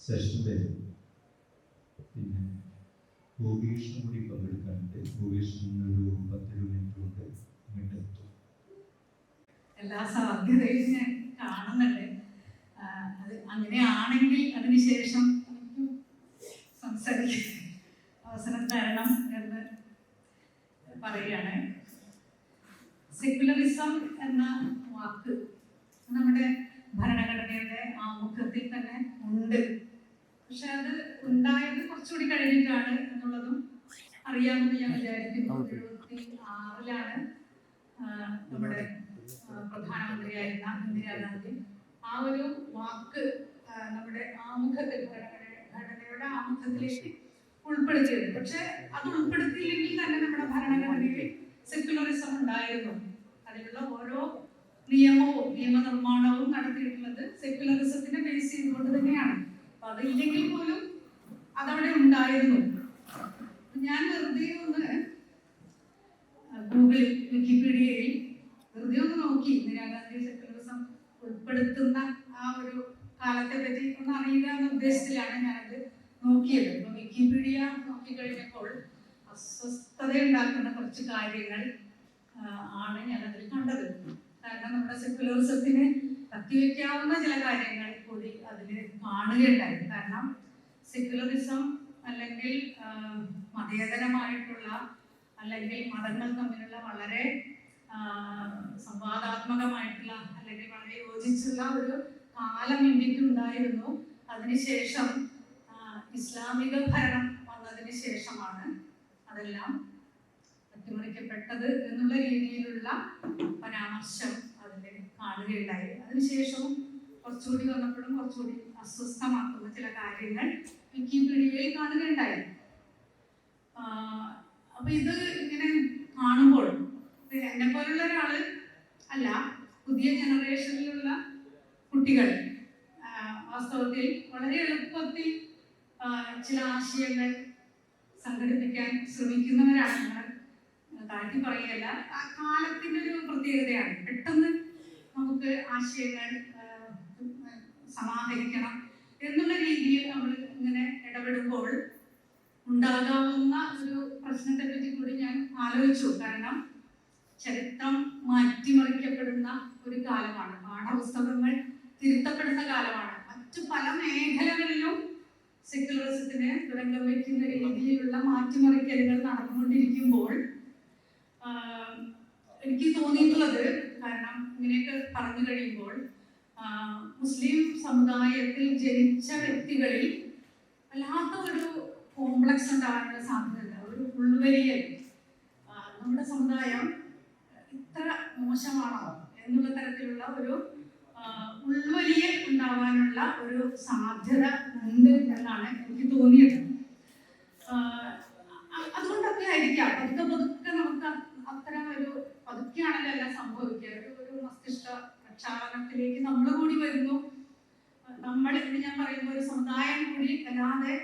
സെഷൻ്റെ പിന്നെ ഭൂഭീഷണി കൂടി പങ്കെടുക്കാനുണ്ട്. ഭൂഭീഷണി ഒരു 10 മിനിറ്റ് കൊണ്ട് ഇങ്ങോട്ട് എത്തും. എല്ലാ സാധ്യതയും ഞാൻ കാണുന്നുണ്ട്. അത് അങ്ങനെയാണെങ്കിൽ അതിനുശേഷം എനിക്ക് സംസാരിക്കാൻ അവസരം തരണം എന്ന് പറയുകയാണ്. സെക്യുലറിസം എന്ന വാക്ക് നമ്മുടെ ഭരണഘടനയുടെ ആമുഖത്തിൽ തന്നെ ഉണ്ട്. പക്ഷെ അത് ഉണ്ടായത് കുറച്ചുകൂടി കഴിഞ്ഞിട്ടാണ് എന്നുള്ളതും അറിയാമെന്ന് ഞാൻ വിചാരിക്കുന്നു. 76-ലാണ് നമ്മുടെ പ്രധാനമന്ത്രിയായിരുന്ന ഇന്ദിരാഗാന്ധി ആ ഒരു വാക്ക് നമ്മുടെ ആമുഖത്തിൽ ഭരണഘടനയുടെ ആമുഖത്തിലേക്ക് ഉൾപ്പെടുത്തിയത്. പക്ഷെ അത് ഉൾപ്പെടുത്തിയില്ലെങ്കിൽ തന്നെ നമ്മുടെ ഭരണഘടനയിൽ സെക്യുലറിസം ഉണ്ടായിരുന്നു. അതിലുള്ള ഓരോ നിയമനിർമ്മാണവും നടത്തിയിട്ടുള്ളത് സെക്യുലറിസത്തിനെ ബേസ് ചെയ്തുകൊണ്ട് തന്നെയാണ്. അപ്പൊ അതില്ലെങ്കിൽ പോലും അതവിടെ ഉണ്ടായിരുന്നു. ഞാൻ വെറുതെ ഒന്ന് ഗൂഗിളിൽ വിക്കിപീഡിയയിൽ വെറുതെ ഒന്ന് നോക്കി ഇന്ദിരാഗാന്ധി സെക്യുലറിസം ഉൾപ്പെടുത്തുന്ന ആ ഒരു കാലത്തെ പറ്റി ഒന്ന് അറിയുക എന്ന ഉദ്ദേശത്തിലാണ് ഞാനത് നോക്കിയത്. അപ്പൊ വിക്കിപീഡിയ നോക്കിക്കഴിഞ്ഞപ്പോൾ അസ്വസ്ഥത ഉണ്ടാക്കുന്ന കുറച്ച് കാര്യങ്ങൾ ആണ് ഞാനതിൽ കണ്ടത്. കാരണം നമ്മുടെ സെക്യുലറിസത്തിന് കത്തിവെക്കാവുന്ന ചില കാര്യങ്ങൾ കൂടി അതിൽ കാണുകയുണ്ടായി. കാരണം സെക്യുലറിസം അല്ലെങ്കിൽ മതേതരമായിട്ടുള്ള അല്ലെങ്കിൽ മതങ്ങൾ തമ്മിലുള്ള വളരെ സംവാദാത്മകമായിട്ടുള്ള അല്ലെങ്കിൽ വളരെ യോജിച്ചുള്ള ഒരു കാലം ഇന്ത്യക്ക് ഉണ്ടായിരുന്നു. അതിനുശേഷം ഇസ്ലാമിക ഭരണം വന്നതിന് ശേഷമാണ് അതെല്ലാം അട്ടിമറിക്കപ്പെട്ടത് എന്നുള്ള രീതിയിലുള്ള പരാമർശം അതിൽ കാണുകയുണ്ടായി. അതിനുശേഷവും കുറച്ചുകൂടി വന്നപ്പോഴും കുറച്ചുകൂടി അസ്വസ്ഥമാക്കുന്ന ചില കാര്യങ്ങൾ വിക്കിപീഡിയയിൽ കാണുകയുണ്ടായി. അപ്പൊ ഇത് ഇങ്ങനെ കാണുമ്പോൾ എന്നെ പോലുള്ള ഒരാള് അല്ല, പുതിയ ജനറേഷനിലുള്ള കുട്ടികൾ വാസ്തവത്തിൽ വളരെ എളുപ്പത്തിൽ ചില ആശയങ്ങൾ സംഘടിപ്പിക്കാൻ ശ്രമിക്കുന്നവരാണ്. താഴ്ത്തി പറയുകയല്ല, കാലത്തിന്റെ ഒരു പ്രത്യേകതയാണ്. പെട്ടെന്ന് നമുക്ക് ആശയങ്ങൾ സമാഹരിക്കണം എന്നുള്ള രീതിയിൽ നമ്മൾ ഇങ്ങനെ ഇടപെടുമ്പോൾ ഉണ്ടാകാവുന്ന ഒരു പ്രശ്നത്തെ പറ്റി കൂടി ഞാൻ ആലോചിച്ചു. കാരണം ചരിത്രം മാറ്റിമറിക്കപ്പെടുന്ന ഒരു കാലമാണ്, പാഠപുസ്തകങ്ങൾ തിരുത്തപ്പെടുന്ന കാലമാണ്. മറ്റു പല മേഖലകളിലും സെക്യുലറിസത്തിന് തുരങ്കം വയ്ക്കുന്ന രീതിയിലുള്ള മാറ്റിമറിക്കലുകൾ നടന്നുകൊണ്ടിരിക്കുമ്പോൾ എനിക്ക് തോന്നിയിട്ടുള്ളത്, കാരണം ഇങ്ങനെയൊക്കെ പറഞ്ഞു കഴിയുമ്പോൾ മുസ്ലിം സമുദായത്തിൽ ജനിച്ച വ്യക്തികളിൽ വല്ലാത്ത ഒരു കോംപ്ലക്സ് ഉണ്ടാകാനുള്ള സാധ്യതയുണ്ട്. ഒരു ഉൾവലിയൽ, നമ്മുടെ സമുദായം ഇത്ര മോശമാണോ എന്നുള്ള തരത്തിലുള്ള ഒരു ഉൾവലിയൽ ഉണ്ടാവാനുള്ള ഒരു സാധ്യത ഉണ്ട് എന്നാണ് എനിക്ക് തോന്നിയത്. അതുകൊണ്ടൊക്കെ ആയിരിക്കാം പതുക്കെ പതുക്കെ നമുക്ക് അത്തരം ഒരു പതുക്കെയാണല്ലോ എല്ലാം സംഭവിക്കുക. ഒരു മസ്തിഷ്ക പ്രക്ഷാളനത്തിലേക്ക് നമ്മൾ കൂടി വരുന്നു. നമ്മൾ എന്ന് ഞാൻ പറയുമ്പോൾ ഒരു സമുദായം കൂടി അല്ലാതെ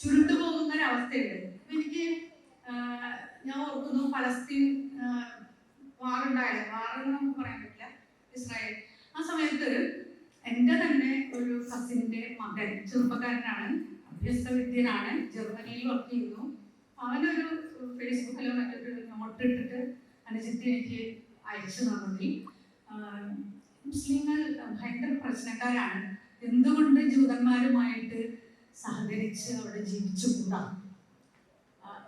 ചുരുണ്ടുപോകുന്ന ഒരവസ്ഥയുണ്ട്. എനിക്ക് ഞാൻ ഓർക്കുന്നു, ഫലസ്തീൻ വാറുണ്ടായത്, വാറെന്ന് നമുക്ക് പറയാൻ പറ്റില്ല, ഇസ്രായേൽ. ആ സമയത്ത് എൻ്റെ തന്നെ ഒരു കസിന്റെ മകൻ, ചെറുപ്പക്കാരനാണ്, അഭ്യസ്തവിദ്യനാണ്, ജർമ്മനിയിൽ വർക്ക് ചെയ്യുന്നു. അവനൊരു ഫേസ്ബുക്കിലോ മറ്റൊരു നോട്ട് ഇട്ടിട്ട് അനുജിത്ത് എനിക്ക് അയച്ചു തന്നതിൽ മുസ്ലിങ്ങൾ ഭയങ്കര പ്രശ്നക്കാരാണ്, എന്തുകൊണ്ട് ജൂതന്മാരുമായിട്ട് സഹകരിച്ച് അവിടെ ജീവിച്ചുകൂടാ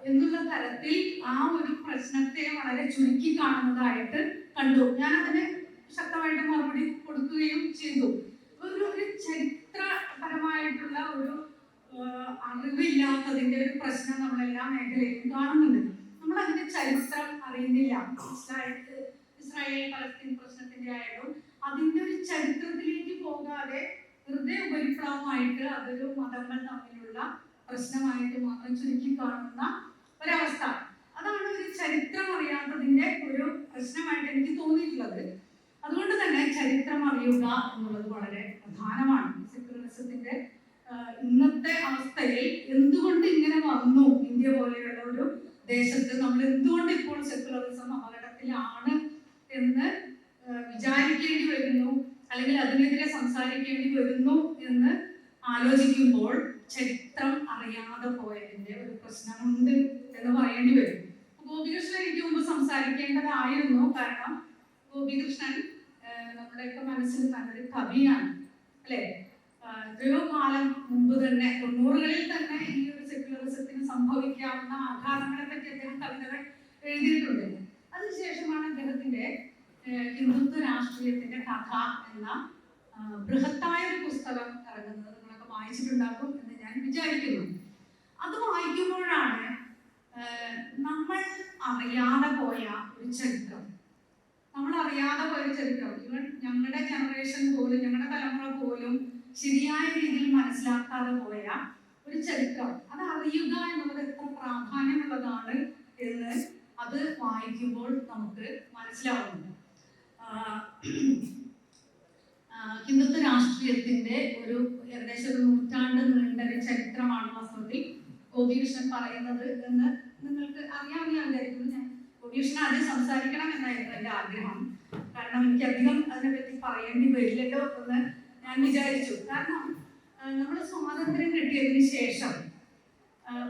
എന്നുള്ള തരത്തിൽ ആ ഒരു പ്രശ്നത്തെ വളരെ ചുരുക്കി കാണുന്നതായിട്ട് കണ്ടു. ഞാൻ അതിന് ശക്തമായിട്ട് മറുപടി കൊടുക്കുകയും ചെയ്തു. ഒരു ചരിത്രപരമായിട്ടുള്ള ഒരു അറിവില്ലാത്തതിന്റെ ഒരു പ്രശ്നം നമ്മളെല്ലാ മേഖലയിലും കാണുന്നുണ്ട്. നമ്മൾ അതിന്റെ ചരിത്രം അറിയുന്നില്ല. ഇസ്രായേൽ പലസ്തീൻ പ്രശ്നത്തിന്റെ ആയാലും അതിന്റെ ഒരു ചരിത്രത്തിലേക്ക് പോകാതെ വെറുതെ ഉപരിപ്ലവമായിട്ട് അതൊരു മതങ്ങൾ തമ്മിലുള്ള പ്രശ്നമായിട്ട് മാത്രം ചുരുക്കി കാണുന്ന ഒരവസ്ഥ. അതാണ് ഒരു ചരിത്രം അറിയാത്തതിന്റെ ഒരു പ്രശ്നമായിട്ട് എനിക്ക് തോന്നിയിട്ടുള്ളത്. അതുകൊണ്ട് തന്നെ ചരിത്രം അറിയുക എന്നുള്ളത് വളരെ പ്രധാനമാണ്. സെക്യുലറിസത്തിന്റെ ഇന്നത്തെ അവസ്ഥയിൽ എന്തുകൊണ്ട് ഇങ്ങനെ വന്നു, ഇന്ത്യ പോലെയുള്ള ഒരു ദേശത്ത് നമ്മൾ എന്തുകൊണ്ട് ഇപ്പോൾ സെക്യുലറിസം അപകടത്തിലാണ് എന്ന് വിചാരിക്കേണ്ടി വരുന്നു, അല്ലെങ്കിൽ അതിനെതിരെ സംസാരിക്കേണ്ടി വരുന്നു എന്ന് ആലോചിക്കുമ്പോൾ ചരിത്രം അറിയാതെ പോയതിന്റെ ഒരു പ്രശ്നമുണ്ട് എന്ന് പറയേണ്ടി വരും. ഗോപികൃഷ്ണൻ എനിക്ക് മുമ്പ് സംസാരിക്കേണ്ടതായിരുന്നു. കാരണം ഗോപികൃഷ്ണൻ നമ്മുടെയൊക്കെ മനസ്സിൽ നല്ലൊരു കവിയാണ്, അല്ലെ? എത്രയോ കാലം മുമ്പ് തന്നെ 90കളിൽ തന്നെ ഈ ഒരു സെക്യുലറിസത്തിന് സംഭവിക്കാവുന്ന ആഘാതങ്ങളെ പറ്റി അദ്ദേഹം കവിതകൾ എഴുതിയിട്ടുണ്ട്. അതിനുശേഷമാണ് അദ്ദേഹത്തിന്റെ ഹിന്ദുത്വ രാഷ്ട്രീയത്തിന്റെ കഥ എന്ന ബൃഹത്തായ ഒരു പുസ്തകം ഇറങ്ങുന്നത്. നിങ്ങളൊക്കെ വായിച്ചിട്ടുണ്ടാകും എന്ന് ഞാൻ വിചാരിക്കുന്നു. അത് വായിക്കുമ്പോഴാണ് നമ്മൾ അറിയാതെ പോയ ഒരു ചരിത്രം, ഇവൻ ഞങ്ങളുടെ ജനറേഷൻ പോലും, ഞങ്ങളുടെ തലമുറ പോലും ശരിയായ രീതിയിൽ മനസ്സിലാക്കാതെ പോയ ഒരു ചരിത്രം, അത് അറിയുക എന്നുള്ളത് എത്ര പ്രാധാന്യമുള്ളതാണ് എന്ന് അത് വായിക്കുമ്പോൾ നമുക്ക് മനസ്സിലാവുന്നുണ്ട്. ഹിന്ദുത്വ രാഷ്ട്രീയത്തിന്റെ ഒരു ഏകദേശം ഒരു നൂറ്റാണ്ട് നീണ്ട ഒരു ചരിത്രമാണ് വാസ്തവത്തിൽ ഗോപികൃഷ്ണൻ പറയുന്നത് എന്ന് നിങ്ങൾക്ക് അറിയാമെന്ന് ഞാൻ വിചാരിക്കുന്നു. ഞാൻ ഗോപികൃഷ്ണൻ ആദ്യം സംസാരിക്കണം എന്നായിരുന്നു എൻ്റെ ആഗ്രഹം. കാരണം എനിക്ക് അധികം അതിനെപ്പറ്റി പറയേണ്ടി വരില്ലല്ലോ എന്ന് ഞാൻ വിചാരിച്ചു. കാരണം നമ്മൾ സ്വാതന്ത്ര്യം കിട്ടിയതിന് ശേഷം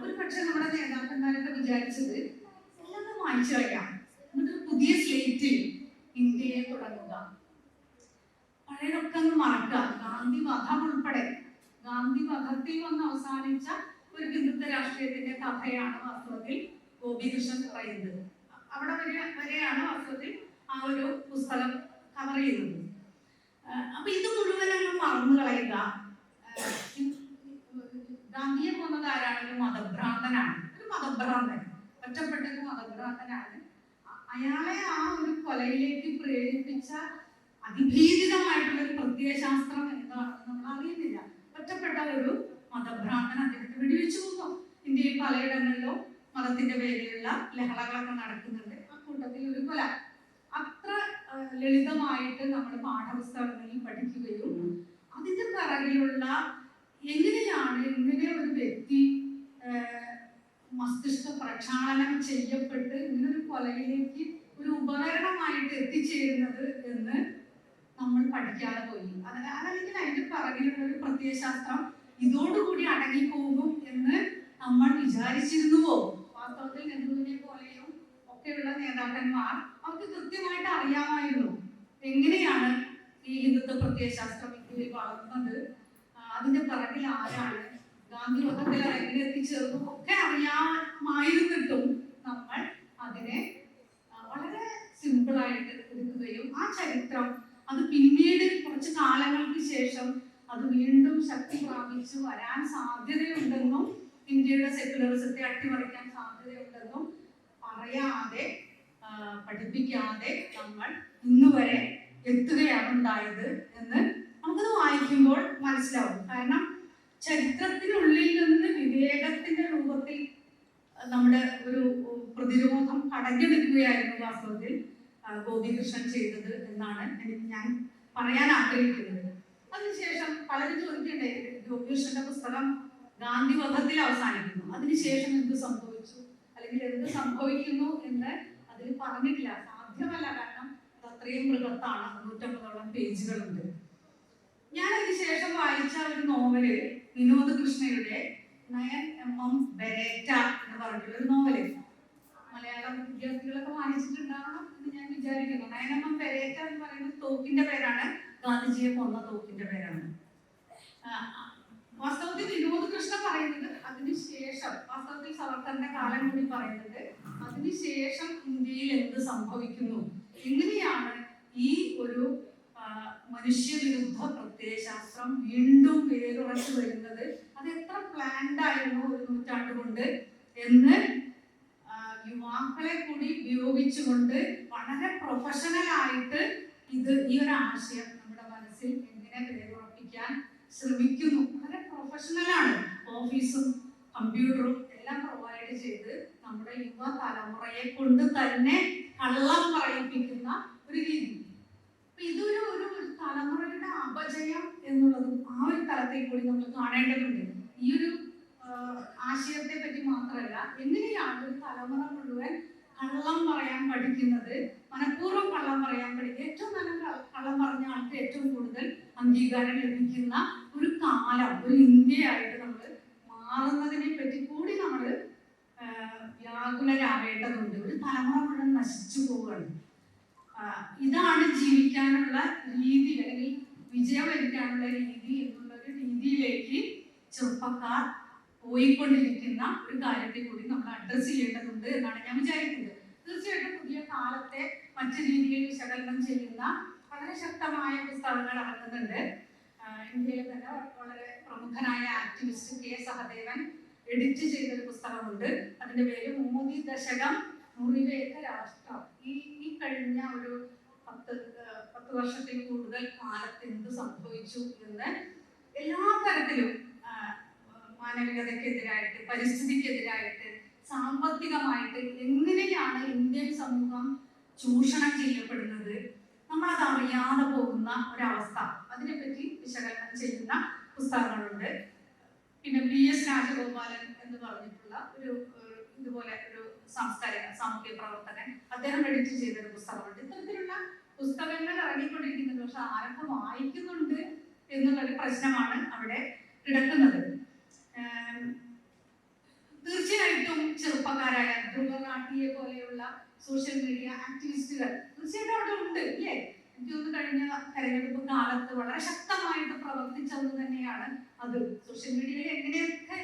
ഒരു പക്ഷെ നമ്മുടെ നേതാക്കന്മാരൊക്കെ വിചാരിച്ചത് എല്ലാം വായിച്ചു കഴിയാം, എന്നിട്ട് പുതിയ സ്ലേറ്റിൽ ഇന്ത്യയെ തുടങ്ങുക, പഴയതൊക്കെ ഒന്ന് മറക്കുക. ഗാന്ധി വധം ഉൾപ്പെടെ, ഗാന്ധി വധത്തിൽ വന്ന് അവസാനിച്ച ഒരു ഹിന്ദുത്വ രാഷ്ട്രീയത്തിന്റെ കഥയാണ് വാസ്തവത്തിൽ ഗോപികൃഷ്ണൻ പറയുന്നത്. അവിടെ വരെയാണ് വാസ്തവത്തിൽ ആ ഒരു പുസ്തകം കവർ ചെയ്യുന്നത്. അപ്പൊ ഇത് മുഴുവനും മറന്നു കളയുക. ഗാന്ധിയെ കൊന്നത് ആരാണ്? ഒരു മതഭ്രാന്തനാണ്, ഒറ്റപ്പെട്ട ഒരു മതഭ്രാന്തനാണ്. അയാളെ ആ ഒരു കൊലയിലേക്ക് പ്രേരിപ്പിച്ച അതിഭീതിതമായിട്ടുള്ള ഒരു പ്രത്യയശാസ്ത്രം എന്താണെന്ന് നമ്മൾ അറിയുന്നില്ല. ഒറ്റപ്പെട്ട ഒരു മതഭ്രാന്തൻ അദ്ദേഹത്തെ വെടിവെച്ചു കൊന്നു. ഇന്ത്യയിൽ പലയിടങ്ങളിലും മതത്തിന്റെ പേരിലുള്ള ലഹളകളൊക്കെ നടക്കുന്നുണ്ട്. ആ കൂട്ടത്തിൽ ഒരു കൊല. അത്ര ലളിതമായിട്ട് നമ്മൾ പാഠപുസ്തകങ്ങളിൽ പഠിക്കുകയും അതിന്റെ പിറകിലുള്ള എങ്ങനെയാണ് ഇങ്ങനെ ഒരു വ്യക്തി മസ്തിഷ്ക പ്രക്ഷാളനം ചെയ്യപ്പെട്ട് ഇങ്ങനൊരു കൊലയിലേക്ക് ഒരു ഉപകരണമായിട്ട് എത്തിച്ചേരുന്നത് എന്ന് നമ്മൾ പഠിക്കാതെ പോയി. അതല്ലെങ്കിൽ അതിന്റെ പിറകിലുള്ള ഒരു പ്രത്യയശാസ്ത്രം ഇതോടുകൂടി അടങ്ങിപ്പോകും എന്ന് നമ്മൾ വിചാരിച്ചിരുന്നുവോ? വാസ്തവത്തിൽ നെഹ്റുവിനെ പോലെയും ഒക്കെയുള്ള നേതാക്കന്മാർ അവർക്ക് കൃത്യമായിട്ട് അറിയാമായിരുന്നു എങ്ങനെയാണ് ഈ ഹിന്ദുത്വ പ്രത്യയശാസ്ത്രം ഇന്ത്യയിൽ വളർന്നത്, അതിന്റെ പിറകിൽ ആരാണ്, ഗാന്ധി വധത്തിൽ എങ്ങനെ എത്തിച്ചേർന്നു ഒക്കെ അറിയാമായിരുന്നിട്ടും നമ്മൾ അതിനെ വളരെ സിമ്പിളായിട്ട് എടുക്കുകയും ആ ചരിത്രം അത് പിന്നീട് കുറച്ച് കാലങ്ങൾക്ക് ശേഷം അത് വീണ്ടും ശക്തി പ്രാപിച്ചു വരാൻ സാധ്യതയുണ്ടെന്നും ഇന്ത്യയുടെ സെക്യുലറിസത്തെ അട്ടിമറിക്കാൻ സാധ്യതയുണ്ടെന്നും പറയാതെ പഠിപ്പിക്കാതെ നമ്മൾ ഇന്നുവരെ എത്തുകയാണ് ഉണ്ടായത് എന്ന് നമുക്കത് വായിക്കുമ്പോൾ മനസ്സിലാവും. കാരണം ചരിത്രത്തിനുള്ളിൽ നിന്ന് വിവേകത്തിന്റെ രൂപത്തിൽ നമ്മുടെ ഒരു പ്രതിരോധം കടഞ്ഞെടുക്കുകയായിരുന്നു വാസ്തവത്തിൽ ഗോപികൃഷ്ണൻ ചെയ്തത് എന്നാണ് ഞാൻ പറയാൻ ആഗ്രഹിക്കുന്നത്. അതിനുശേഷം പലരും ചോദിക്കണ്ടേ, ഗോപികൃഷ്ണന്റെ പുസ്തകം ഗാന്ധി വധത്തിൽ അവസാനിക്കുന്നു, അതിനുശേഷം എന്ത് സംഭവിച്ചു അല്ലെങ്കിൽ എന്ത് സംഭവിക്കുന്നു എന്ന് അതിൽ പറഞ്ഞിട്ടില്ല. സാധ്യമല്ല, കാരണം അത് അത്രയും ബൃഹത്താണ്, 150ഓളം പേജുകളുണ്ട്. ഞാൻ അതിന് ശേഷം വായിച്ച ഒരു നോവല് വിനോദ് കൃഷ്ണയുടെ നയൻ എം ബെരേറ്റ എന്ന് പറഞ്ഞിട്ടുള്ള ഒരു നോവല്. മലയാളം വിദ്യാർത്ഥികളൊക്കെ വായിച്ചിട്ടുണ്ടാവണം എന്ന് ഞാൻ വിചാരിക്കുന്നു. നയൻ എം ബെരേറ്റ എന്ന് പറയുന്നത് തോക്കിന്റെ പേരാണ്, ഗാന്ധിജിയെ കൊന്ന തോക്കിന്റെ പേരാണ്. വാസ്തവത്തിൽ വിനോദ് കൃഷ്ണ പറയുന്നത് അതിനുശേഷം, വാസ്തവത്തിൽ സവർക്കറിന്റെ കാലം കൂടി പറയുന്നത് അതിനുശേഷം ഇന്ത്യയിൽ എന്ത് സംഭവിക്കുന്നു, എങ്ങനെയാണ് ഈ ഒരു മനുഷ്യവിരുദ്ധ പ്രത്യയശാസ്ത്രം വീണ്ടും വേരുറച്ചു വരുന്നത്, അത് എത്ര പ്ലാൻഡ് ആയിരുന്നു ഒരു നൂറ്റാണ്ട് കൊണ്ട് എന്ന് യുവാക്കളെ കൂടി ഉപയോഗിച്ചുകൊണ്ട് വളരെ പ്രൊഫഷണൽ ആയിട്ട് ഈ ഒരു ആശയം നമ്മുടെ മനസ്സിൽ എങ്ങനെ വേരുറപ്പിക്കാൻ ശ്രമിക്കുന്നു. വളരെ പ്രൊഫഷണലാണ്. ഓഫീസും കമ്പ്യൂട്ടറും എല്ലാം പ്രൊവൈഡ് ചെയ്ത് നമ്മുടെ യുവ തലമുറയെ കൊണ്ട് തന്നെ കള്ളം പറയിപ്പിക്കുന്ന ഒരു രീതി. ഇതൊരു തലമുറയുടെ അപജയം എന്നുള്ളതും ആ ഒരു തലത്തിൽ കൂടി നമ്മൾ കാണേണ്ടതുണ്ട്. ഈ ഒരു ആശയത്തെ പറ്റി മാത്രമല്ല, എങ്ങനെയാണ് ഒരു തലമുറ മുഴുവൻ കള്ളം പറയാൻ പഠിക്കുന്നത്, മനഃപൂർവ്വം കള്ളം പറയാൻ പഠിക്കുക. ഏറ്റവും നല്ല കള്ളം പറഞ്ഞ ആൾക്ക് ഏറ്റവും കൂടുതൽ അംഗീകാരം ലഭിക്കുന്ന ഒരു കാലം, ഒരു ഇന്ത്യയായിട്ട് നമ്മൾ മാറുന്നതിനെ പറ്റി കൂടി നമ്മൾ വ്യാകുലരാവേണ്ടതുണ്ട്. ഒരു തലമുറ മുഴുവൻ നശിച്ചു പോവുകയാണ്. ഇതാണ് ജീവിക്കാനുള്ള രീതി, അല്ലെങ്കിൽ വിജയം വരിക്കാനുള്ള രീതി എന്നുള്ളൊരു രീതിയിലേക്ക് ചെറുപ്പക്കാർ പോയിക്കൊണ്ടിരിക്കുന്ന ഒരു കാര്യത്തെ കൂടി നമ്മൾ അഡ്രസ് ചെയ്യേണ്ടതുണ്ട് എന്നാണ് ഞാൻ വിചാരിക്കുന്നത്. തീർച്ചയായിട്ടും പുതിയ കാലത്തെ മറ്റു രീതിയിൽ വിശകലനം ചെയ്യുന്ന വളരെ ശക്തമായ പുസ്തകങ്ങൾ ഇറങ്ങുന്നുണ്ട്. ഇന്ത്യയിലെ തന്നെ വളരെ പ്രമുഖനായ ആക്ടിവിസ്റ്റ് കെ സഹദേവൻ എഡിറ്റ് ചെയ്തൊരു പുസ്തകമുണ്ട്. അതിന്റെ പേര് മോദി ദശകം മുറിവേറ്റ രാഷ്ട്രം. ഈ കഴിഞ്ഞ ഒരു 10 വർഷത്തിൽ കൂടുതൽ കാലത്ത് എന്ത് സംഭവിച്ചു എന്ന് എല്ലാ തരത്തിലും മാനവികതയ്ക്കെതിരായിട്ട്, പരിസ്ഥിതിക്കെതിരായിട്ട്, സാമ്പത്തികമായിട്ട് എങ്ങനെയാണ് ഇന്ത്യൻ സമൂഹം ചൂഷണം ചെയ്യപ്പെടുന്നത്, നമ്മളത് അറിയാതെ പോകുന്ന ഒരവസ്ഥ, അതിനെപ്പറ്റി വിശകലനം ചെയ്യുന്ന പുസ്തകങ്ങളുണ്ട്. പിന്നെ PS രാജഗോപാലൻ എന്ന് പറഞ്ഞിട്ടുള്ള ഒരു ഇതുപോലെ ഒരു സാമൂഹ്യ പ്രവർത്തകൻ, അദ്ദേഹം എഡിറ്റ് ചെയ്തൊരു പുസ്തകമുണ്ട്. ഇത്തരത്തിലുള്ള പുസ്തകങ്ങൾ ഇറങ്ങിക്കൊണ്ടിരിക്കുന്നുണ്ട്. പക്ഷെ ആരൊക്കെ വായിക്കുന്നുണ്ട് എന്നുള്ളൊരു പ്രശ്നമാണ് അവിടെ കിടക്കുന്നത്. തീർച്ചയായിട്ടും ചെറുപ്പക്കാരായ ധ്രുവ നാട്ടിയെ പോലെയുള്ള സോഷ്യൽ മീഡിയ ആക്ടിവിസ്റ്റുകൾ തീർച്ചയായിട്ടും അവിടെ ഉണ്ട്, ഇല്ലേ? എനിക്ക് തോന്നുന്നു കഴിഞ്ഞ തെരഞ്ഞെടുപ്പ് കാലത്ത് വളരെ ശക്തമായിട്ട് പ്രവർത്തിച്ചത് തന്നെയാണ് അത്. സോഷ്യൽ മീഡിയയിൽ എങ്ങനെയൊക്കെ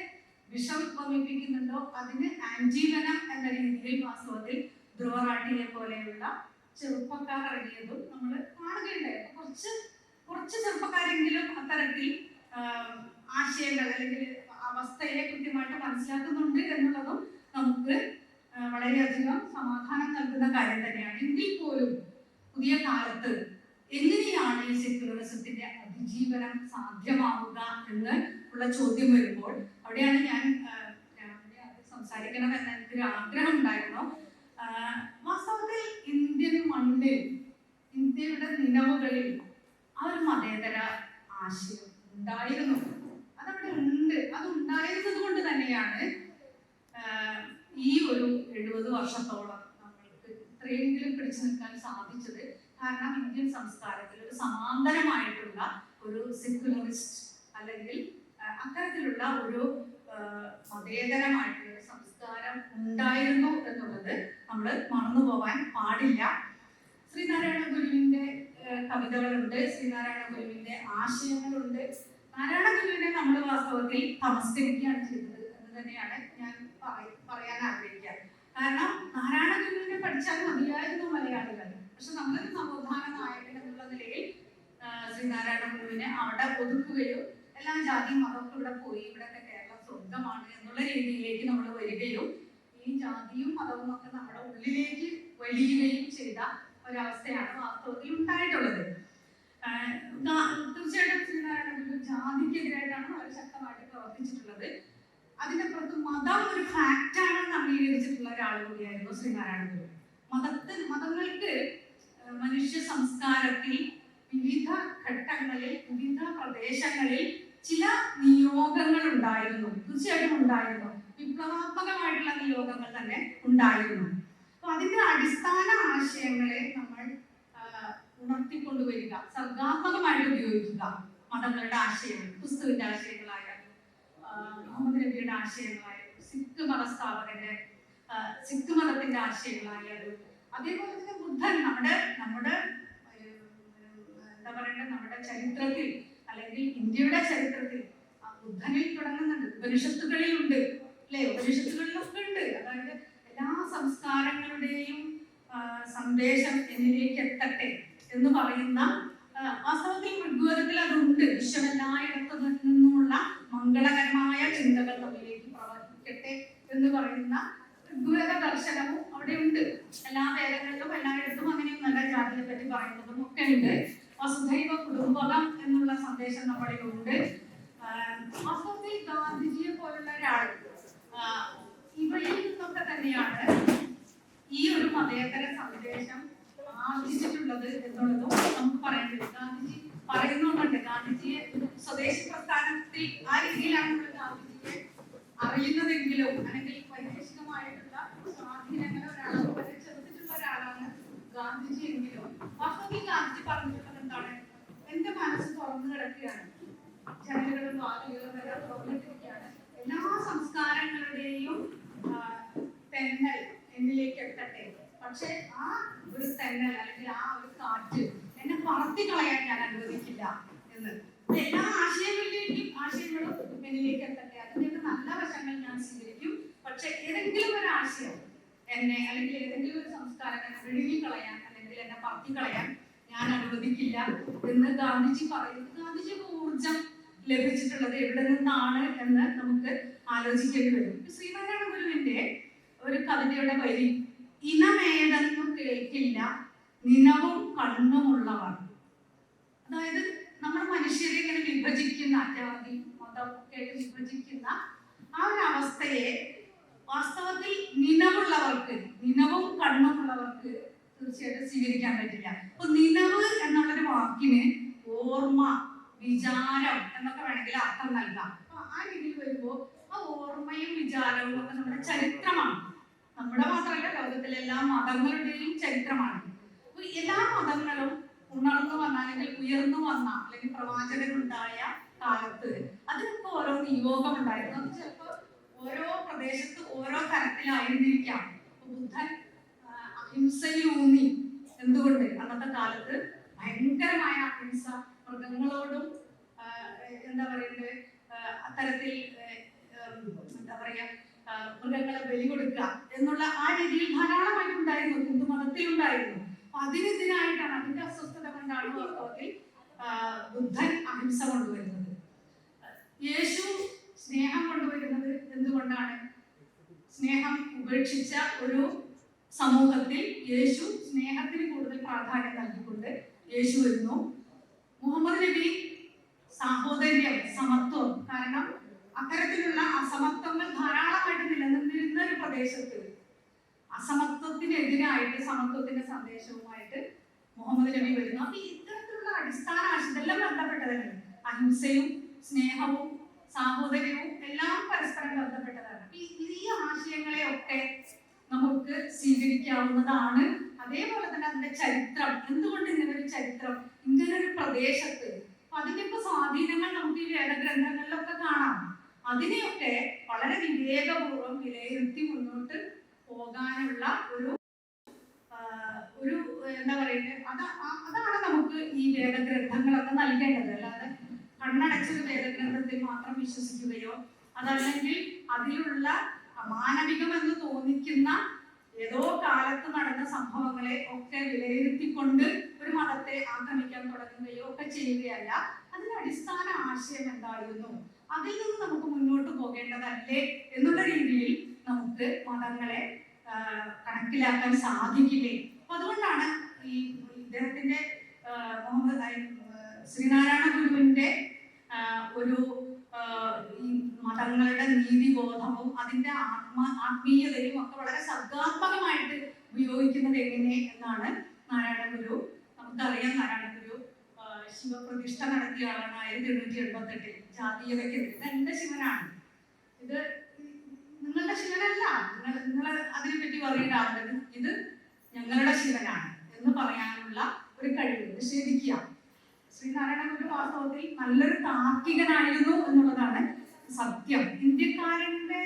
വിഷം വമിപ്പിക്കുന്നുണ്ടോ അതിന് ആൻജീവനം എന്ന രീതിയിൽ വാസ്തവത്തിൽ ധ്രുവ നാട്ടിയെ പോലെയുള്ള ചെറുപ്പക്കാർ ഇറങ്ങിയതും നമ്മൾ കാണുകയുണ്ടായി. കുറച്ച് ചെറുപ്പക്കാരെങ്കിലും അത്തരത്തിൽ ആശയങ്ങൾ അല്ലെങ്കിൽ അവസ്ഥയെ കൃത്യമായിട്ട് മനസ്സിലാക്കുന്നുണ്ട് എന്നുള്ളതും നമുക്ക് വളരെയധികം സമാധാനം നൽകുന്ന കാര്യം തന്നെയാണ്. എങ്കിൽ പോലും പുതിയ കാലത്ത് എങ്ങനെയാണ് ഈ സെക്യുലറിസത്തിന്റെ അതിജീവനം സാധ്യമാവുക എന്ന് ഉള്ള ചോദ്യം വരുമ്പോൾ അവിടെയാണ് ഞാൻ സംസാരിക്കണം എന്ന എനിക്കൊരു ആഗ്രഹം ഉണ്ടായിരുന്നു. വാസ്തവത്തിൽ ഇന്ത്യൻ മണ്ണിൽ, ഇന്ത്യയുടെ നിലവുകളിൽ ആ ഒരു മതേതര ആശയം ഉണ്ടായിരുന്നു. അതവിടെ ഉണ്ട്. അത് ഉണ്ടായിരുന്നത് കൊണ്ട് തന്നെയാണ് ഈ ഒരു 70 വർഷത്തോളം നമ്മൾക്ക് ഇത്രയെങ്കിലും പിടിച്ചു നിൽക്കാൻ സാധിച്ചത്. കാരണം ഇന്ത്യൻ സംസ്കാരത്തിൽ ഒരു സമാന്തരമായിട്ടുള്ള ഒരു സെക്യുലറിസ്റ്റ് അല്ലെങ്കിൽ അത്തരത്തിലുള്ള ഒരു മതേതരമായിട്ടുള്ള സംസ്കാരം ഉണ്ടായിരുന്നു എന്നുള്ളത് നമ്മൾ മറന്നു പോകാൻ പാടില്ല. ശ്രീനാരായണ ഗുരുവിന്റെ കവിതകളുണ്ട്, ശ്രീനാരായണ ഗുരുവിന്റെ ആശയങ്ങളുണ്ട്. നാരായണ ഗുരുവിനെ നമ്മൾ വാസ്തവത്തിൽ തമസ്കരിക്കുകയാണ് ചെയ്തത് എന്ന് തന്നെയാണ് ഞാൻ പറയാൻ ആഗ്രഹിക്കുക. കാരണം നാരായണ ഗുരുവിനെ പഠിച്ചാൽ മതിയായിരുന്നു മലയാളികൾ. പക്ഷെ നമ്മളൊരു നവോത്ഥാന നായകൻ എന്നുള്ള നിലയിൽ ശ്രീനാരായണ ഗുരുവിനെ അവിടെ ഒതുക്കുകയും എല്ലാ ജാതി മതമൊക്കെ ഇവിടെ പോയി, ഇവിടെയൊക്കെ കേരളം സ്വന്തമാണ് എന്നുള്ള രീതിയിലേക്ക് നമ്മൾ വരികയും ഈ ജാതിയും മതവും ഒക്കെ നമ്മുടെ ഉള്ളിലേക്ക് വലിയുകയും ചെയ്ത ഒരവസ്ഥയാണ് വാസ്തവത്തിൽ ഉണ്ടായിട്ടുള്ളത്. തീർച്ചയായിട്ടും ശ്രീനാരായണ ഗുരു ജാതിക്കെതിരായിട്ടാണ് വളരെ ശക്തമായിട്ട് പ്രവർത്തിച്ചിട്ടുള്ളത്. അതിനപ്പുറത്ത് മതം ഒരു ഫാക്റ്റാണെന്ന് അംഗീകരിച്ചിട്ടുള്ള ഒരാൾ കൂടിയായിരുന്നു ശ്രീനാരായണ ഗുരു. മതങ്ങൾക്ക് മനുഷ്യ സംസ്കാരത്തിൽ വിവിധ ഘട്ടങ്ങളിൽ, വിവിധ പ്രദേശങ്ങളിൽ ചില നിയോഗങ്ങൾ ഉണ്ടായിരുന്നു. തീർച്ചയായിട്ടും ഉണ്ടായിരുന്നു. വിപ്ലവാത്മകമായിട്ടുള്ള നിയോഗങ്ങൾ തന്നെ ഉണ്ടായിരുന്നു. അപ്പൊ അതിന്റെ അടിസ്ഥാന ആശയങ്ങളെ നമ്മൾ ഉണർത്തിക്കൊണ്ടുവരിക, സർഗാത്മകമായിട്ട് ഉപയോഗിക്കുക. മതങ്ങളുടെ ആശയങ്ങൾ, ക്രിസ്തുവിന്റെ ആശയങ്ങളായാലും മുഹമ്മദ് നബിയുടെ ആശയങ്ങളായാലും സിഖ് മതസ്ഥാപകന്റെ സിഖ് മതത്തിന്റെ ആശയങ്ങളായാലും അതേപോലെ തന്നെ ബുദ്ധൻ നമ്മുടെ എന്താ പറയണ്ടേ, നമ്മുടെ ചരിത്രത്തിൽ അല്ലെങ്കിൽ ഇന്ത്യയുടെ ചരിത്രത്തിൽ ബുദ്ധനിൽ തുടങ്ങുന്നുണ്ട്, ഉപനിഷത്തുകളിലുണ്ട്, അല്ലെ? ഉപനിഷത്തുകളിലൊക്കെ ഉണ്ട്. അതായത് എല്ലാ സംസ്കാരങ്ങളുടെയും സന്ദേശം എന്നിലേക്ക് എത്തട്ടെ എന്ന് പറയുന്ന, വാസ്തവത്തിൽ ഋഗ്വേദത്തിൽ അതുണ്ട്. വിശ്വമെല്ലായിടത്തു നിന്നുമുള്ള മംഗളകരമായ ചിന്തകൾ തമ്മിലേക്ക് പ്രവർത്തിക്കട്ടെ എന്ന് പറയുന്ന ഋഗ്വേദ ദർശനവും അവിടെ ഉണ്ട്. എല്ലാ വേദങ്ങളിലും എല്ലായിടത്തും അങ്ങനെയൊന്നല്ല ജാതിയെ പറ്റി പറയുന്നതും ഒക്കെ ഉണ്ട്. വസുധൈവ കുടുംബകം എന്നുള്ള സന്ദേശം നമ്മളിൽ ഉണ്ട്. വാസ്തവത്തിൽ ഗാന്ധിജിയെ പോലുള്ള ഒരാൾ ഇവയിൽ നിന്നൊക്കെ തന്നെയാണ് ഈ ഒരു മതേതര സന്ദേശം ആർജിച്ചിട്ടുള്ളത് എന്നുള്ളതും നമുക്ക് പറയേണ്ടത്. ഗാന്ധിജി പറയുന്നുണ്ട്, ഗാന്ധിജിയെ സ്വദേശി പ്രസ്ഥാനത്തിൽ ആ രീതിയിലാണ് നമ്മൾ ഗാന്ധിജിയെ അറിയുന്നതെങ്കിലും അല്ലെങ്കിൽ വൈദേശികമായിട്ടുള്ള സ്വാധീനങ്ങൾ ഒരാളെ ചെറുത്തിട്ടുള്ള ഒരാളാണ് ഗാന്ധിജി എങ്കിലും വാസ്തവത്തിൽ ഗാന്ധിജി പറഞ്ഞിട്ടുള്ളത് എന്താണ്? എന്റെ മനസ്സ് തുറന്നു കിടക്കുകയാണ്, ജനലുകളും വാതിലുകളും എല്ലാം തുറന്നിട്ടിരിക്കുകയാണ്, എല്ലാ സംസ്കാരങ്ങളുടെയും തെന്നൽ എന്നിലേക്ക് എത്തട്ടെ, പക്ഷെ ആ ഒരു തെന്നൽ അല്ലെങ്കിൽ ആ ഒരു കാറ്റ് എന്നെ പറത്തി കളയാൻ ഞാൻ അനുവദിക്കില്ല എന്ന്. എല്ലാ ആശയങ്ങളും എന്നിലേക്ക് എത്തട്ടെ, അതിന്റെ നല്ല വശങ്ങൾ ഞാൻ സ്വീകരിക്കും, പക്ഷെ ഏതെങ്കിലും ഒരു ആശയം എന്നെ അല്ലെങ്കിൽ ഏതെങ്കിലും ഒരു സംസ്കാരം വിഴുങ്ങി കളയാൻ അല്ലെങ്കിൽ എന്നെ പറത്തി കളയാൻ ഞാൻ അനുവദിക്കില്ല എന്ന് ഗാന്ധിജി പറയുന്നു. ഗാന്ധിജിക്ക് ഊർജം ലഭിച്ചിട്ടുള്ളത് എവിടെ നിന്നാണ് എന്ന് നമുക്ക് ആലോചിക്കേണ്ടി വരും. ശ്രീനാരായണ ഗുരുവിന്റെ ഒരു കവിതയുടെ വരി, ഇനമേതെന്നു കേൾക്കില്ല നിനവും കണ്ണുമുള്ളവർ. അതായത് നമ്മൾ മനുഷ്യരെ ഇങ്ങനെ വിഭജിക്കുന്ന, ജാതി മതം ഒക്കെ വിഭജിക്കുന്ന ആ ഒരു അവസ്ഥയെ വാസ്തവത്തിൽ നിനവും കണ്ണുമുള്ളവർക്ക് തീർച്ചയായിട്ടും സ്വീകരിക്കാൻ പറ്റില്ല. അപ്പൊ നിനവ് എന്നുള്ളൊരു വാക്കിന് ഓർമ്മ, വിചാരം എന്നൊക്കെ വേണമെങ്കിൽ അർത്ഥം നൽകാം. അപ്പൊ ആ രീതിയിൽ വരുമ്പോ ആ ഓർമ്മയും വിചാരവും ഒക്കെ നമ്മുടെ ചരിത്രമാണ്. നമ്മുടെ മാത്രമല്ല, ലോകത്തിലെ എല്ലാ മതങ്ങളുടെയും ചരിത്രമാണ്. അപ്പൊ എല്ലാ മതങ്ങളും ഉണർന്നു വന്ന അല്ലെങ്കിൽ ഉയർന്നു വന്ന അല്ലെങ്കിൽ പ്രവാചകനുണ്ടായ കാലത്ത് അതിനൊക്കെ ഓരോ നിയോഗം ഉണ്ടായിരുന്നു. അത് ചിലപ്പോ ഓരോ പ്രദേശത്ത് ഓരോ തരത്തിലായിരുന്നിരിക്കാം. ബുദ്ധൻ അഹിംസയിലൂന്നി, എന്തുകൊണ്ട് അന്നത്തെ കാലത്ത് ഭയങ്കരമായ അഹിംസ, മൃഗങ്ങളോടും എന്താ പറയുന്നത്, അത്തരത്തിൽ എന്താ പറയാ, മൃഗങ്ങളെ ബലി കൊടുക്കുക എന്നുള്ള ആ രീതിയിൽ ധാരാളമായിട്ടുണ്ടായിരുന്നു, ഹിന്ദുമതത്തിലുണ്ടായിരുന്നു. അപ്പൊ അതിനെതിരായിട്ടാണ്, അതിന്റെ അസ്വസ്ഥത കൊണ്ടാണ് വാസ്തവത്തിൽ ബുദ്ധൻ അഹിംസ കൊണ്ടുവരുന്നത്. യേശു സ്നേഹം കൊണ്ടുവരുന്നത് എന്തുകൊണ്ടാണ്? സ്നേഹം ഉപേക്ഷിച്ച ഒരു സമൂഹത്തിൽ യേശു സ്നേഹത്തിന് കൂടുതൽ പ്രാധാന്യം നൽകിക്കൊണ്ട് യേശു വരുന്നു. മുഹമ്മദ് നബി സാഹോദര്യം, സമത്വം, കാരണം അത്തരത്തിലുള്ള അസമത്വങ്ങൾ ധാരാളമായിട്ട് നിലനിന്നിരുന്ന ഒരു പ്രദേശത്ത് അസമത്വത്തിനെതിരായിട്ട് സമത്വത്തിന്റെ സന്ദേശവുമായിട്ട് മുഹമ്മദ് നബി വരുന്നു. അപ്പൊ ഇത്തരത്തിലുള്ള അടിസ്ഥാന ആശയം ഇതെല്ലാം ബന്ധപ്പെട്ടതല്ലേ. അഹിംസയും സ്നേഹവും സാഹോദര്യവും എല്ലാം പരസ്പരം ബന്ധപ്പെട്ടതാണ്. ഈ ആശയങ്ങളെ ഒക്കെ നമുക്ക് സ്വീകരിക്കാവുന്നതാണ്. അതേപോലെ തന്നെ അതിന്റെ ചരിത്രം, എന്തുകൊണ്ട് ഇങ്ങനൊരു ചരിത്രം, ഇങ്ങനൊരു പ്രദേശത്ത്, അതിന്റെയൊക്കെ സ്വാധീനങ്ങൾ നമുക്ക് ഈ വേദഗ്രന്ഥങ്ങളിലൊക്കെ കാണാം. അതിനെയൊക്കെ വളരെ വിവേകപൂർവ്വം വിലയിരുത്തി മുന്നോട്ട് പോകാനുള്ള ഒരു എന്താ പറയുന്നത്, അതാണ് നമുക്ക് ഈ വേദഗ്രന്ഥങ്ങളൊക്കെ നൽകേണ്ടത്. അല്ലാതെ കണ്ണടച്ചൊരു വേദഗ്രന്ഥത്തിൽ മാത്രം വിശ്വസിക്കുകയോ അതല്ലെങ്കിൽ അതിലുള്ള മാനവികമെന്ന് തോന്നിക്കുന്ന ഏതോ കാലത്ത് നടന്ന സംഭവങ്ങളെ ഒക്കെ വിലയിരുത്തിക്കൊണ്ട് ഒരു മതത്തെ ആക്രമിക്കാൻ തുടങ്ങുകയോ ഒക്കെ ചെയ്യുകയല്ല. അതിന്റെ അടിസ്ഥാന ആശയം എന്തായിരുന്നു, അതിൽ നിന്ന് നമുക്ക് മുന്നോട്ട് പോകേണ്ടതല്ലേ എന്നുള്ള രീതിയിൽ നമുക്ക് മതങ്ങളെ കണക്കിലാക്കാൻ സാധിക്കില്ലേ. അപ്പൊ അതുകൊണ്ടാണ് ഈ ഇദ്ദേഹത്തിന്റെ ശ്രീനാരായണ ഗുരുവിന്റെ ഒരു ഈ മതങ്ങളുടെ നീതിബോധവും അതിന്റെ ആത്മീയതയും ഒക്കെ വളരെ സർഗാത്മകമായിട്ട് ഉപയോഗിക്കുന്നത് എങ്ങനെ എന്നാണ് നാരായണ ഗുരു. നമുക്കറിയാം, നാരായണ ഗുരു ശിവപ്രതിഷ്ഠ നടത്തിയ ആളാണ് 1888 ജാതീയതയ്ക്ക്. ഇത് എന്റെ ശിവനാണ്, ഇത് നിങ്ങളുടെ ശിവനല്ല, നിങ്ങൾ അതിനെപ്പറ്റി പറയേണ്ടാവുന്നത്, ഇത് ഞങ്ങളുടെ ശിവനാണ് എന്ന് പറയാനുള്ള ഒരു കഴിവ് നിഷേധിക്കുക. ശ്രീനാരായണ ഗുരു വാസ്തവത്തിൽ നല്ലൊരു താർക്കികനായിരുന്നു എന്നുള്ളതാണ് സത്യം. ഇന്ത്യക്കാരന്റെ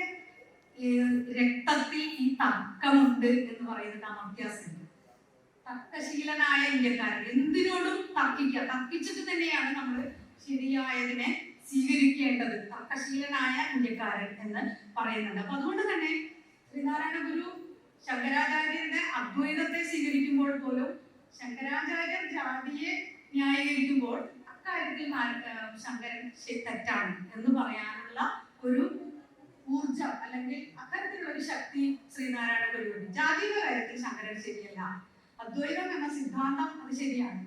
രക്തത്തിൽ ഈ തർക്കമുണ്ട് എന്ന് പറയുന്നത് അമർത്യാസൻ. തർക്കശീലനായ ഇന്ത്യക്കാരൻ, എന്തിനോടും തർക്കിച്ചിട്ട് തന്നെയാണ് നമ്മൾ ശരിയായതിനെ സ്വീകരിക്കേണ്ടത്. തർക്കശീലനായ ഇന്ത്യക്കാരൻ എന്ന് പറയുന്നുണ്ട്. അപ്പൊ അതുകൊണ്ട് തന്നെ ശ്രീനാരായണ ഗുരു ശങ്കരാചാര്യരുടെ അദ്വൈതത്തെ സ്വീകരിക്കുമ്പോൾ പോലും ശങ്കരാചാര്യർ ജാതിയെ ന്യായീകരിക്കുമ്പോൾ അക്കാര്യത്തിൽ ശങ്കരൻ തെറ്റാണ് എന്ന് പറയാനുള്ള ഒരു ഊർജം അല്ലെങ്കിൽ അത്തരത്തിലുള്ള ഒരു ശക്തി ശ്രീനാരായണ ഗുരുവിന്. ജാതിയുടെ കാര്യത്തിൽ ശങ്കരൻ ശരിയല്ല, അദ്വൈതം എന്ന സിദ്ധാന്തം അത് ശരിയാണ്.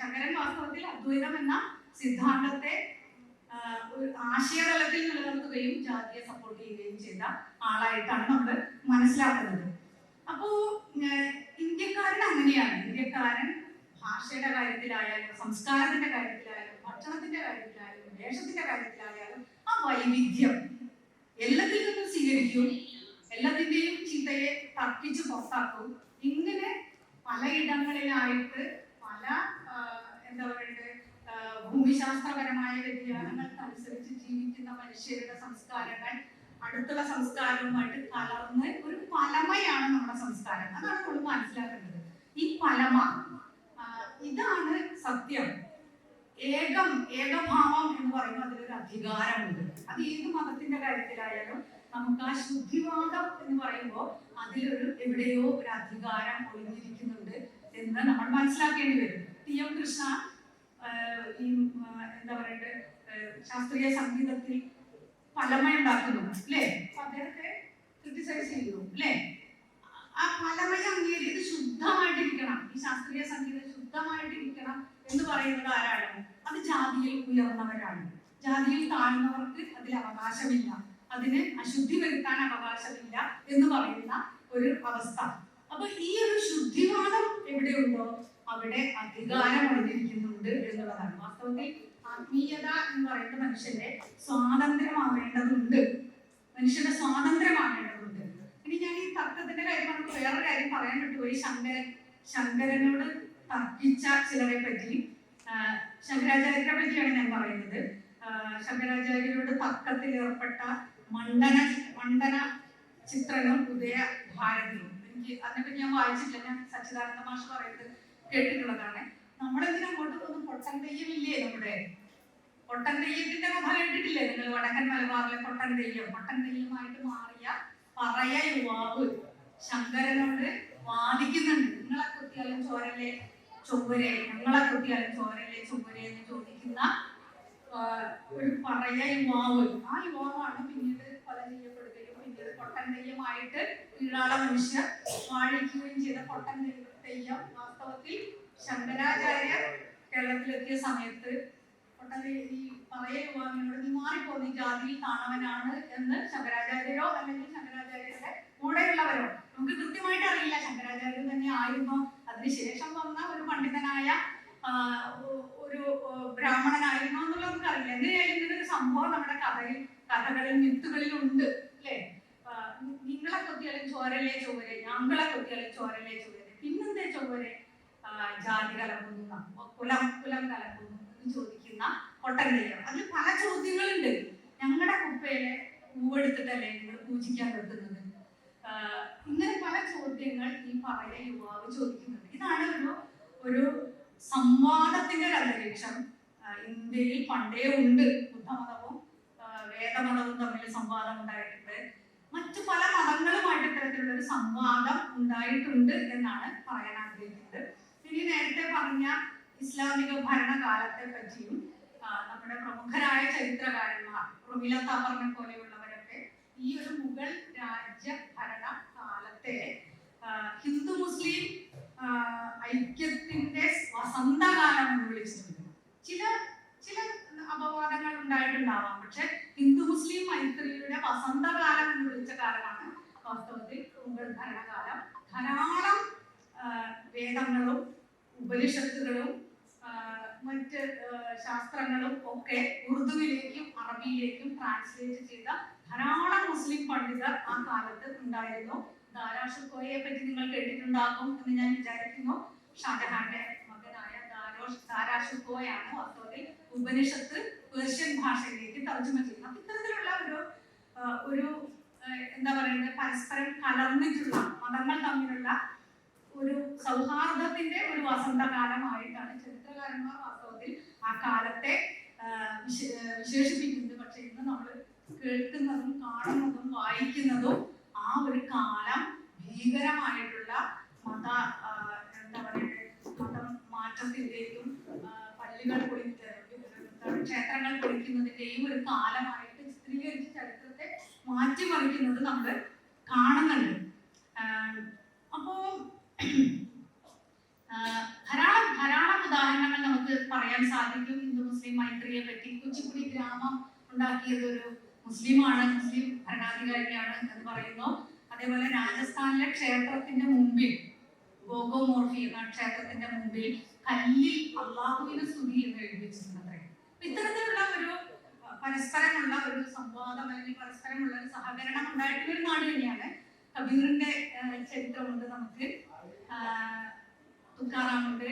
ശങ്കരൻ വാസ്തവത്തിൽ അദ്വൈതം എന്ന സിദ്ധാന്തത്തെ ഒരു ആശയതലത്തിൽ നിലനിർത്തുകയും ജാതിയെ സപ്പോർട്ട് ചെയ്യുകയും ചെയ്ത ആളായിട്ടാണ് നമ്മൾ മനസ്സിലാക്കുന്നത്. അപ്പോ ഇന്ത്യക്കാരൻ അങ്ങനെയാണ്. ഇന്ത്യക്കാരൻ ഭാഷയുടെ കാര്യത്തിലായാലും സംസ്കാരത്തിന്റെ കാര്യത്തിലായാലും ഭക്ഷണത്തിന്റെ കാര്യത്തിലായാലും വേഷത്തിന്റെ കാര്യത്തിലായാലും ആ വൈവിധ്യം എല്ലാത്തിൽ നിന്നും സ്വീകരിക്കും, എല്ലാത്തിന്റെയും ചിന്തയെ തർക്കിച്ച് പുറത്താക്കും. ഇങ്ങനെ പലയിടങ്ങളിലായിട്ട് പല എന്താ പറയുക ഭൂമിശാസ്ത്രപരമായ വ്യതിയാനങ്ങൾക്കനുസരിച്ച് ജീവിക്കുന്ന മനുഷ്യരുടെ സംസ്കാരങ്ങൾ അടുത്തുള്ള സംസ്കാരവുമായിട്ട് കലർന്ന് ഒരു പലമയാണ് നമ്മുടെ സംസ്കാരം. അതാണ് നമ്മൾ മനസ്സിലാക്കേണ്ടത്. ഈ പലമ ഇതാണ് സത്യം. ഏകഭാവം എന്ന് പറയുമ്പോൾ അതിലൊരു അധികാരമുണ്ട്. അത് ഏത് മതത്തിന്റെ കാര്യത്തിലായാലും നമുക്ക് ആ ശുദ്ധിവാദം എന്ന് പറയുമ്പോൾ അതിലൊരു എവിടെയോ ഒരു അധികാരം ഒളിഞ്ഞിരിക്കുന്നുണ്ട് എന്ന് നമ്മൾ മനസ്സിലാക്കേണ്ടി വരും. ടി.എം. കൃഷ്ണ ഈ എന്താ പറയട്ടെ ശാസ്ത്രീയ സംഗീതത്തിൽ പലമ ഉണ്ടാക്കുന്നു അല്ലേ? അദ്ദേഹത്തെ ക്രിട്ടിസൈസ് ചെയ്തു അല്ലേ? ആ പലമയ ഇത് ശുദ്ധമായിട്ടിരിക്കണം, ഈ ശാസ്ത്രീയ സംഗീതം ശുദ്ധമായിട്ടിരിക്കണം എന്ന് പറയുന്നത് ആരാണ്? അത് ജാതിയിൽ ഉയർന്നവരാണ്. ജാതിയിൽ താഴ്ന്നവർക്ക് അതിൽ അവകാശമില്ല, അതിന് അശുദ്ധി വരുത്താൻ അവകാശമില്ല എന്ന് പറയുന്ന ഒരു അവസ്ഥ. അപ്പൊ ഈ ഒരു ശുദ്ധിവാദം എവിടെയുണ്ടോ അവിടെ അധികാരം ഒളിഞ്ഞിരിക്കുന്നുണ്ട് എന്നുള്ളതാണ്. വാസ്തവത്തിൽ ആത്മീയത എന്ന് പറയുന്ന മനുഷ്യന്റെ സ്വാതന്ത്ര്യമാവേണ്ടതുണ്ട്, മനുഷ്യന്റെ സ്വാതന്ത്ര്യമാവേണ്ടതുണ്ട്. ഇനി ഞാൻ ഈ തർക്കത്തിന്റെ കാര്യം നമുക്ക് വേറൊരു കാര്യം പറയാൻ വിട്ടുപോയി. ശങ്കരനോട് തർക്കിച്ച ചിലരെ പറ്റി, ശങ്കരാചാര്യരെ പറ്റിയാണ് ഞാൻ പറയുന്നത്. ശങ്കരാചാര്യരോട് തർക്കത്തിൽ ഏർപ്പെട്ട മണ്ഡന ചിത്രനും ഉദയ ഭാരതിയും, എനിക്ക് അതിനെപ്പറ്റി ഞാൻ വായിച്ചിട്ടില്ല, ഞാൻ സച്ചിദാനന്ദ മാഷ് പറയുന്നത് കേട്ടിട്ടുള്ളതാണ്. നമ്മളെന്തിനും അങ്ങോട്ട് ഒന്ന് പൊട്ടൻ തെയ്യമില്ലേ? നമ്മുടെ പൊട്ടൻ തെയ്യത്തിന്റെ കഥ കേട്ടിട്ടില്ലേ നിങ്ങൾ? വടക്കൻ മലബാറിലെ പൊട്ടൻ തെയ്യമായിട്ട് മാറിയ പറയ യുവാവ് ശങ്കരനോട് വാദിക്കുന്നുണ്ട്. നിങ്ങളെ കുത്തിയാലും ചോരല്ലേ ചൊവ്വരെ, ഞങ്ങളെ കുത്തിയാലും ചോരല്ലേ ചൊവ്വരെ എന്ന് ചോദിക്കുന്ന ഒരു പറയ യുവാവ്. ആ യുവാവാണ് പിന്നീട് കൊല ചെയ്യപ്പെടുകയും പിന്നീട് പൊട്ടൻ തെയ്യമായിട്ട് കീഴാള മനുഷ്യർ വാഴിക്കുകയും ചെയ്ത പൊട്ടൻ തെയ്യം. വാസ്തവത്തിൽ ശങ്കരാചാര്യ കേരളത്തിലെത്തിയ സമയത്ത് ഈ പറയ യുവാവിനോട് നീ മാറിപ്പോ, നീ ജാതിയിൽ കാണവനാണ് എന്ന് ശങ്കരാചാര്യരോ അല്ലെങ്കിൽ ശങ്കരാചാര്യരുടെ കൂടെയുള്ളവരോ, നമുക്ക് കൃത്യമായിട്ട് അറിയില്ല ശങ്കരാചാര്യർ തന്നെ ആയിരുന്നോ അതിനുശേഷം വന്ന ഒരു പണ്ഡിതനായ ഒരു ബ്രാഹ്മണനായിരുന്നോ എന്നുള്ളത് നമുക്ക് അറിയില്ല. എങ്ങനെയായാലും ഇങ്ങനൊരു സംഭവം നമ്മുടെ കഥകളിൽ മിത്തുകളിലും ഉണ്ട് അല്ലേ? നിങ്ങളെ കൊത്തിയാലും ചോരല്ലേ ചൊവ്വരെ, ഞങ്ങളെ കൊത്തിയാലും ചോരല്ലേ ചൊവ്വരെ, പിന്നെന്തേ ചൊവ്വരെ ജാതി കലർന്നു, കുലം കലർന്നു എന്ന് ചോദിക്കുന്ന പൊട്ടൻ തെയ്യം. അതിൽ പല ചോദ്യങ്ങളുണ്ട്. ഞങ്ങളുടെ കുപ്പയിലെ പൂവെടുത്തിട്ടല്ലേ നിങ്ങൾ പൂജിക്കാൻ വെക്കുന്നത്? ഇങ്ങനെ പല ചോദ്യങ്ങൾ ഈ പറയ യുവാവ് ചോദിക്കുന്നുണ്ട്. ഇതാണ് ഒരു സംവാദത്തിന്റെ അന്തരീക്ഷം ഇന്ത്യയിൽ പണ്ടേ ഉണ്ട്. ബുദ്ധമതവും വേദമതവും തമ്മിൽ സംവാദം ഉണ്ടായിട്ടുണ്ട്. മറ്റു പല മതങ്ങളുമായിട്ട് ഇത്തരത്തിലുള്ള ഒരു സംവാദം ഉണ്ടായിട്ടുണ്ട് എന്നാണ് പറയാൻ ആഗ്രഹിക്കുന്നത്. ഇനി നേരത്തെ പറഞ്ഞ ഇസ്ലാമിക ഭരണകാലത്തെ പറ്റിയും നമ്മുടെ പ്രമുഖരായ ചരിത്രകാരന്മാർ റുമില താപ്പറിനെ പോലെയുള്ളവരൊക്കെ ഈ ഒരു മുഗൾ രാജ്യ ഭരണ കാലത്തെ ഹിന്ദു മുസ്ലിം ഐക്യത്തിന്റെ വസന്തകാലം എന്ന് വിളിച്ചിട്ടുണ്ട്. ചില അപവാദങ്ങൾ ഉണ്ടായിട്ടുണ്ടാവാം, പക്ഷെ ഹിന്ദു മുസ്ലിം മൈത്രിയുടെ വസന്തകാലം എന്ന് വിളിച്ച കാലമാണ് വാസ്തവത്തിൽ മുഗൾ ഭരണകാലം. ധാരാളം വേദങ്ങളും ഉപനിഷത്തുകളും മറ്റ് ശാസ്ത്രങ്ങളും ഒക്കെ ഉറുദുവിലേക്കും അറബിയിലേക്കും ട്രാൻസ്ലേറ്റ് ചെയ്ത ധാരാളം മുസ്ലിം പണ്ഡിതർ ആ കാലത്ത് ഉണ്ടായിരുന്നു. ദാരാഷുക്കോയെ പറ്റി നിങ്ങൾ കേട്ടിട്ടുണ്ടാകും എന്ന് ഞാൻ വിചാരിക്കുന്നു. ഷാജഹാന്റെ മകനായ ദാരാഷുക്കോയാണ് വാസ്തവത്തിൽ ഉപനിഷത്ത് പേർഷ്യൻ ഭാഷയിലേക്ക് തർജ്ജമ ചെയ്യുന്നത്. ഇത്തരത്തിലുള്ള ഒരു എന്താ പറയുന്നത് പരസ്പരം കലർന്നിട്ടുള്ള മതങ്ങൾ തമ്മിലുള്ള ഒരു സൗഹാർദ്ദത്തിന്റെ ഒരു വസന്തകാലമായിട്ടാണ് ചരിത്രകാരന്മാർ വാസ്തവത്തിൽ ആ കാലത്തെ വിശേഷിപ്പിക്കുന്നത്. പക്ഷെ ഇന്ന് നമ്മൾ കേൾക്കുന്നതും കാണുന്നതും വായിക്കുന്നതും ആ ഒരു കാലം ഭീകരമായിട്ടുള്ള എന്താ പറയുക മതം മാറ്റത്തിന്റെയും പള്ളികൾ ക്ഷേത്രങ്ങൾ പൊളിക്കുന്നതിന്റെയും ഒരു കാലമായിട്ട് ചിത്രീകരിച്ച് ചരിത്രത്തെ മാറ്റിമറിക്കുന്നത് നമ്മൾ കാണുന്നുണ്ട്. അപ്പോ ധാരാളം ഉദാഹരണങ്ങൾ നമുക്ക് പറയാൻ സാധിക്കും. ഹിന്ദു മുസ്ലിം മൈത്രിയെ പറ്റി കുച്ചിപ്പുടി ഗ്രാമം ഉണ്ടാക്കിയത് ഒരു മുസ്ലിമാണ്, മുസ്ലിം ഭരണാധികാരിയാണ് എന്ന് പറയുന്നു. അതേപോലെ രാജസ്ഥാനിലെ ക്ഷേത്രത്തിന്റെ മുമ്പിൽ ഗോഗോമോർഫി എന്ന ക്ഷേത്രത്തിന്റെ മുമ്പിൽ കല്ലിൽ അള്ളാഹുവിനെ സ്തുതി എന്ന് എഴുതി വെച്ചിട്ടുണ്ട്. ഇത്തരത്തിലുള്ള ഒരു പരസ്പരമുള്ള ഒരു സംവാദം അല്ലെങ്കിൽ പരസ്പരമുള്ള ഒരു സഹകരണം ഉണ്ടായിട്ടുള്ള ഒരു നാട് തന്നെയാണ്. കബീറിന്റെ ചരിത്രമുണ്ട് നമുക്ക്. തുക്കാറാമുണ്ട്,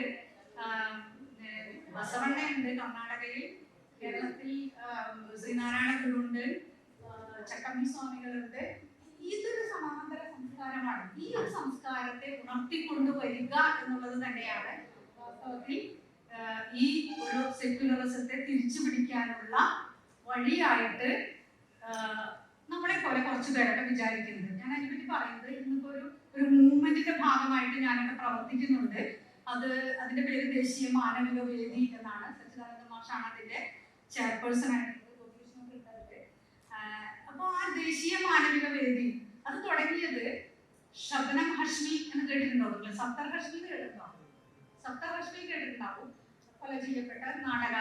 ബസവണ്ണയുണ്ട് കർണാടകയിൽ, കേരളത്തിൽ ശ്രീനാരായണ ഗുരുണ്ട്, ചട്ടമ്പി സ്വാമികളുണ്ട്. ഇതൊരു സമാന്തര സംസ്കാരമാണ്. ഈ ഒരു സംസ്കാരത്തെ ഉണർത്തിക്കൊണ്ടുവരിക എന്നുള്ളത് തന്നെയാണ് വാസ്തവത്തിൽ ഈ ഒരു സെക്യുലറിസത്തെ തിരിച്ചു പിടിക്കാനുള്ള വഴിയായിട്ട് നമ്മളെ പോലെ കുറച്ചു പേരൊക്കെ വിചാരിക്കുന്നത്. ഞാൻ അതിനെപ്പറ്റി പറയുന്നത് ഇന്നിപ്പോ ഒരു മൂവ്മെന്റിന്റെ ഭാഗമായിട്ട് ഞാനൊക്കെ പ്രവർത്തിക്കുന്നുണ്ട്. അതിന്റെ പേര് ദേശീയ മാനവിക വേദി എന്നാണ്. സച്ചിദാനന്ദ മാഷാണ് അതിന്റെ ചെയർപേഴ്സൺ ആയിട്ടുള്ളത്. അപ്പൊ ആ ദേശീയ മാനവിക വേദി അത് തുടങ്ങിയത് ഷബ്നം ഹഷ്മി എന്ന് കേട്ടിട്ടുണ്ടാവും. സപ്തർ ഹഷ്മി കേട്ടിട്ടുണ്ടാവും. സപ്തർ ഹഷ്മി കേട്ടിട്ടുണ്ടാവും. കൊല ചെയ്യപ്പെട്ട നാടക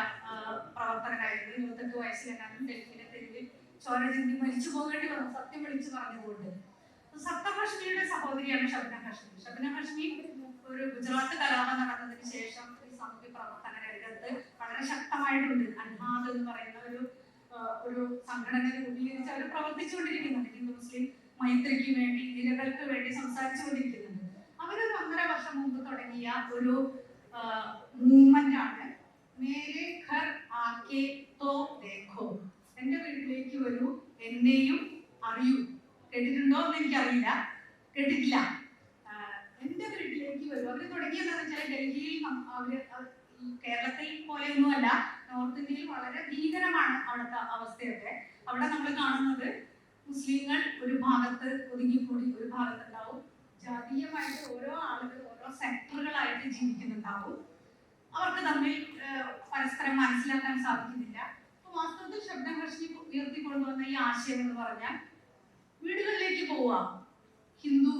പ്രവർത്തകരായിരുന്നു. 28 വയസ്സിലെങ്ങാനും ഡൽഹിയിലെ തെരുവിൽ ചോര ചിന്തി മരിച്ചു പോകേണ്ടി വന്നു സത്യം വിളിച്ചു പറഞ്ഞതുകൊണ്ട്. സപ്തർ ഹഷ്മിയുടെ സഹോദരിയാണ് ഷബ്നം ഹഷ്മി. ഷബ്നം ഹഷ്മി ഒരു ഗുജറാത്ത് കലാപം നടന്നതിന് ശേഷം ഈ സാമൂഹ്യ പ്രവർത്തന രംഗത്ത് വളരെ ശക്തമായിട്ടുണ്ട്. അൻഹാദ് എന്ന് പറയുന്ന ഒരു സംഘടന രൂപീകരിച്ച് അവർ പ്രവർത്തിച്ചുകൊണ്ടിരിക്കുന്നുണ്ട്. ഹിന്ദു മുസ്ലിം മൈത്രിക്ക് വേണ്ടി, ഇരകൾക്ക് വേണ്ടി സംസാരിച്ചുകൊണ്ടിരിക്കുന്നുണ്ട്. അവരൊരു 1.5 വർഷം മുമ്പ് തുടങ്ങിയ ഒരു മൂവ്മെന്റ് ആണ് മേരെ ഘർ ആകെ തോ ദേഖോ, എന്റെ വീട്ടിലേക്ക് വരൂ, എന്നെയും അറിയൂ. കേട്ടിട്ടുണ്ടോ എന്ന് എനിക്കറിയില്ല, കേട്ടിട്ടില്ല. എന്റെ വീട്ടിലേക്ക് വരൂ. അവര് തുടങ്ങിയതെന്ന് വെച്ചാൽ ഡൽഹിയിൽ കേരളത്തിൽ പോലെയൊന്നുമല്ല, നോർത്ത് ഇന്ത്യയിൽ വളരെ ഭീകരമാണ് അവിടുത്തെ അവസ്ഥയൊക്കെ. അവിടെ നമ്മൾ കാണുന്നത് മുസ്ലിങ്ങൾ ഒരു ഭാഗത്ത് ഒതുങ്ങിക്കൂടി ഒരു ഭാഗത്തുണ്ടാവും. ജാതീയമായിട്ട് ഓരോ ആളുകൾ ഓരോ സെക്ടറുകളായിട്ട് ജീവിക്കുന്നുണ്ടാവും. അവർക്ക് തമ്മിൽ പരസ്പരം മനസ്സിലാക്കാൻ സാധിക്കുന്നില്ല. അപ്പൊ വാസ്തവത്തിൽ ഷബ്നം ഹഷ്മി ഉയർത്തിക്കൊണ്ടുവന്ന ഈ ആശയം എന്ന് പറഞ്ഞാൽ വീടുകളിലേക്ക് പോവുക. ഹിന്ദു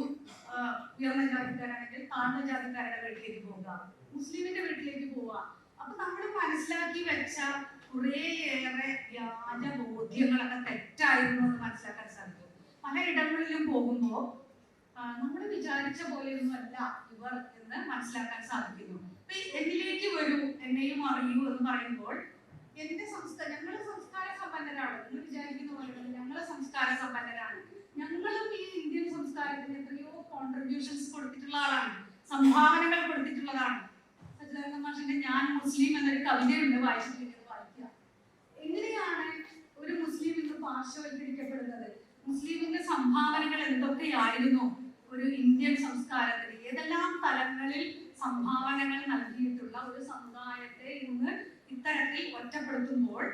ഉയർന്ന ജാതിക്കാരാണെങ്കിൽ താഴ്ന്ന ജാതിക്കാരുടെ വീട്ടിലേക്ക് പോവുക, മുസ്ലിമിന്റെ വീട്ടിലേക്ക് പോവുക. അപ്പൊ നമ്മൾ മനസ്സിലാക്കി വെച്ച കുറേയേറെ വ്യാജ ബോധ്യങ്ങളൊക്കെ തെറ്റായിരുന്നു എന്ന് മനസ്സിലാക്കാൻ സാധിക്കും. പല ഇടങ്ങളിലും പോകുമ്പോ നമ്മൾ വിചാരിച്ച പോലെയൊന്നും അല്ല ഇവർ എന്ന് മനസ്സിലാക്കാൻ സാധിക്കുന്നു. അപ്പൊ എന്നിലേക്ക് വരൂ, എന്നെയും അറിയൂ എന്ന് പറയുമ്പോൾ ഞങ്ങള് സംസ്കാര സമ്പന്നരാണ്. നിങ്ങൾ വിചാരിക്കുന്ന പോലെ ഞങ്ങള് സംസ്കാര സമ്പന്നരാണ്. ഞങ്ങളും ഈ ഇന്ത്യൻ സംസ്കാരത്തിന് എത്രയോ കോൺട്രിബ്യൂഷൻസ് കൊടുത്തിട്ടുള്ള ആളാണ്, സംഭാവനകൾ കൊടുത്തിട്ടുള്ളതാണ്. സച്ചിദാനന്ദ മാഷിന്റെ ഞാൻ മുസ്ലിം എന്നൊരു കവിതയുണ്ട്, വായിച്ചിട്ടുണ്ടെങ്കിൽ വായിക്കുക. എങ്ങനെയാണ് ഒരു മുസ്ലിം ഇന്ന് പാർശ്വവൽക്കരിക്കപ്പെടുന്നത്? മുസ്ലിമിന്റെ സംഭാവനകൾ എന്തൊക്കെയായിരുന്നു ഒരു ഇന്ത്യൻ സംസ്കാരത്തിന്? ഏതെല്ലാം തലങ്ങളിൽ സംഭാവനകൾ നൽകിയിട്ടുള്ള ഒരു സമുദായത്തെ ഇന്ന് ഇത്തരത്തിൽ ഒറ്റപ്പെടുത്തുമ്പോൾ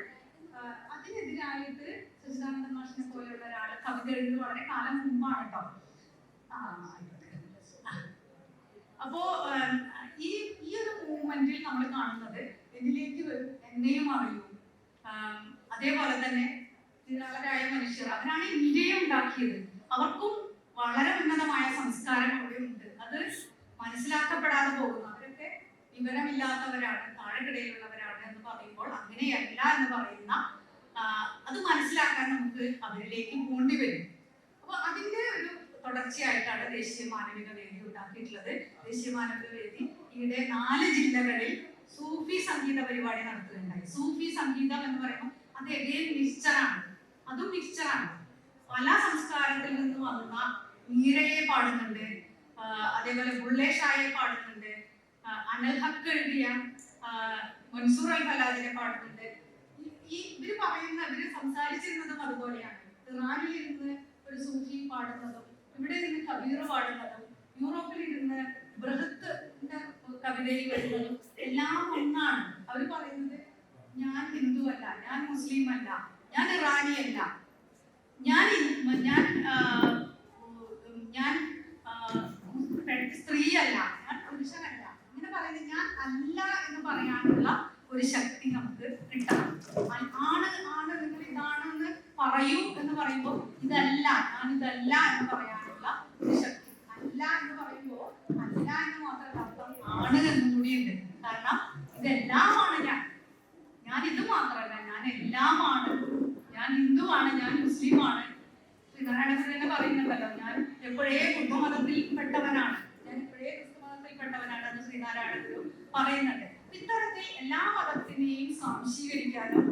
അതിനെതിരായിട്ട് സച്ചിദാനന്ദ മാഷിനെ പോലെയുള്ള ഒരാൾ കവിത എഴുതുന്നത് വളരെ കാലം മുമ്പാണ് കേട്ടോ. അപ്പോ ഈ ഒരു മൂവ്മെന്റിൽ നമ്മൾ കാണുന്നത് എന്നിലേക്ക് വരും, എന്നെയും അറിയൂ. അതേപോലെ തന്നെ നിരാളരായ മനുഷ്യർ, അവരാണ് ഇന്ത്യയെ ഉണ്ടാക്കിയത്. അവർക്കും വളരെ ഉന്നതമായ സംസ്കാരം അവിടെ ഉണ്ട്. അത് മനസ്സിലാക്കപ്പെടാതെ പോകുന്നു. അവരൊക്കെ വിവരമില്ലാത്തവരാണ്, താഴെക്കിടയിലുള്ളവരാണ് എന്ന് പറയുമ്പോൾ അങ്ങനെയല്ല എന്ന് പറയുന്ന അത് മനസ്സിലാക്കാൻ നമുക്ക് അവരിലേക്ക് പോണ്ടി വരും. അപ്പൊ അതിന്റെ ഒരു തുടർച്ചയായിട്ടാണ് ദേശീയ മാനവിക വേദി ഉണ്ടാക്കിയിട്ടുള്ളത്. ദേശീയ മാനവിക വേദി ഈയിടെ 4 ജില്ലകളിൽ സൂഫി സംഗീത പരിപാടി നടത്തുകയുണ്ടായി. സൂഫി സംഗീതം എന്ന് പറയുമ്പോൾ അത് എഗെയിൻ മിക്സ്ചറാണ്. അതും മിക്സ്ചറാണ്. പല സംസ്കാരത്തിൽ നിന്ന് വന്ന മീരയെ പാടുന്നുണ്ട്, അതേപോലെ ബുള്ളേ ഷായെ പാടുന്നുണ്ട്, അനൽ ഹക്ക് എഴുതിയ മൻസൂർ അൽ ഫലാദിനെ പാടുന്നുണ്ട്. ഇവര് സംസാരിച്ചിരുന്നതും അതുപോലെയാണ്. ഇറാനിൽ ഇരുന്ന് ഒരു സൂഫി പാടുന്നതും ഇവിടെ ഇരുന്ന് കബീർ പാടുന്നതും യൂറോപ്പിൽ ഇരുന്ന് ബൃഹത്ത് കവിതയിൽ വരുന്നതും എല്ലാം ഒന്നാണ്. അവർ പറയുന്നത് ഞാൻ ഹിന്ദു അല്ല, ഞാൻ മുസ്ലിം അല്ല, ഞാൻ ഇറാനി അല്ല, ഞാൻ സ്ത്രീയല്ല, ഞാൻ പുരുഷനല്ല. ഇങ്ങനെ പറയുന്നത് ഞാൻ അല്ല എന്ന് പറയാനുള്ള ഒരു ശക്തി നമുക്ക് കിട്ടണം. ആണ് നിങ്ങൾ ഇതാണെന്ന് പറയൂ എന്ന് പറയുമ്പോൾ ഇതല്ല, ഞാൻ ഇതല്ല എന്ന് പറയാനുള്ള ഒരു ശക്തി. അല്ല എന്ന് പറയുമ്പോൾ അല്ല എന്ന് മാത്രമല്ല അർത്ഥം ആണ് എന്നും കൂടിയുണ്ട്. കാരണം ഇതെല്ലാമാണ് ഞാൻ ഇത് മാത്രമല്ല, ഞാൻ എല്ലാമാണ്. ഞാൻ ഹിന്ദുവാണ്, ഞാൻ മുസ്ലിമാണ്. ശ്രീനാരായണഗുരു തന്നെ പറയുന്നുണ്ടല്ലോ, ഞാൻ എപ്പോഴേ ബുദ്ധമതത്തിൽ പെട്ടവനാണ്, ഞാൻ എപ്പോഴേ ക്രിസ്തുമതത്തിൽ പെട്ടവനാണ് എന്ന് ശ്രീനാരായണഗുരു പറയുന്നുണ്ട്. ഇത്തരത്തിൽ എല്ലാ മതത്തിനെയും സ്വാംശീകരിക്കാനും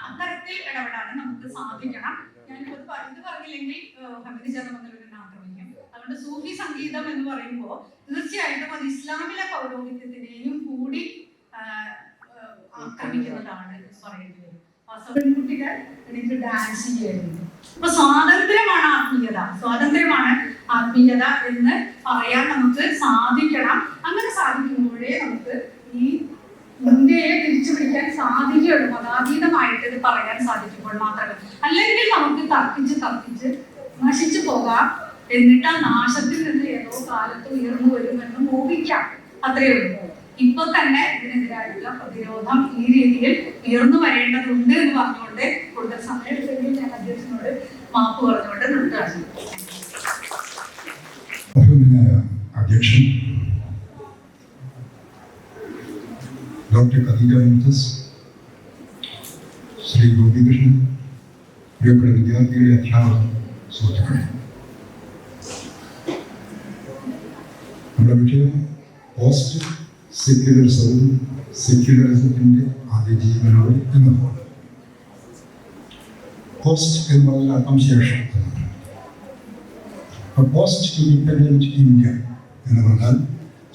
അത്തരത്തിൽ ഇടപെടാനും നമുക്ക് സാധിക്കണം. ഞാനിപ്പോ ഇത് പറഞ്ഞില്ലെങ്കിൽ ഹമീദ് ജനമംഗലൂരിനെ ആക്രമിക്കും. അതുകൊണ്ട് സൂഫി സംഗീതം എന്ന് പറയുമ്പോൾ തീർച്ചയായിട്ടും അത് ഇസ്ലാമിലെ പൗരോഹിത്യത്തിനെയും കൂടി ആക്രമിക്കുന്നതാണ് എന്ന് പറയേണ്ടി വരും. പെൺകുട്ടികൾ എനിക്ക് ഡാൻസ് ചെയ്യുന്നു. അപ്പൊ സ്വാതന്ത്ര്യമാണ് ആത്മീയത എന്ന് പറയാൻ നമുക്ക് സാധിക്കണം. അങ്ങനെ സാധിക്കുമ്പോഴേ നമുക്ക് ഈ ഇന്ത്യയെ തിരിച്ചു പിടിക്കാൻ സാധിക്കുകയുള്ളൂ. മതാതീതമായിട്ട് ഇത് പറയാൻ സാധിക്കുമ്പോൾ മാത്രമേ. അല്ലെങ്കിൽ നമുക്ക് തർക്കിച്ച് നശിച്ചു പോകാം. എന്നിട്ട് ആ നാശത്തിൽ നിന്ന് ഏതോ കാലത്ത് ഉയർന്നു വരുമെന്ന് മോഹിക്കാം. അത്രയേ ഉള്ളൂ. ഇപ്പൊ തന്നെ ഇതിനെതിരായിട്ടുള്ള പ്രതിരോധം ഈ രീതിയിൽ ഉയർന്നു വരേണ്ടതുണ്ട് എന്ന് പറഞ്ഞുകൊണ്ട് കൂടുതൽ സമയം എടുത്തെങ്കിൽ ഞാൻ അധ്യക്ഷനോട് മാപ്പ് പറഞ്ഞുകൊണ്ട് നിർത്തുകയാണ്. അധ്യക്ഷൻ ഡോക്ടർ ഖദീജ മുംതസ്, ശ്രീ ഗോപികൃഷ്ണൻ, പ്രിയപ്പെട്ട വിദ്യാർത്ഥികളെ, അധ്യാപക സുഹൃത്തുക്കളെ, നമ്മുടെ വിഷയം പോസ്റ്റ് സെക്യുലറിസവും സെക്യുലറിസത്തിന്റെ അതിജീവനവും എന്നതാണ്. പോസ്റ്റ് എന്ന് പറഞ്ഞാൽ അർത്ഥം ശേഷം. പോസ്റ്റ് ഇൻഡിപെൻഡന്റ് ഇന്ത്യ എന്ന് പറഞ്ഞാൽ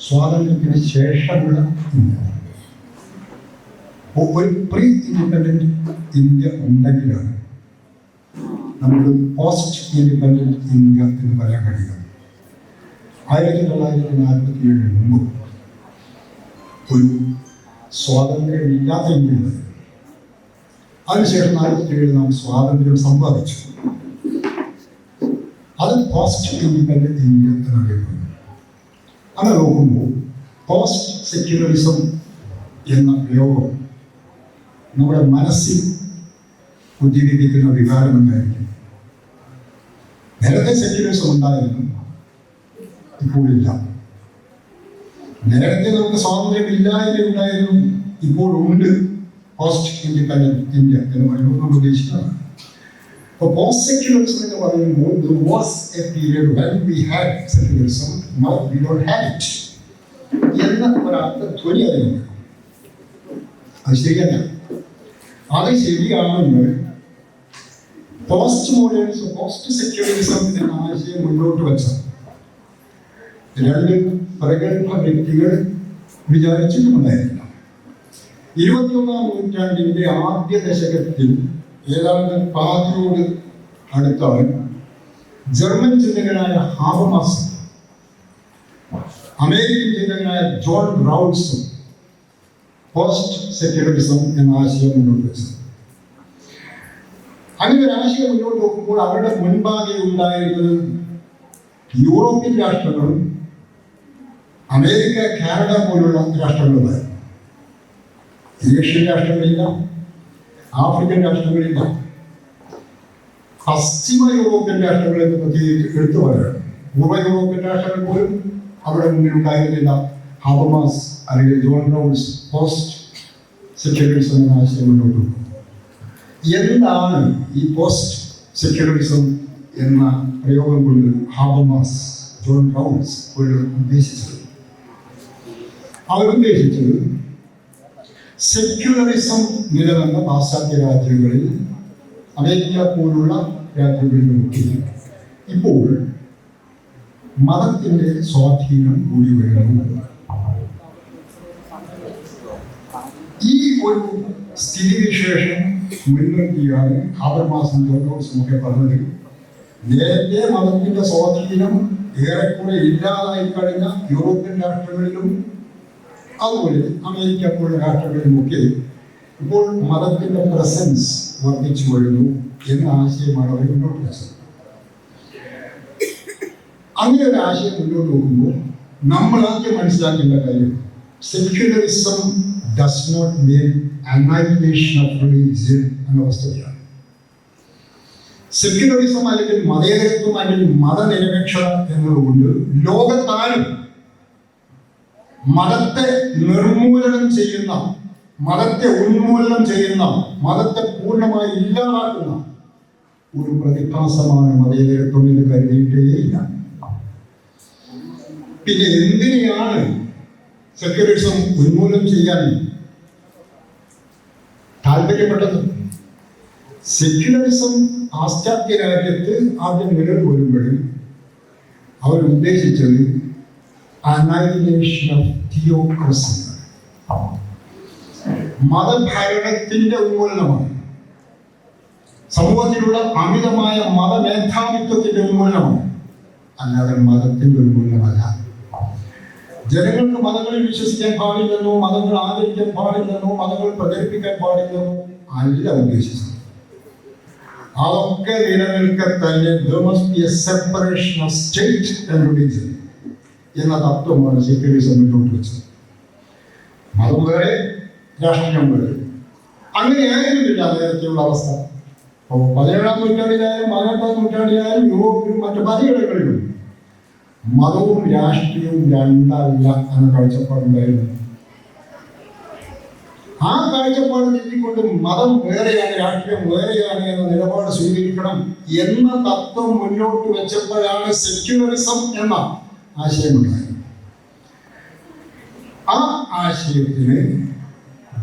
സ്വാതന്ത്ര്യത്തിന് ശേഷമുള്ള ഇന്ത്യ. ഒരു പ്രീ ഇൻഡിപെൻഡന്റ് ഇന്ത്യ ഉണ്ടെങ്കിലാണ് നമുക്ക് പോസ്റ്റ് ഇൻഡിപെൻഡന്റ് ഇന്ത്യ എന്ന് പറയാൻ കഴിയുക. 1947 മുമ്പ് ഒരു സ്വാതന്ത്ര്യമില്ലാത്ത ഇന്ത്യയുണ്ട്. അതിനുശേഷം 47 നാം സ്വാതന്ത്ര്യം സമ്പാദിച്ചു. അത് പോസ്റ്റ് ഇൻഡിപെൻഡന്റ് ഇന്ത്യ എന്നറിയപ്പെടുന്നു. അങ്ങനെ നോക്കുമ്പോൾ പോസ്റ്റ് സെക്യുലറിസം എന്ന പ്രയോഗം നമ്മുടെ മനസ്സിൽ ഉദ്ദീപിക്കുന്ന വികാരം എന്തായിരിക്കും? നേരത്തെ സെക്യുലറിസം ഉണ്ടായിരുന്നു, ഇപ്പോഴില്ല. നേരത്തെ നമുക്ക് സ്വാതന്ത്ര്യമില്ലായ്മ ഉണ്ടായിരുന്നു, ഇപ്പോഴുണ്ട് പോസ്റ്റ് ഇൻഡിപെൻഡന്റ് ഇന്ത്യ എന്ന് പറയുമ്പോൾ നമ്മൾ ഉദ്ദേശിക്കുന്നതാണ്. അപ്പോൾ പോസ്റ്റ് സെക്യുലറിസം എന്ന് പറയുമ്പോൾ there was a period when we had secularism, now we don't have it എന്ന ഒരർത്ഥ ധ്വനി അറിയുന്നു. അത് ശരിയല്ല. അത് ശരിയാണെന്ന് പോസ്റ്റ് മോഡേണിസം, പോസ്റ്റ് സെക്യുലറിസം എന്ന ആശയം മുന്നോട്ട് വെച്ച രണ്ട് പ്രഗത്ഭ വ്യക്തികൾ വിചാരിച്ചിട്ടുമുണ്ടായിരുന്നില്ല. 21ാം നൂറ്റാണ്ടിന്റെ ആദ്യ ദശകത്തിൽ ഏതാണ്ട് പാതിയോട് അടുത്താണ് ജർമ്മൻ ചിന്തകനായ ഹാബർമാസ്, അമേരിക്കൻ ചിന്തകനായ ജോൺ റൗൾസും പോസ്റ്റ് സെക്യുലറിസം എന്ന ആശയം മുന്നോട്ട് വെച്ചത്. അങ്ങനെ ഒരു ആശയം മുന്നോട്ട് നോക്കുമ്പോൾ അവരുടെ മുൻപാകെ ഉണ്ടായിരുന്നത് യൂറോപ്യൻ രാഷ്ട്രങ്ങളും അമേരിക്ക, കാനഡ പോലുള്ള രാഷ്ട്രങ്ങളുമായിരുന്നു. Asian രാഷ്ട്രങ്ങളില്ല, African രാഷ്ട്രങ്ങളില്ല. പശ്ചിമ യൂറോപ്യൻ രാഷ്ട്രങ്ങളെ പ്രത്യേകിച്ച് എടുത്തു പറയണം. പൂർവ്വ യൂറോപ്യൻ രാഷ്ട്രങ്ങൾ പോലും അവിടെ മുന്നിൽ ഉണ്ടായിരുന്നില്ല. ഹാബർമാസ് അല്ലെങ്കിൽ ജോൺ റൗൾസ് പോസ്റ്റ് സെക്യുലറിസം എന്ന ആശയം മുന്നോട്ട് പോകും. എന്താണ് ഈ പോസ്റ്റ് സെക്യുലറിസം എന്ന പ്രയോഗം കൊണ്ട് ഹാബർമാസ്, ജോൺ റൗൾസ് ഉദ്ദേശിച്ചത്? അവരുദ്ദേശിച്ചത് സെക്യുലറിസം നിലനിന്ന പാശ്ചാത്യ രാജ്യങ്ങളിൽ, അമേരിക്ക പോലുള്ള രാജ്യങ്ങളിലൊക്കെ ഇപ്പോൾ മതത്തിന്റെ സ്വാധീനം കൂടി വരുന്നു. ഈ ഒരു സ്ഥിതിവിശേഷം മുൻനിർത്തിയാണ് ഹാബർമാസും ജോൺ റൗൾസും ഒക്കെ പറഞ്ഞത്. നേരത്തെ മതത്തിന്റെ സ്വാധീനം ഏറെക്കുറെ ഇല്ലാതായി കഴിഞ്ഞ യൂറോപ്യൻ രാഷ്ട്രങ്ങളിലും അതുപോലെ അമേരിക്ക പോലുള്ള രാഷ്ട്രങ്ങളിലുമൊക്കെ ഇപ്പോൾ മതത്തിന്റെ പ്രസൻസ് വർദ്ധിച്ചു വരുന്നു എന്ന ആശയമാണ് അവർ മുന്നോട്ട് വെച്ചത്. അങ്ങനെ ഒരു ആശയം മുന്നോട്ട് നോക്കുമ്പോൾ നമ്മൾ ആദ്യം മനസ്സിലാക്കേണ്ട കാര്യം, secularism does not mean annihilation of religion എന്ന വസ്തുതയാണ്. സെക്യുലറിസം അല്ലെങ്കിൽ മതേതരത്വം അല്ലെങ്കിൽ മതനിരപേക്ഷത എന്നതുകൊണ്ട് ലോകത്താരും മതത്തെ നിർമൂലനം ചെയ്യുന്ന, മതത്തെ ഉന്മൂലനം ചെയ്യുന്ന, മതത്തെ പൂർണ്ണമായി ഇല്ലാതാക്കുന്ന ഒരു പ്രതിഭാസമാണ് മതേതരത്വം എന്ന് കരുതിയിട്ടേയില്ല. പിന്നെ എന്തിനെയാണ് സെക്യുലറിസം ഉന്മൂലനം ചെയ്യാൻ താല്പര്യപ്പെട്ടത്? സെക്യുലറിസം പാശ്ചാത്യ രാജ്യത്ത് ആദ്യം നിലവിൽ വരുമ്പോഴും അവരുദ്ദേശിച്ചത് annihilation of theocracy. മതഭരണത്തിന്റെ ഉന്മൂലനമാണ്. സമൂഹത്തിലുള്ള അമിതമായ മതമേധാവിത്വത്തിന്റെ ഉന്മൂലനമാണ്, അല്ലാതെ മതത്തിന്റെ ഉന്മൂലനമല്ല. ജനങ്ങൾക്ക് മതങ്ങളിൽ വിശ്വസിക്കാൻ പാടില്ലെന്നോ മതങ്ങൾ ആദരിക്കാൻ പാടില്ലെന്നോ മതങ്ങൾ പ്രചരിപ്പിക്കാൻ പാടില്ലെന്നോ അല്ല ഉദ്ദേശിച്ചത്. അതൊക്കെ നിലനിൽക്കെ തന്നെ there must be a separation of state and religion എന്ന തത്വമാണ് സെക്യുലറിസം മുന്നോട്ട് വെച്ചത്. മതം വേറെ, രാഷ്ട്രീയം വേറെ. അങ്ങനെയായിരുന്നില്ല നേരത്തെയുള്ള അവസ്ഥ. അപ്പോൾ 17-ാം നൂറ്റാണ്ടിലായാലും 18-ാം നൂറ്റാണ്ടിലായാലും യൂറോപ്പിലും മറ്റു പലയിടങ്ങളിലും മതവും രാഷ്ട്രീയവും രണ്ടല്ല എന്ന കാഴ്ചപ്പാടുണ്ടായിരുന്നു. ആ കാഴ്ചപ്പാട് നീക്കിക്കൊണ്ട് മതം വേറെയാണ് രാഷ്ട്രീയം വേറെയാണ് എന്ന നിലപാട് സ്വീകരിക്കണം എന്ന തത്വം മുന്നോട്ട് വെച്ചപ്പോഴാണ് സെക്യുലറിസം എന്ന ആശയമുണ്ടായത്. ആ ആശയത്തിന്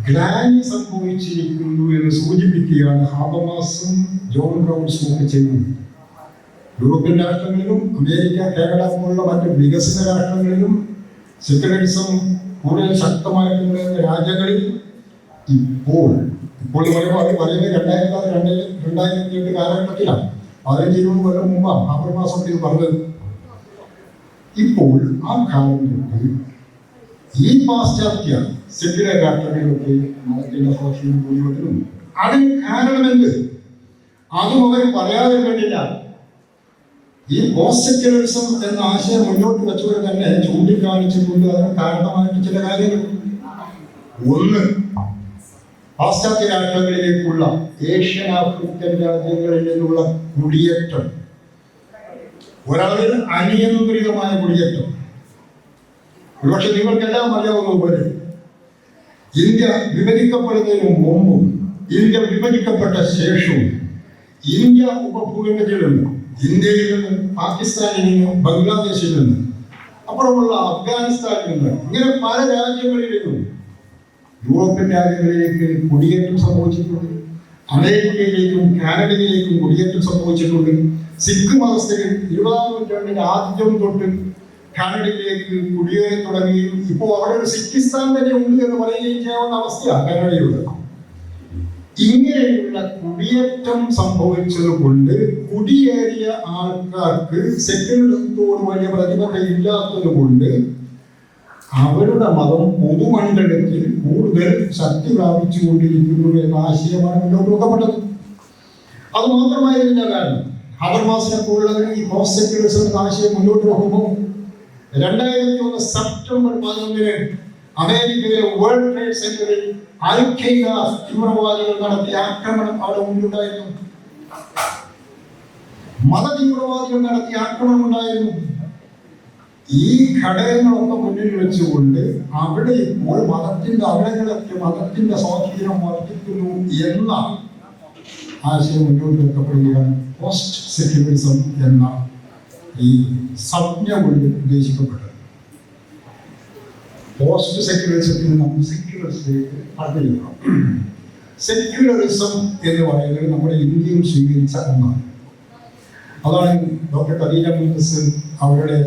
ഗ്ലാനി സംഭവിച്ചിരിക്കുന്നു എന്ന് സൂചിപ്പിക്കുകയാണ് ഹാബർമാസും ജോൺ ബ്രൗൺസും ഒക്കെ ചെയ്യുന്നത്. യൂറോപ്യൻ രാഷ്ട്രങ്ങളിലും അമേരിക്ക, കാനഡ പോലുള്ള മറ്റ് വികസിത രാഷ്ട്രങ്ങളിലും സെക്യുലറിസം കൂടുതൽ ശക്തമായിട്ടുള്ള രാജ്യങ്ങളിൽ ഇപ്പോൾ പറയുമ്പോൾ അത് പറയുന്നത് 2008 കാലഘട്ടത്തിലാണ്. 15-20 കൊല്ലം മുമ്പാണ് ഹാബർമാസൊക്കെ ഇത് പറഞ്ഞത്. ഇപ്പോൾ ആ കാലം തൊട്ട് ഈ പാശ്ചാത്യ സെക്യുലർ രാഷ്ട്രങ്ങളിലൊക്കെ മതത്തിന്റെ സ്വാധീനം മുഴുവനും അതിന് കാരണമെന്ത് അതും അവർ പറയാതെ വേണ്ടില്ല. ഈ പോസ്റ്റ് സെക്യുലറിസം എന്ന ആശയം മുന്നോട്ട് വെച്ചവർ തന്നെ ചൂണ്ടിക്കാണിച്ചിട്ടുണ്ട് അതിന് കാരണമായിട്ട് ചില കാര്യങ്ങൾ. ഒന്ന്, പാശ്ചാത്യ രാഷ്ട്രങ്ങളിലേക്കുള്ള ഏഷ്യൻ ആഫ്രിക്കൻ രാജ്യങ്ങളിൽ നിന്നുള്ള കുടിയേറ്റം, ഒരളവിൽ അനിയന്ത്രിതമായ കുടിയേറ്റം. ഒരുപക്ഷെ നിങ്ങൾക്കെല്ലാം അറിയാവുന്നതുപോലെ ഇന്ത്യ വിഭജിക്കപ്പെടുന്നതിന് മുമ്പും ഇന്ത്യ വിഭജിക്കപ്പെട്ട ശേഷവും ഇന്ത്യ ഉപഭൂഖണ്ഡത്തിൽ നിന്ന്, ഇന്ത്യയിൽ നിന്ന്, പാകിസ്ഥാനിൽ നിന്ന്, ബംഗ്ലാദേശിൽ നിന്ന്, അപ്പുറമുള്ള അഫ്ഗാനിസ്ഥാനിൽ നിന്ന്, ഇങ്ങനെ പല രാജ്യങ്ങളിലേക്കും യൂറോപ്യൻ രാജ്യങ്ങളിലേക്ക് കുടിയേറ്റം സംഭവിച്ചിട്ടുണ്ട്. അമേരിക്കയിലേക്കും കാനഡയിലേക്കും കുടിയേറ്റം സംഭവിച്ചിട്ടുണ്ട്. സിഖ് മതസ്ഥരിൽ 20-ാം നൂറ്റാണ്ടിന്റെ ആദ്യം തൊട്ട് കാനഡയിലേക്ക് കുടിയേറി തുടങ്ങുകയും ഇപ്പോൾ അവിടെ ഒരു സിക്കിസ്ഥാൻ തന്നെ ഉണ്ട് എന്ന് പറയുകയും ചെയ്യാവുന്ന അവസ്ഥയാണ് കാനഡയിലുള്ളത്. ഇങ്ങനെയുള്ള കുടിയേറ്റം സംഭവിച്ചത് കൊണ്ട് കുടിയേറിയ ആൾക്കാർക്ക് സെക്യുലറിസത്തോട് വലിയ പ്രതിബദ്ധത ഇല്ലാത്തത് കൊണ്ട് അവരുടെ മതം പൊതുമണ്ഡലത്തിൽ കൂടുതൽ ശക്തി പ്രാപിച്ചുകൊണ്ടിരിക്കുന്നു എന്ന ആശയമാണ് മുന്നോട്ട് വെക്കപ്പെട്ടത്. അത് മാത്രമായിരുന്നില്ല കാരണം ഹാബർമാസിനെ പോലുള്ളവർ ഈ പോസ്റ്റ് സെക്യുലറിസം എന്ന ആശയം മുന്നോട്ട് വെക്കുമ്പോൾ 2001 സെപ്റ്റംബർ 11 അമേരിക്കയിലെ വേൾഡ് ട്രേഡ് സെന്ററിൽ അൽ-ഖൈദ തീവ്രവാദികൾ നടത്തിയ ആക്രമണം അവിടെ മുന്നിലുണ്ടായിരുന്നു. മത തീവ്രവാദികൾ നടത്തിയ ആക്രമണം ഉണ്ടായിരുന്നു. ഈ ഘടകങ്ങളൊക്കെ മുന്നിൽ വെച്ചുകൊണ്ട് അവിടെ ഇപ്പോൾ മതത്തിന്റെ അവിടങ്ങളൊക്കെ മതത്തിന്റെ സ്വാധീനം വർദ്ധിക്കുന്നു എന്ന ആശയം മുന്നോട്ട് വെക്കപ്പെടുകയാണ് പോസ്റ്റ് സെക്യുലറിസം എന്ന ഈ സംജ്ഞ കൊണ്ട് ഉദ്ദേശിക്കപ്പെട്ടത്. പോസ്റ്റ് സെക്യുലറിസത്തിൽ നമ്മൾ സെക്യുലറിസത്തിലേക്ക് പറഞ്ഞിരിക്കണം. സെക്യുലറിസം എന്ന് പറയുന്നത് നമ്മുടെ ഇന്ത്യയിൽ സ്വീകരിച്ച ഒന്നാണ്. അതാണ് ഡോക്ടർ കദീജ മുഹമ്മദ് അവരുടെ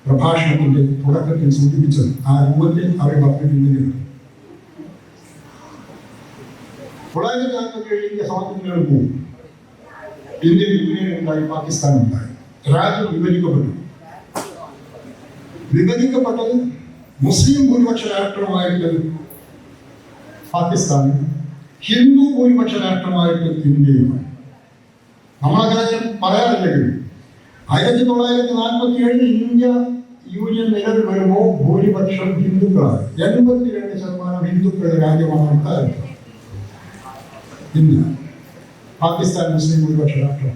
പ്രഭാഷണത്തിന്റെ തുടക്കത്തിൽ സൂചിപ്പിച്ചത്. ആ രൂപത്തിൽ അവർ പറഞ്ഞിട്ടുണ്ടെങ്കിൽ 1947 ഇന്ത്യ സ്വാതന്ത്ര്യം പോകും. ഇന്ത്യൻ യൂണിയൻ ഉണ്ടായി, പാകിസ്ഥാൻ ഉണ്ടായി, രാജ്യം വിഭജിക്കപ്പെട്ടു. വിഭജിക്കപ്പെട്ടത് മുസ്ലിം ഭൂരിപക്ഷ രാഷ്ട്രമായിട്ട് പാകിസ്ഥാനും ഹിന്ദു ഭൂരിപക്ഷ രാഷ്ട്രമായിട്ട് ഇന്ത്യയുമാണ്. നമ്മളങ്ങനെ പറയാറില്ലെങ്കിൽ 1947 ഇന്ത്യ യൂണിയൻ നിലവിൽ വരുമ്പോൾ ഭൂരിപക്ഷം ഹിന്ദുക്കളാണ്. 82% ഹിന്ദുക്കളുടെ രാജ്യമാണ് കാര്യം ഇന്ത്യ. പാകിസ്ഥാൻ മുസ്ലിം ഭൂരിപക്ഷ രാഷ്ട്രം.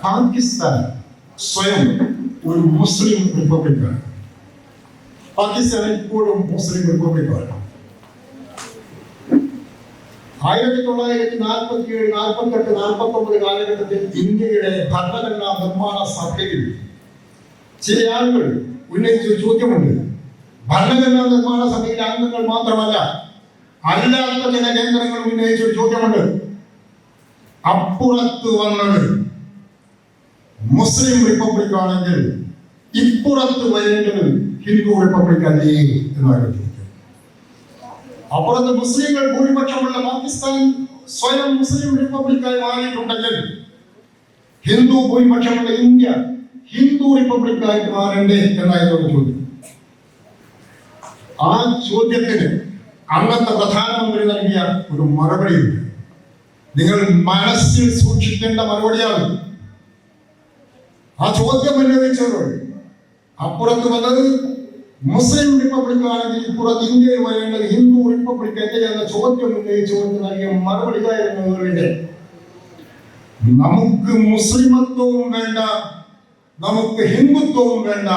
പാകിസ്ഥാൻ സ്വയം ഒരു മുസ്ലിം റിപ്പബ്ലിക്കാണ്. പാകിസ്ഥാൻ ഇപ്പോഴും മുസ്ലിം റിപ്പബ്ലിക്കാണ്. 1947, 48, 49 കാലഘട്ടത്തിൽ ഇന്ത്യയുടെ ഭരണഘടനാ നിർമ്മാണ സഭയിൽ ചില ആളുകൾ ഉന്നയിച്ച ചോദ്യമുണ്ട്. ഭരണഘടനാ നിർമ്മാണ സഭയിലെ അംഗങ്ങൾ മാത്രമല്ല, അല്ലാത്ത ചില കേന്ദ്രങ്ങൾ ഉന്നയിച്ചൊരു ചോദ്യമുണ്ട്. അപ്പുറത്ത് വന്നത് മുസ്ലിം റിപ്പബ്ലിക് ആണെങ്കിൽ ഇപ്പുറത്ത് വരേണ്ടത് ഹിന്ദു റിപ്പബ്ലിക് അല്ലേ എന്നാണ് ചോദിക്കുന്നത്. അപ്പുറത്ത് മുസ്ലിങ്ങൾ ഭൂരിപക്ഷമുള്ള പാകിസ്ഥാൻ സ്വയം മുസ്ലിം റിപ്പബ്ലിക്കായി മാറിയിട്ടുണ്ടെങ്കിൽ ഹിന്ദു ഭൂരിപക്ഷമുള്ള ഇന്ത്യ ഹിന്ദു റിപ്പബ്ലിക്കായിട്ട് മാറണ്ടേ എന്നായിരുന്നു ചോദ്യം. ആ ചോദ്യത്തിന് അന്നത്തെ പ്രധാനമന്ത്രി നൽകിയ ഒരു മറുപടിയുണ്ട്. നിങ്ങൾ മനസ്സിൽ സൂക്ഷിക്കേണ്ട മറുപടിയാണ്. ആ ചോദ്യം ഉന്നയിച്ചവരോട് അപ്പുറത്ത് വന്നത് മുസ്ലിം റിപ്പബ്ലിക് ആണെങ്കിൽ ഇപ്പുറത്ത് ഇന്ത്യയിൽ വരേണ്ടത് ഹിന്ദു റിപ്പബ്ലിക് അല്ലേ എന്ന ചോദ്യം ഉന്നയിച്ചുകൊണ്ട് നൽകിയ മറുപടി ആയിരുന്നു, നമുക്ക് മുസ്ലിമത്വവും വേണ്ട, നമുക്ക് ഹിന്ദുത്വവും വേണ്ട,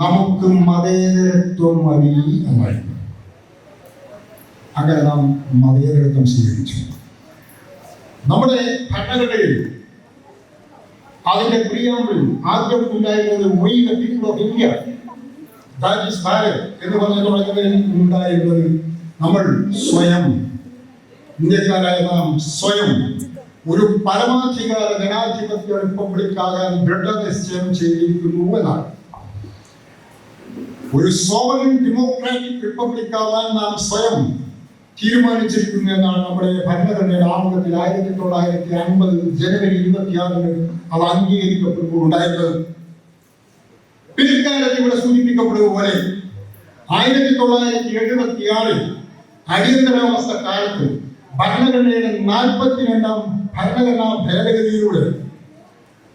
നമുക്ക് മതേതരത്വം മതി എന്നായിരുന്നു. അങ്ങനെ നാം മതേതരത്വം സ്വീകരിച്ചു. നമ്മുടെ ഭരണഘടനയിൽ അതിന്റെ പ്രിയാമ്പിൾ ആദ്യം ഉണ്ടായിരുന്നത് we the people of India, that is Bharat എന്ന് പറഞ്ഞു തുടങ്ങുന്നതിൽ ഉണ്ടായിരുന്നത് നമ്മൾ സ്വയം, ഇന്ത്യക്കാരായ നാം സ്വയം ഒരു പരമാധികാര ജനാധിപത്യ റിപ്പബ്ലിക് ആകാൻ ദൃഢനിശ്ചയം ചെയ്തിരിക്കുന്നു എന്നാണ്. ഒരു സോവറിൻ ഡെമോക്രാറ്റിക് റിപ്പബ്ലിക് ആവാൻ നാം സ്വയം തീരുമാനിച്ചിരിക്കുന്നു എന്നാണ് നമ്മുടെ ഭരണഘടനയുടെ ആമുഖത്തിൽ 1950 ജനുവരി 26 അത് അംഗീകരിക്കപ്പെടുമ്പോൾ ഉണ്ടായിരുന്നത്. പിൽക്കാലത്ത് ഇവിടെ സൂചിപ്പിക്കപ്പെടുക പോലെ 1976 അടിയന്തരാവസ്ഥ കാലത്ത് ഭരണഘടനയുടെ 42ാം ഭരണഘടനാ ഭേദഗതിയിലൂടെ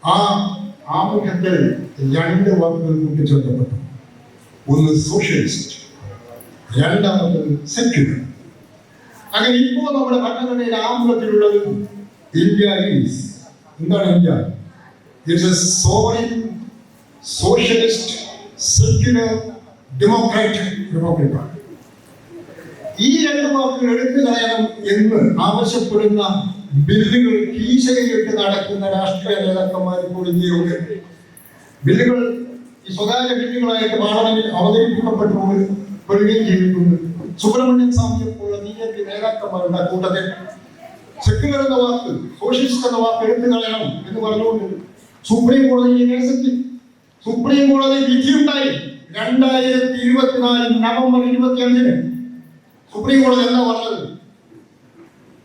ആ ആമുഖത്തിൽ 2 വാക്കുകൾ കൂട്ടിച്ചേർക്കപ്പെട്ടു. ഒന്ന് സോഷ്യലിസ്റ്റ്, രണ്ടാമത് സെക്യുലർ. അങ്ങനെ ഇപ്പോൾ നമ്മുടെ ഭരണഘടനയുടെ ആമുഖത്തിലുള്ളത് ഇന്ത്യ ഈസ്, എന്താണ് India? It's A sovereign socialist secular democratic republic. ഈ 2 വാക്കുകൾ എടുത്തു കളയണം എന്ന് ആവശ്യപ്പെടുന്ന ബില്ലുകൾ കീശയിലിട്ട് നടക്കുന്ന രാഷ്ട്രീയ നേതാക്കന്മാർ ഇപ്പോൾ ഇന്ത്യയിലുണ്ട്. ബില്ലുകൾ ഈ സ്വകാര്യ ബില്ലുകളായിട്ട് പാർലമെന്റിൽ അവതരിപ്പിക്കപ്പെടുകയും ചെയ്തിട്ടുണ്ട്. സുബ്രഹ്മണ്യൻ സ്വാമിയെ പോലെ BJP നേതാക്കന്മാരുടെ കൂട്ടത്തിൽ സെക്യുലർ എന്ന വാക്ക്, സോഷ്യലിസ്റ്റ് എന്ന വാക്ക് എടുത്തു കളയണം എന്ന് പറഞ്ഞുകൊണ്ട് സുപ്രീം കോടതിയെ കേസെത്തി. സുപ്രീം കോടതി വിധിയുണ്ടായി 2024 നവംബർ 25 സുപ്രീം കോടതി എന്താ പറഞ്ഞത്?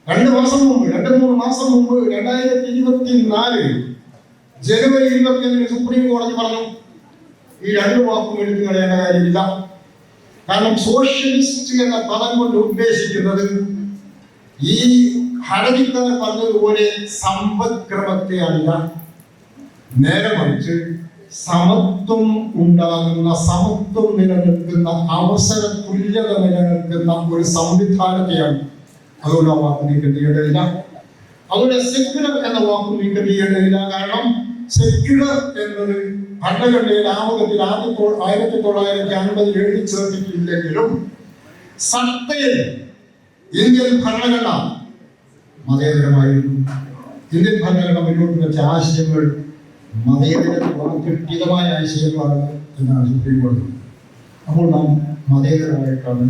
2 മാസം മുമ്പ്, 2-3 മാസം മുമ്പ് 2024 ജനുവരി 25 സുപ്രീം കോടതി പറഞ്ഞു ഈ 2 വാക്കും എടുത്തു കളയേണ്ട കാര്യമില്ല. കാരണം സോഷ്യലിസ്റ്റ് എന്ന പദം കൊണ്ട് ഉദ്ദേശിക്കുന്നത് ഈ ഹർജിക്കാർ പറഞ്ഞതുപോലെ സമ്പദ്ക്രമത്തെ അല്ല, നേരെ മറിച്ച് സമത്വം ഉണ്ടാകുന്ന, സമത്വം നിലനിൽക്കുന്ന, അവസര തുല്യത നിലനിൽക്കുന്ന ഒരു സംവിധാനത്തെയാണ്. അതുകൊണ്ട് ആ വാക്ക് നീക്കം ചെയ്യേണ്ടതില്ല. അതുകൊണ്ട് സെക്യുലർ എന്ന വാക്ക് നീക്കം ചെയ്യേണ്ടതില്ല. കാരണം സെക്യുലർ എന്നത് ഭരണഘടനയുടെ ആമുഖത്തിൽ 1950 എഴുതി ചേർത്തിട്ടില്ലെങ്കിലും സത്തയിൽ ഇന്ത്യൻ ഭരണഘടന മതേതരമായിരുന്നു. ഇന്ത്യൻ ഭരണഘടന മുന്നോട്ട് വെച്ച ആശയങ്ങൾ മതേതരത്വമായ ആശയങ്ങളാണ് എന്നാണ് സുപ്രീം കോടതി. അപ്പോൾ നാം മതേതരമായിട്ടാണ്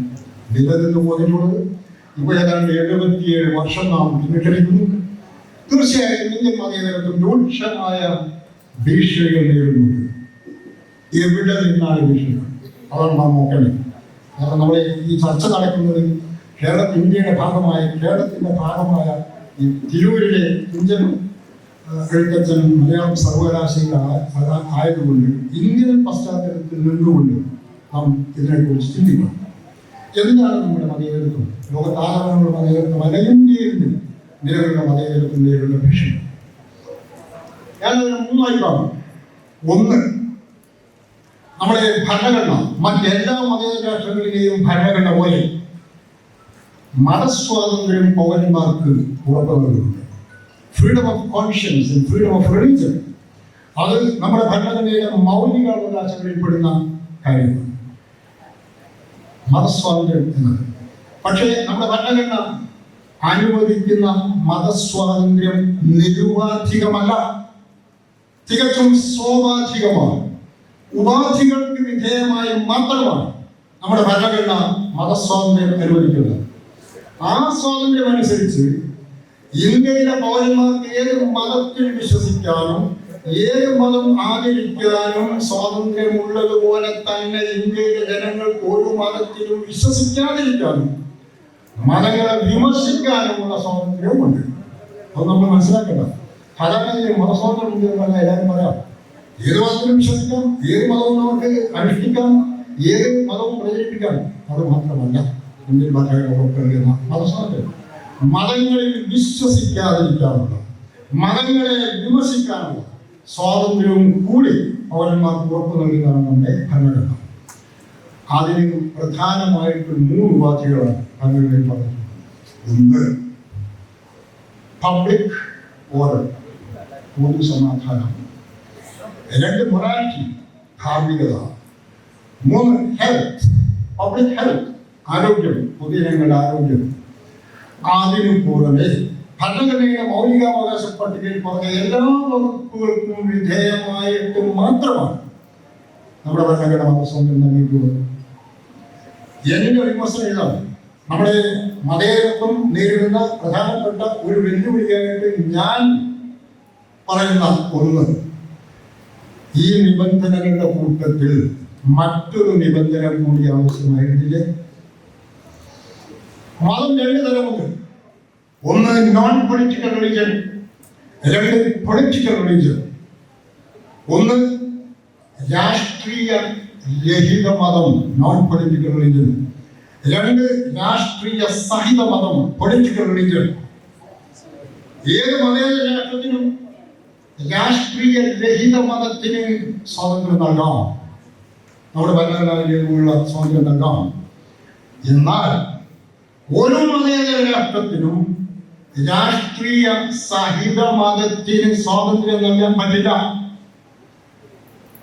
നിലനിന്ന് പോയിട്ടുള്ളത്. ഇപ്പോൾ ഏതാണ്ട് 77 വർഷം നാം പിന്നിട്ടിരിക്കുന്നു. തീർച്ചയായും ഇന്ത്യൻ മതേതരത്വം രൂക്ഷമായ ഭീഷണികൾ നേരിടുന്നുണ്ട്. എവിടെ നിന്നാണ് ഭീഷണികൾ? അതാണ് നാം നോക്കേണ്ടത്. കാരണം നമ്മുടെ ഈ ചർച്ച നടക്കുന്നത് ഇന്ത്യയുടെ ഭാഗമായ, കേരളത്തിന്റെ ഭാഗമായ ഈ തിരൂരിലെ ഇന്ത്യൻ എഴുത്തച്ഛൻ മലയാളം സർവകലാശാല ആയതുകൊണ്ട് ഇന്ത്യൻ പശ്ചാത്തലത്തിൽ നിന്നുകൊണ്ട് നാം ഇതിനെക്കുറിച്ച് ചിന്തിക്കണം. എന്താണ് നമ്മുടെ മതേതരത്വം? ലോകത്താകമാനുള്ള മതേതരത്വം അല്ല, ഇന്ത്യയിൽ നിലവിലുള്ള മതേതരത്വം നേരിടുന്ന ഭീഷണി ഞാനതിനെ 3 കാണും. ഒന്ന്, നമ്മുടെ ഭരണഘടന മറ്റെല്ലാ മതേതര രാഷ്ട്രങ്ങളിലെയും ഭരണഘടന പോലെ മതസ്വാതന്ത്ര്യം പൗരന്മാർക്ക് ഉറപ്പുവരുന്നുണ്ട്. Freedom of conscience and freedom of religion, അത് നമ്മുടെ ഭരണഘടനയുടെ മൗലിക അവകാശങ്ങളിൽ പെടുന്ന കാര്യമാണ് മതസ്വാതന്ത്ര്യം എന്നത്. പക്ഷേ നമ്മുടെ ഭരണഘടന അനുവദിക്കുന്ന മതസ്വാതന്ത്ര്യം നിരുപാധികമല്ല, തികച്ചും സ്വാഭാവികമാണ്. ഉപാധികൾക്ക് വിധേയമായി മാത്രമാണ് നമ്മുടെ ഭരണഘടന മതസ്വാതന്ത്ര്യം അനുവദിക്കുന്നത്. ആ സ്വാതന്ത്ര്യം അനുസരിച്ച് ഇന്ത്യയിലെ പൗരന്മാർക്ക് ഏത് മതത്തിൽ വിശ്വസിക്കാനും ഏത് മതം ആചരിക്കാനും സ്വാതന്ത്ര്യമുള്ളതുപോലെ തന്നെ ഇന്ത്യയിലെ ജനങ്ങൾക്ക് ഒരു മതത്തിലും വിശ്വസിക്കാതിരിക്കാനും മതങ്ങളെ വിമർശിക്കാനുമുള്ള സ്വാതന്ത്ര്യവുമുണ്ട്. അത് നമ്മൾ മനസ്സിലാക്കണം. സാധാരണ മതസ്വാതന്ത്ര്യം ഉണ്ടെന്ന് എല്ലാവരും പറയാം. ഏത് മതത്തിലും വിശ്വസിക്കാം, ഏത് മതവും നമുക്ക് അനുഷ്ഠിക്കാം, ഏത് മതവും പ്രചരിപ്പിക്കാം. അത് മാത്രമല്ല ഇന്ത്യൻ ഭരണഘടന മതസ്വാതന്ത്ര്യം. മതങ്ങളിൽ വിശ്വസിക്കാതിരിക്കാനുള്ള, മതങ്ങളെ വിമർശിക്കാനുള്ള സ്വാതന്ത്ര്യവും കൂടി പൗരന്മാർക്ക് ഉറപ്പു നൽകുന്നതാണ് നമ്മുടെ ഭരണഘടന. അതിന് പ്രധാനമായിട്ട് 3 ഉപാധികളാണ് ഭരണഘടനയിൽ പറഞ്ഞിട്ടുള്ളത്. ഒന്ന്, പബ്ലിക് ഓർഡർ, പൊതു സമാധാനം. 2, മൊറാലിറ്റി, ധാർമ്മികത. 3, ഹെൽത്ത്, പബ്ലിക് ഹെൽത്ത്, ആരോഗ്യം, പൊതുജനങ്ങളുടെ ആരോഗ്യം. അതിനു പുറമെ ഭരണഘടനയുടെ മൗലികാവകാശ പട്ടികയിൽ പറഞ്ഞ എല്ലാ വകുപ്പുകൾക്കും വിധേയമായിട്ട് മാത്രമാണ് നമ്മുടെ ഭരണഘടന മതസ്വാതന്ത്ര്യം നൽകിയിട്ടുള്ളത്. എന്റെ വിമർശനം ഇതാണ്. നമ്മുടെ മതേതരത്വം നേരിടുന്ന പ്രധാനപ്പെട്ട ഒരു വെല്ലുവിളിയായിട്ട് ഞാൻ പറയുന്ന ഒന്ന്, ഈ നിബന്ധനകളുടെ കൂട്ടത്തിൽ മറ്റൊരു നിബന്ധന കൂടി ആവശ്യമായിരുന്നില്ലേ? മതം 2 തരമുണ്ട്. ഒന്ന് non political religion, 2 political religion. ഒന്ന് രാഷ്ട്രീയ രഹിത മതം, നോൺ പൊളിറ്റിക്കൽ റിലീജിയൻ. 2, രാഷ്ട്രീയ സഹിത മതം, പൊളിറ്റിക്കൽ റിലീജിയൻ. ഏത് മതേതര രാഷ്ട്രത്തിനും രാഷ്ട്രീയ രഹിത മതത്തിന് സ്വാതന്ത്ര്യം നൽകാം, നമ്മുടെ ഭരണഘടനയിലുള്ള സ്വാതന്ത്ര്യം നൽകാം. എന്നാൽ ഒരു മതേതര രാഷ്ട്രത്തിനും രാഷ്ട്രീയ സഹിത മതത്തിന് സ്വാതന്ത്ര്യം നൽകാൻ പറ്റില്ല.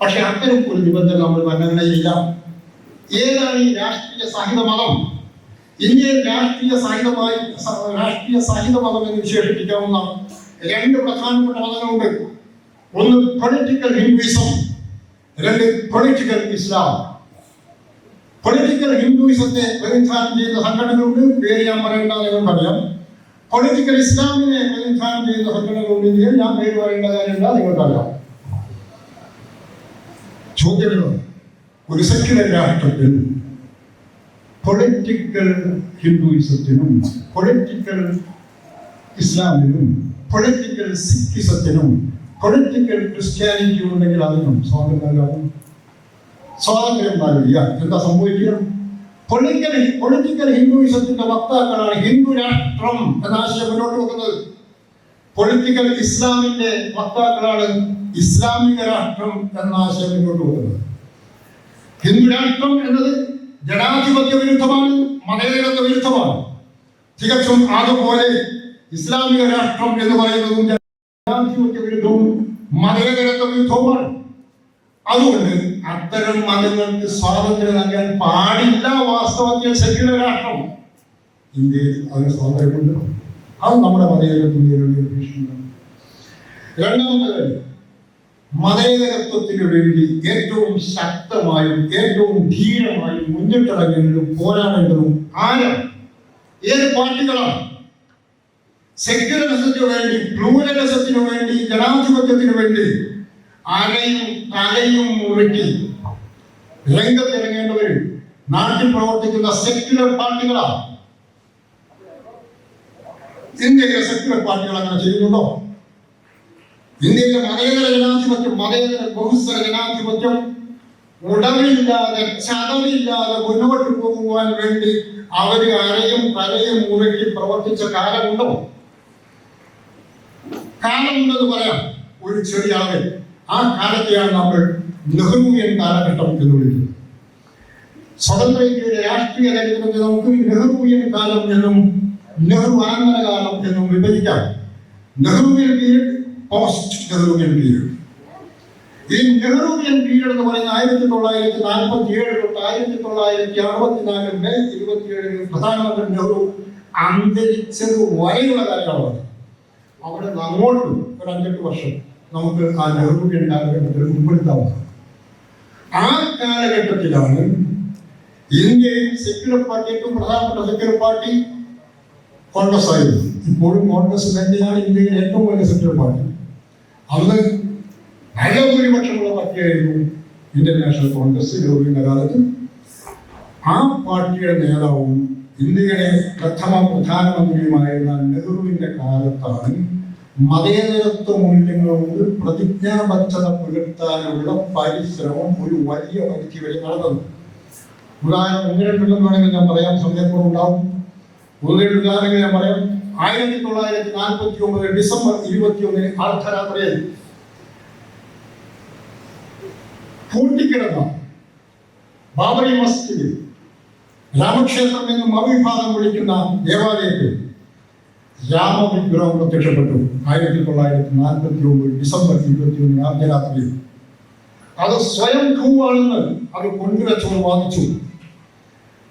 പക്ഷെ അത്തരം ഒരു നിബന്ധന നമ്മൾ ഭരണഘടനയിലില്ല. ഏതാണ് ഈ രാഷ്ട്രീയ സഹിത മതം? ഇന്ത്യയിൽ രാഷ്ട്രീയ സഹിത മതം എന്ന് വിശേഷിപ്പിക്കാവുന്ന 2 പ്രധാനപ്പെട്ട മതങ്ങളുണ്ട്. ഒന്ന് political Hinduism, 2 political Islam. Political ഹിന്ദുയിസത്തെ പ്രതിനിധാനം ചെയ്യുന്ന സംഘടനകളുണ്ട്, പേര് ഞാൻ പറയേണ്ട, നിങ്ങൾക്കറിയാം. പൊളിറ്റിക്കൽ ഇസ്ലാമിനെ പ്രതിനിധാനം ചെയ്യുന്ന സംഘടനകളുണ്ടെങ്കിൽ ഞാൻ പേര് പറയേണ്ട കാര്യമില്ല, നിങ്ങൾക്കറിയാം. ചോദ്യം, ഒരു സെക്യുലർ രാഷ്ട്രത്തിൽ പൊളിറ്റിക്കൽ ഹിന്ദുയിസത്തിനും പൊളിറ്റിക്കൽ ഇസ്ലാമിനും പൊളിറ്റിക്കൽ സിഖിസത്തിനും പൊളിറ്റിക്കൽ ക്രിസ്ത്യാനിറ്റിയും ഉണ്ടെങ്കിൽ അതിനും സ്വാതന്ത്ര്യം സ്വാതന്ത്ര്യം നൽകിയ എന്താ സംഭവിക്കുക? പൊളിറ്റിക്കൽ ഹിന്ദുയിസത്തിന്റെ വക്താക്കളാണ് ഹിന്ദു രാഷ്ട്രം എന്ന ആശയം മുന്നോട്ട് വെക്കുന്നത്. പൊളിറ്റിക്കൽ ഇസ്ലാമിന്റെ വക്താക്കളാണ് ഇസ്ലാമിക രാഷ്ട്രം എന്ന ആശയം മുന്നോട്ട് വെക്കുന്നത്. ഹിന്ദു രാഷ്ട്രം എന്നത് ജനാധിപത്യ വിരുദ്ധമാണ്, മതേതരത്വ വിരുദ്ധമാണ്. തികച്ചും അതുപോലെ ഇസ്ലാമിക രാഷ്ട്രം എന്ന് പറയുന്നതും ജനാധിപത്യ വിരുദ്ധവും മതേതരത്വ വിരുദ്ധവുമാണ്. അതുകൊണ്ട് അത്തരം മതങ്ങൾക്ക് സ്വാതന്ത്ര്യം നൽകാൻ പാടില്ല. വാസ്തവത്തിൽ സെക്യുലർ രാഷ്ട്രം ഇന്ത്യയിൽ അതിന് സ്വാതന്ത്ര്യമുണ്ട്. അത് നമ്മുടെ മതേതരത്വത്തിന്റെ ഒരു ഭീഷണിയാണ്. രണ്ടാമത്തെ കാര്യം, മതേതരത്വത്തിന് വേണ്ടി ഏറ്റവും ശക്തമായും ഏറ്റവും ധീരമായും മുന്നിട്ടിറങ്ങേണ്ടതും പോരാടേണ്ടതും ആരാണ്? ഏത് പാർട്ടികളാണ്? സെക്യുലറിസത്തിന് വേണ്ടി, പ്ലൂരലിസത്തിന് വേണ്ടി, ജനാധിപത്യത്തിന് വേണ്ടി അരയും തലയും മുറുക്കി രംഗത്തിറങ്ങേണ്ടവർ നാട്ടിൽ പ്രവർത്തിക്കുന്ന സെക്യുലർ പാർട്ടികളാണ്. ഇന്ത്യയിലെ സെക്യുലർ പാർട്ടികൾ അങ്ങനെ ചെയ്യുന്നുണ്ടോ? ഇന്ത്യയിലെ മതേതര ജനാധിപത്യം, മതേതര ബഹുസ്വര ജനാധിപത്യം ഉടവില്ലാതെ ചതവില്ലാതെ മുന്നോട്ട് പോകുവാൻ വേണ്ടി അവര് അരയും തലയും മുറുക്കി പ്രവർത്തിച്ച കാലമുണ്ടോ? കാലമുണ്ടെന്ന് പറയാം, ഒരു ചെറിയ അളവിൽ. ആ കാലത്തെയാണ് നമ്മൾ നെഹ്റുവിയൻ കാലഘട്ടം എന്ന് വിളിക്കുന്നത്. സ്വതന്ത്ര ഇന്ത്യയുടെ രാഷ്ട്രീയ ചരിത്രത്തെ നമുക്ക് നെഹ്റുവിയൻ കാലം എന്നും നെഹ്റു അനന്തര കാലം എന്നും വിഭജിക്കാം. Nehruvian period, post Nehruvian period. ഈ നെഹ്റുവിയൻ പീരീഡ് എന്ന് പറയുന്നത് 1947 തൊട്ട് 1964 മെയ് 27 പ്രധാനമന്ത്രി നെഹ്റു അന്തരിച്ചത് വരെയുള്ള കാലയളവാണ്. അവിടെ അങ്ങോട്ടും ഒരു 5-8 വർഷം നമുക്ക് ആ നെഹ്റുവിയൻ കാലഘട്ടത്തിൽ ഉൾപ്പെടുത്താവുന്നത്. ആ കാലഘട്ടത്തിലാണ് ഇന്ത്യയിൽ സെക്യുലർ പാർട്ടി, ഏറ്റവും പ്രധാനപ്പെട്ട സെക്യുലർ പാർട്ടി കോൺഗ്രസ് ആയിരുന്നു. ഇപ്പോഴും കോൺഗ്രസ് തന്നെയാണ് ഇന്ത്യയിലെ ഏറ്റവും വലിയ സെക്യുലർ പാർട്ടി. അന്ന് നല്ല ഭൂരിപക്ഷമുള്ള പാർട്ടിയായിരുന്നു ഇന്ത്യൻ നാഷണൽ കോൺഗ്രസ് നെഹ്റുവിന്റെ കാലത്ത്. ആ പാർട്ടിയുടെ നേതാവും ഇന്ത്യയുടെ പ്രഥമ പ്രധാനമന്ത്രിയുമായിരുന്ന നെഹ്റുവിന്റെ കാലത്താണ് മതേതരത്വ മൂല്യങ്ങളോട് പ്രതിജ്ഞാബദ്ധത പുലർത്താനുള്ള പരിശ്രമം ഒരു വലിയ പരിധി വരെ നടന്നത്. ഉദാഹരണം ഒന്ന് രണ്ടെണ്ണം വേണമെങ്കിൽ ഞാൻ പറയാം, സമയക്കുറവുണ്ടാവും. ഉദാഹരണങ്ങൾ ഞാൻ പറയാം. 1949 ഡിസംബർ 21 അർദ്ധരാത്രിയിൽ പൂട്ടിക്കിടന്ന ബാബറി മസ്ജിദിൽ, രാമക്ഷേത്രം എന്നും അവിഭാഗം വിളിക്കുന്ന ദേവാലയത്തിൽ രാമവിഗ്രഹം പ്രത്യക്ഷപ്പെട്ടു. 1949 ഡിസംബർ 21 അർദ്ധരാത്രിയിൽ. അത് സ്വയം ഭൂവാണെന്ന് അത് കൊണ്ടുവച്ചവർ വാദിച്ചു.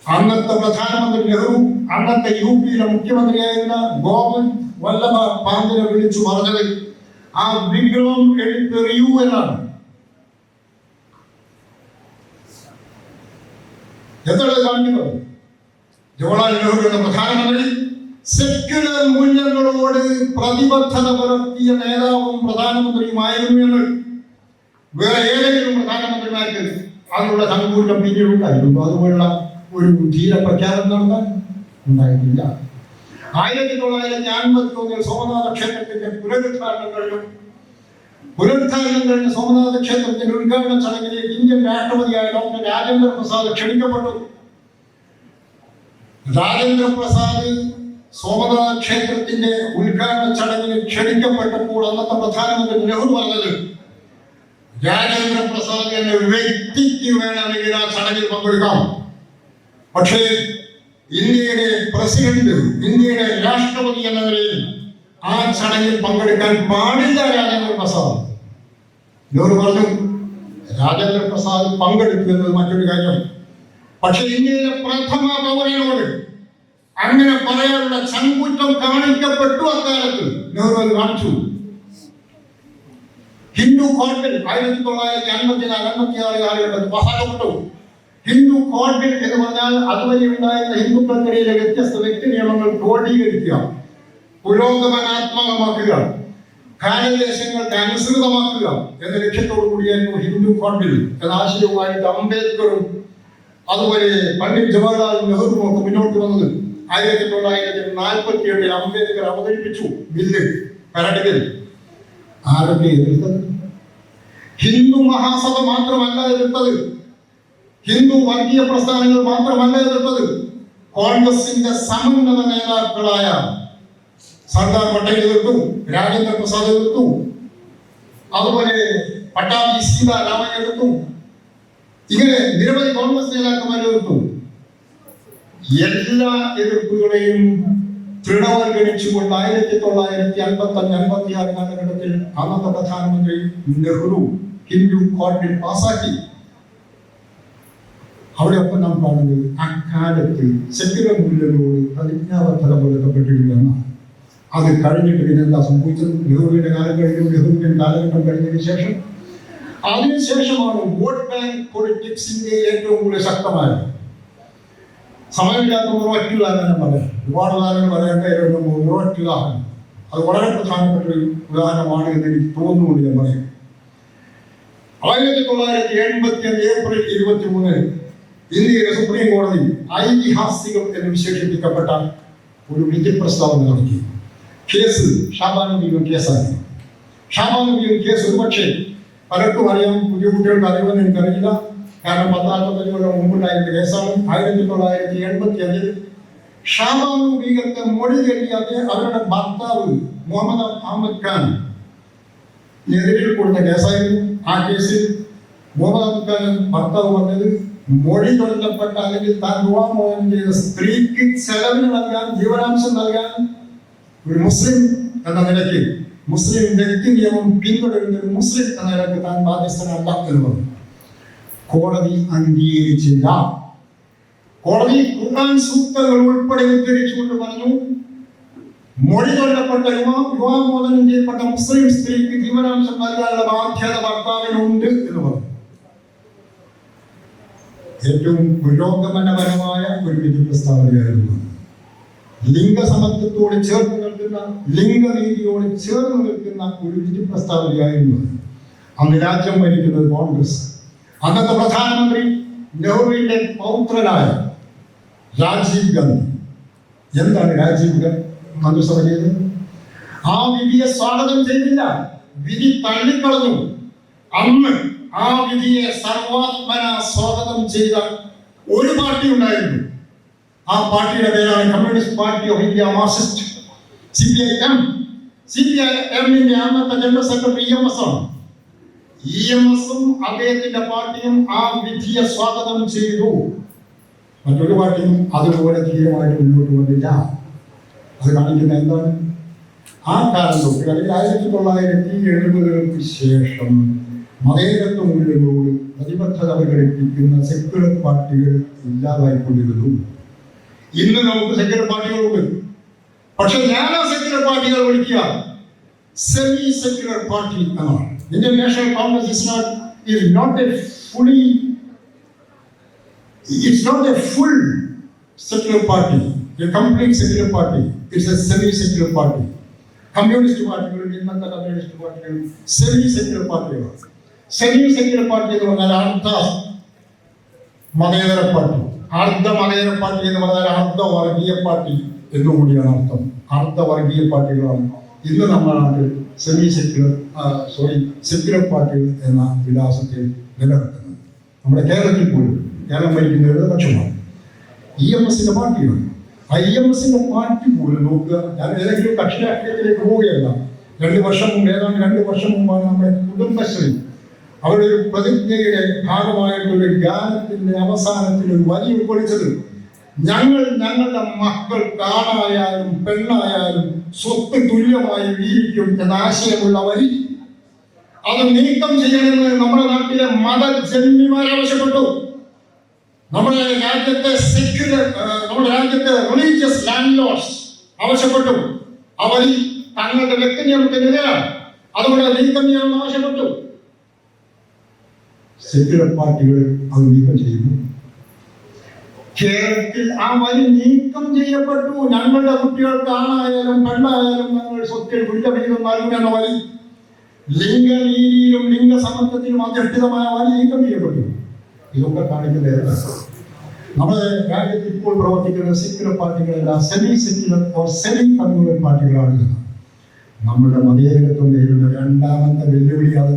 അന്നത്തെ പ്രധാനമന്ത്രി നെഹ്റു അന്നത്തെ യുപിയിലെ മുഖ്യമന്ത്രിയായിരുന്ന ഗോവിന്ദ് വല്ലഭ പാന്തിനെ വിളിച്ചു പറഞ്ഞത് ആ വിഗ്രഹം എടുത്തെറിയൂ എന്നാണ്. എന്താണ് കാണിക്കുന്നത്? ജവഹർലാൽ നെഹ്റു എന്ന പ്രധാനമന്ത്രി സെക്യുലർ മൂല്യങ്ങളോട് പ്രതിബദ്ധത പുലർത്തിയ നേതാവും പ്രധാനമന്ത്രിയുമായിരുന്നു എന്ന് വേറെ ഏതെങ്കിലും പ്രധാനമന്ത്രിമാർക്ക് അതിനുള്ള സങ്കൂലം പിന്നീടുണ്ടായിരുന്നു. അതുപോലുള്ള ഒരു ധീര പ്രഖ്യാപനം നടത്താൻ ഉണ്ടായിട്ടില്ല. 1951 സോമനാഥ ക്ഷേത്രത്തിന്റെ പുനരുദ്ധാരണം കഴിഞ്ഞ സോമനാഥ ക്ഷേത്രത്തിന്റെ ഉദ്ഘാടന ചടങ്ങിലേക്ക് ഇന്ത്യൻ രാഷ്ട്രപതിയായ ഡോക്ടർ രാജേന്ദ്ര പ്രസാദ് ക്ഷണിക്കപ്പെട്ടു. രാജേന്ദ്ര പ്രസാദ് സോമനാഥ ക്ഷേത്രത്തിന്റെ ഉദ്ഘാടന ചടങ്ങിന് ക്ഷണിക്കപ്പെട്ടപ്പോൾ അന്നത്തെ പ്രധാനമന്ത്രി നെഹ്റു പറഞ്ഞത്, രാജേന്ദ്ര പ്രസാദ് എന്ന വ്യക്തിക്ക് വേണമെങ്കിൽ ആ ചടങ്ങിൽ പങ്കെടുക്കാം, പക്ഷേ ഇന്ത്യയുടെ പ്രസിഡന്റ്, ഇന്ത്യയുടെ രാഷ്ട്രപതി എന്ന നിലയിൽ ആ ചടങ്ങിൽ പങ്കെടുക്കാൻ പാടില്ല രാജേന്ദ്ര പ്രസാദ്. നെഹ്റു പറഞ്ഞു, രാജേന്ദ്ര പ്രസാദ് പങ്കെടുക്കുന്നത് മറ്റൊരു കാര്യം, പക്ഷെ ഇന്ത്യയിലെ പ്രഥമ പൗരനോട് അങ്ങനെ പറയാനുള്ള ചങ്കൂറ്റം കാണിക്കപ്പെട്ടു. അക്കാലത്ത് നെഹ്റു അത് കാണിച്ചു. ഹിന്ദു കോർട്ടിൽ 1954-56 കാലഘട്ടത്തിൽ പാസ്സാക്കപ്പെട്ടു. ഹിന്ദു കോഡ് ബിൽ എന്ന് പറഞ്ഞാൽ അതുവരെ ഉണ്ടായിരുന്ന ഹിന്ദുക്കൾക്കിടയിലെ വ്യത്യസ്ത വ്യക്തി നിയമങ്ങൾ ക്രോഡീകരിക്കുക, പുരോഗമനാത്മകമാക്കുക, കാലദേശങ്ങൾക്ക് അനുസൃതമാക്കുക എന്ന ലക്ഷ്യത്തോടു കൂടിയായിരുന്നു ഹിന്ദു കോഡ് ബിൽ എന്ന ആശയവുമായിട്ട് അംബേദ്കറും അതുപോലെ പണ്ഡിറ്റ് ജവഹർലാൽ നെഹ്റുവും ഒക്കെ മുന്നോട്ട് വന്നത്. 1947 അംബേദ്കർ അവതരിപ്പിച്ചു ബില്ല്, കരട് ബിൽ. ആരൊക്കെ എതിർത്തത്? ഹിന്ദു മഹാസഭ മാത്രമല്ല എതിർത്തത്, ഹിന്ദു വർഗീയ പ്രസ്ഥാനങ്ങൾ മാത്രമല്ല എതിർത്തത്, കോൺഗ്രസിന്റെ സമന്നത നേതാക്കളായ സർദാർ പട്ടേൽ എതിർത്തു, രാജേന്ദ്ര പ്രസാദ് എതിർത്തു, അതുപോലെ പട്ടാഭി സീതാരാമൻ എതിർത്തു. ഇങ്ങനെ നിരവധി കോൺഗ്രസ് നേതാക്കന്മാർ എതിർത്തു. എല്ലാ എതിർപ്പുകളെയും തൃണവൽക്കരിച്ചുകൊണ്ട് 1955-56 കാലഘട്ടത്തിൽ അന്നത്തെ പ്രധാനമന്ത്രി നെഹ്റു ഹിന്ദു കോഡ് ബിൽ പാസാക്കി. അവിടെ ഒപ്പം നാം കാണുന്നത് അക്കാലത്ത് സെക്യുലർ മൂല്യങ്ങളോട് പ്രതിജ്ഞാബദ്ധത പുലർത്തപ്പെട്ടിരിക്കുകയാണ്. അത് കഴിഞ്ഞിട്ട് പിന്നെ എന്താ സംഭവിച്ചത്? നെഹ്റുവിന്റെ കാലം കഴിഞ്ഞു, നെഹ്റുവിന്റെ കാലഘട്ടം കഴിഞ്ഞതിന് ശേഷം അതിനുശേഷമാണ് വോട്ട് ബാങ്ക് പൊളിറ്റിക്സിന്റെ ഏറ്റവും കൂടുതൽ ശക്തമായത്. സമയമില്ലാത്ത ഒരൊറ്റ ഉദാഹരണം പറയാം, ഒരുപാട് ഉദാഹരണങ്ങൾ പറയേണ്ട ഒരൊറ്റ ഉദാഹരണം, അത് വളരെ പ്രധാനപ്പെട്ട ഒരു ഉദാഹരണമാണ് എന്ന് എനിക്ക് തോന്നുന്നുകൊണ്ട് ഞാൻ പറയാം. 1985 ഏപ്രിൽ 23 ഇന്ത്യയിലെ സുപ്രീം കോടതി ഐതിഹാസികം എന്ന് വിശേഷിപ്പിക്കപ്പെട്ട ഒരു വിധി പ്രസ്താവന നടത്തി. കേസ് ഷാബാനു ബീഗം കേസാണ്. ഷാബാനു ബീഗം കേസ് ഒരുപക്ഷെ പലർക്കും അറിയാം, പുതിയ കുട്ടികൾക്ക് അറിയുമെന്ന് എനിക്കറിയില്ല. കാരണം 10-15 കൊല്ലം മുമ്പുണ്ടായിരുന്ന കേസാണ്. 1985 ഷാബാനു ബീഗത്തെ മൊഴി കെട്ടിയാതെ അവരുടെ ഭർത്താവ് മുഹമ്മദ് അഹമ്മദ് ഖാൻ എതിരിൽ കൊടുത്ത കേസായിരുന്നു. ആ കേസിൽ മുഹമ്മദ് അഹമ്മദ് ഖാൻ ഭർത്താവ് പറഞ്ഞത്, മൊഴി കൊല്ലപ്പെട്ട അല്ലെങ്കിൽ താൻ വിവാഹമോചനം ചെയ്ത സ്ത്രീക്ക് ചെലവിന് നൽകാൻ, ജീവനാംശം നൽകാൻ ഒരു മുസ്ലിം എന്ന നിലയ്ക്ക്, മുസ്ലിം വ്യക്തി നിയമം പിന്തുടരുന്ന ഒരു മുസ്ലിം എന്ന നിലയ്ക്ക് താൻ ബാധ്യസ്ഥനല്ല എന്ന് പറഞ്ഞു. കോടതി അംഗീകരിച്ചില്ല. കോടതി ഖുർആൻ സൂക്തങ്ങൾ ഉൾപ്പെടെ ഉദ്ധരിച്ചുകൊണ്ട് പറഞ്ഞു, മൊഴി കൊല്ലപ്പെട്ട വിവാഹമോചനം ചെയ്യപ്പെട്ട മുസ്ലിം സ്ത്രീക്ക് ജീവനാംശം നൽകാനുള്ള ബാധ്യത ഭർത്താവിനുണ്ട് എന്ന് പറഞ്ഞു. ഏറ്റവും പുരോഗമനപരമായ ഒരു വിധി പ്രസ്താവനയായിരുന്നു. ലിംഗസമത്വത്തോട് ചേർന്ന് നിൽക്കുന്ന, ലിംഗനീതിയോട് ചേർന്ന് നിൽക്കുന്ന ഒരു വിധി പ്രസ്താവനയായിരുന്നു. അന്ന് രാജ്യം ഭരിക്കുന്നത് കോൺഗ്രസ്. അന്നത്തെ പ്രധാനമന്ത്രി നെഹ്റുവിന്റെ പൗത്രനായ രാജീവ് ഗാന്ധി. എന്താണ് രാജീവ് ഗാന്ധി മന്ത്രിസഭ ചെയ്തത്? ആ വിധിയെ സ്വാഗതം ചെയ്തില്ല, വിധി തള്ളിക്കളഞ്ഞു. അന്ന് ആ വിധിയെ സർവാത്മന സ്വാഗതം ചെയ്ത ഒരു പാർട്ടി ഉണ്ടായിരുന്നു. ആ പാർട്ടിയുടെ പേരാണ് communist party of India, Marxist, CPIM. CPIM-ന്റെ അന്നത്തെ ജനറൽ സെക്രട്ടറി EMS ആണ്. EMS-ഉം അദ്ദേഹത്തിന്റെ പാർട്ടിയും ആ വിധിയെ സ്വാഗതം ചെയ്തു. മറ്റൊരു പാർട്ടിയും അതുപോലെ ധീരമായിട്ട് മുന്നോട്ട് വന്നില്ല. അത് കാണിക്കുന്ന എന്താണ്? ആ കാലം തൊട്ട് അല്ലെങ്കിൽ 1970-കൾക്ക് ശേഷം മതേതരത്വ മൂല്യങ്ങളോട് പ്രതിബദ്ധത പ്രകടിപ്പിക്കുന്ന സെക്യുലർ പാർട്ടികൾ ഇല്ലാതായിക്കൊണ്ടിരുന്നു. ഇന്ന് നമുക്ക് സെക്യുലർ പാർട്ടികളുണ്ട്. പക്ഷെ ഞാൻ ആ സെക്യുലർ പാർട്ടികൾ വിളിക്കുക സെമി സെക്യുലർ പാർട്ടി എന്നാണ്. Indian national Congress is not a full secular party, a complete secular party. It's a semi secular party. Communist പാർട്ടികൾ, ഇന്നത്തെ കമ്മ്യൂണിസ്റ്റ് പാർട്ടികൾ സെമി സെക്യുലർ പാർട്ടികളാണ്. സെമി സെക്യുലർ പാർട്ടി എന്ന് പറഞ്ഞാൽ അർദ്ധ മതേതര പാർട്ടി. അർദ്ധ മതേതര പാർട്ടി എന്ന് പറഞ്ഞാൽ അർദ്ധ വർഗീയ പാർട്ടി എന്നുകൂടിയാണ് അർത്ഥം. അർദ്ധ വർഗീയ പാർട്ടികളാണ് ഇന്ന് നമ്മുടെ നാട്ടിൽ സെക്യുലർ പാർട്ടികൾ എന്ന വിലാസത്തിൽ നിലനിർത്തുന്നത്. നമ്മുടെ കേരളത്തിൽ പോലും കേരളം ഭരിക്കുന്ന ഇടതുപക്ഷമാണ്. EMS-ന്റെ പാർട്ടിയാണ്. ആ EMS-ന്റെ പാർട്ടി പോലും നോക്കുക. ഞാൻ ഏതെങ്കിലും കക്ഷി രാഷ്ട്രീയത്തിലേക്ക് പോവുകയല്ല. ഏതാണ്ട് 2 വർഷം മുമ്പാണ് നമ്മുടെ കുടുംബശ്രീ അവരുടെ ഒരു പ്രതിജ്ഞയുടെ ഭാഗമായിട്ടുള്ള ഗാനത്തിന്റെ അവസാനത്തിൽ ഒരു വരി ഉൾക്കൊള്ളിച്ചത്. ഞങ്ങളുടെ മക്കൾക്ക് ആണായാലും പെണ്ണായാലും സ്വത്ത് തുല്യമായി വീതിക്കും എന്ന ആശയമുള്ള വരി അത് നീക്കം ചെയ്യണമെന്ന് നമ്മുടെ നാട്ടിലെ മതജന്മിമാർ ആവശ്യപ്പെട്ടു. നമ്മുടെ രാജ്യത്തെ റിലീജിയസ് ലാൻഡ് ലോർഡ്സ് ആവശ്യപ്പെട്ടു. അവർ തങ്ങളുടെ വ്യക്തി നിയമത്തിനെതിരാണ്, അതുകൊണ്ട് നീക്കം ചെയ്യണമെന്ന് ആവശ്യപ്പെട്ടു. സെക്യുലർ പാർട്ടികൾ അത് നീക്കം ചെയ്യുന്നു. കേരളത്തിൽ ആ വരി നീക്കം ചെയ്യപ്പെട്ടു. ഞങ്ങളുടെ കുട്ടികൾക്ക് ആണായാലും പെണ്ണായാലും ഞങ്ങൾ സ്വത്തിൽ തുല്യവിഹിതം നൽകുമെന്ന വരി, ലിംഗനീതിയിലും ലിംഗസമത്വത്തിലും അധിഷ്ഠിതമായ വരി നീക്കം ചെയ്യപ്പെട്ടു. ഇതൊക്കെ കാണിക്കുന്നത് നമ്മുടെ രാജ്യത്ത് ഇപ്പോൾ പ്രവർത്തിക്കുന്ന സെക്യുലർ പാർട്ടികളല്ല, സെമി സെക്യുലർ സെമി കമ്മ്യൂണൽ പാർട്ടികളാണ്. നമ്മുടെ മതേതരത്വം നേരിടുന്ന രണ്ടാമത്തെ വെല്ലുവിളിയാണ്.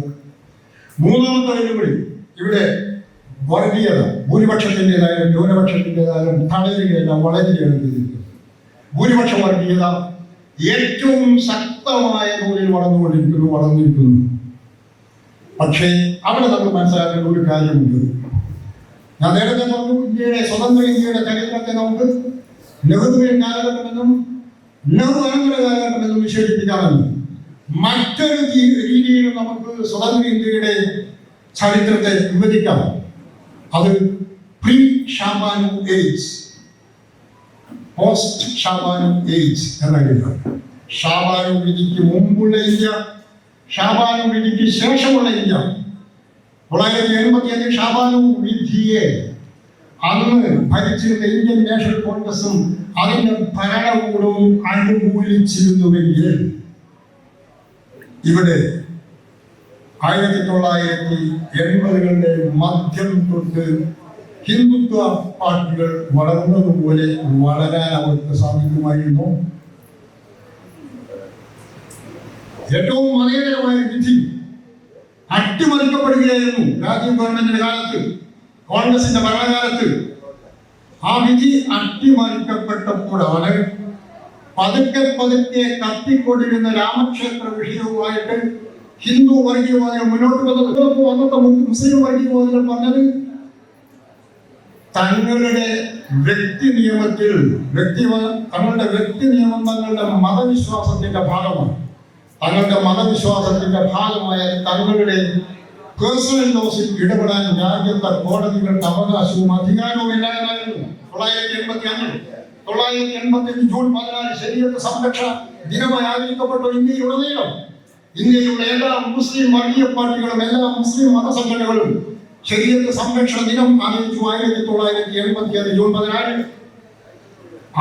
മൂന്നാമത്തെ വെല്ലുവിളി ഇവിടെ വർഗീയത, ഭൂരിപക്ഷത്തിൻ്റെതായാലും ന്യൂനപക്ഷത്തിൻ്റെതായാലും തളരുകയല്ല, വളരുകയാണ് ചെയ്തിരിക്കുന്നത്. ഭൂരിപക്ഷ വർഗീയത ഏറ്റവും ശക്തമായ തോതിൽ വളർന്നിരിക്കുന്നു. പക്ഷേ അവിടെ നമ്മൾ മനസ്സിലാക്കേണ്ട ഒരു കാര്യമുണ്ട്. ഞാൻ നേരത്തെ പറഞ്ഞു, സ്വതന്ത്ര ഇന്ത്യയുടെ ചരിത്രത്തെ നമുക്ക് നെഹ്റുവിൻ കാലഘട്ടമെന്നും നെഹ്റു അനന്തര കാലഘട്ടമെന്നും വിശേഷിപ്പിക്കാമെന്ന്. മറ്റൊരു രീതിയിലും നമുക്ക് സ്വതന്ത്ര ഇന്ത്യയുടെ ചരിത്രത്തെ വിഭജിക്കാം. അത് pre Shah Bano age, post Shah Bano age എന്ന രീതിയാണ്. ഷാബാനു വിധിക്ക് മുമ്പുള്ള ഇന്ത്യ, ഷാബാനു വിധിക്ക് ശേഷമുള്ള ഇന്ത്യ. 1985 ഷാബാനു വിധിയെ അന്ന് ഭരിച്ചിരുന്ന ഇന്ത്യൻ നാഷണൽ കോൺഗ്രസും അതിന്റെ ഭരണകൂടവും അനുകൂലിച്ചിരുന്നുവെങ്കിൽ ഇവിടെ 1980-കളുടെ മധ്യം തൊട്ട് ഹിന്ദുത്വ പാർട്ടികൾ വളർന്നതുപോലെ വളരാൻ അവർക്ക് സാധിക്കുമായിരുന്നു. ഏറ്റവും മതേതരമായ വിധി അട്ടിമറിക്കപ്പെടുകയായിരുന്നു രാജീവ് ഗവൺമെന്റിന്റെ കാലത്ത്, കോൺഗ്രസിന്റെ ഭരണകാലത്ത്. ആ വിധി അട്ടിമറിക്കപ്പെട്ടപ്പോഴാണ് പതുക്കെ കത്തിക്കൊണ്ടിരുന്ന രാമക്ഷേത്ര വിഷയവുമായിട്ട് ഹിന്ദു വർഗീയവാദികൾ മുന്നോട്ട് വന്നത്. അന്നത്തെ മുസ്ലിം വർഗീയവാദികൾ പറഞ്ഞത് തങ്ങളുടെ വ്യക്തി നിയമം തങ്ങളുടെ മതവിശ്വാസത്തിന്റെ ഭാഗമാണ്. തങ്ങളുടെ മതവിശ്വാസത്തിന്റെ ഭാഗമായ തങ്ങളുടെ പേഴ്സണൽ ലോസിൽ ഇടപെടാൻ രാജ്യത്തെ കോടതികൾക്ക് അവകാശവും അധികാരവും ഇല്ലാതായിരുന്നു. 1985 ജൂൺ 14 ശരീരത്തെ സംരക്ഷണ ദിനമായി ആചരിക്കപ്പെട്ടു. ഇന്ത്യയിലുള്ള എല്ലാ മുസ്ലിം വർഗീയ പാർട്ടികളും എല്ലാ മുസ്ലിം മതസംഘടനകളും ശരീരത്തെ സംരക്ഷണ ദിനം ആചരിച്ചു 1985 ജൂൺ 14.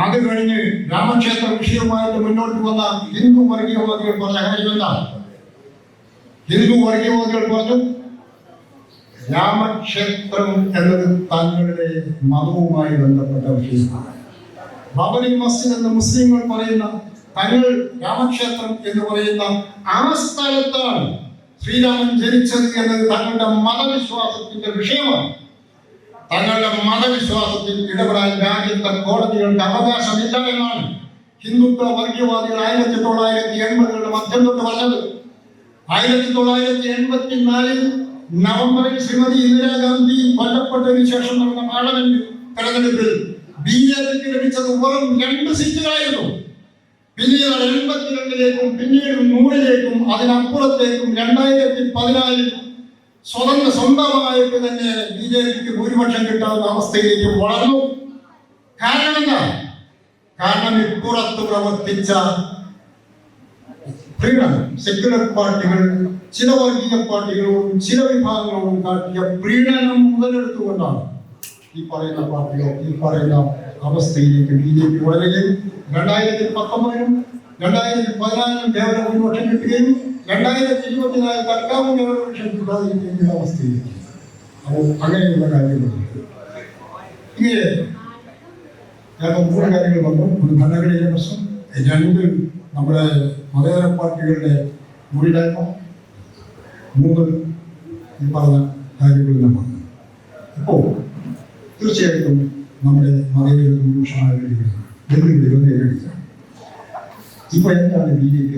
അത് കഴിഞ്ഞ് രാമക്ഷേത്ര വിഷയവുമായിട്ട് മുന്നോട്ട് വന്ന ഹിന്ദു വർഗീയവാദികൾ പറഞ്ഞ കാര്യമല്ല, ഹിന്ദു വർഗീയവാദികൾ പറഞ്ഞു രാമക്ഷേത്രം എന്നത് തങ്ങളുടെ മതവുമായി ബന്ധപ്പെട്ട വിഷയമാണ്. ബാബരി മസ്ജിദ് എന്ന് മുസ്ലിങ്ങൾ പറയുന്ന തങ്ങൾ രാമക്ഷേത്രം എന്ന് പറയുന്ന ആ സ്ഥലത്താണ് ശ്രീരാമൻ ജനിച്ചത് എന്നത് തങ്ങളുടെ മതവിശ്വാസത്തിന്റെ വിഷയമാണ്. തങ്ങളുടെ മതവിശ്വാസത്തിൽ ഇടപെടാൻ രാജ്യത്തെ കോടതികൾക്ക് അവകാശമില്ല എന്നാണ് ഹിന്ദുത്വ വർഗീയവാദികൾ 1980 മധ്യം തൊട്ട് പറഞ്ഞത്. 1984 നവംബറിൽ ശ്രീമതി ഇന്ദിരാഗാന്ധി കൊല്ലപ്പെട്ടതിന് ശേഷം നടന്ന പാർലമെന്റ് തെരഞ്ഞെടുപ്പിൽ BJPക്ക് ലഭിച്ചത് വെറും 2 സീറ്റുകളായിരുന്നു. പിന്നീട് 82ലേക്കും പിന്നീട് 100ലേക്കും അതിനപ്പുറത്തേക്കും 2014 സ്വന്തമായിട്ട് തന്നെ BJPക്ക് ഭൂരിപക്ഷം കിട്ടാവുന്ന അവസ്ഥയിലേക്ക് വളർന്നു. കാരണം എന്താ? കാരണം ഇപ്പുറത്ത് പ്രവർത്തിച്ച സെക്യുലർ പാർട്ടികൾ ചില വർഗീയ പാർട്ടികളോടും ചില വിഭാഗങ്ങളോടും കാട്ടിയ പ്രീണനം മുതലെടുത്തുകൊണ്ടാണ് ഈ പറയുന്ന പാർട്ടികൾ ഈ പറയുന്ന അവസ്ഥയിലേക്ക് BJP വളരുകയും 2019 2014 കേവല ഭൂരിപക്ഷം കിട്ടുകയും 2024 തൽക്കാലം കേവല ഭൂരിപക്ഷം കിട്ടാതിരിക്കുന്ന അവസ്ഥയിലേക്ക്. അപ്പോൾ അങ്ങനെയുള്ള കാര്യങ്ങളുണ്ട്. ഇങ്ങനെ ഞാൻ 3 കാര്യങ്ങൾ പറഞ്ഞു. ഒരു ഭരണഘടനയിലെ പ്രശ്നം, 2 നമ്മുടെ മതേതര പാർട്ടികളുടെ മൂടിയില്ലായ്മ, 3 ഈ പറഞ്ഞ കാര്യങ്ങളിൽ നിന്നാണ്. ഇപ്പോൾ തീർച്ചയായിട്ടും നമ്മുടെ മതേതര ഭൂരിപക്ഷമായ വെല്ലുവിളികൾ നേരിടുക. ഇപ്പോൾ എന്താണ് BJP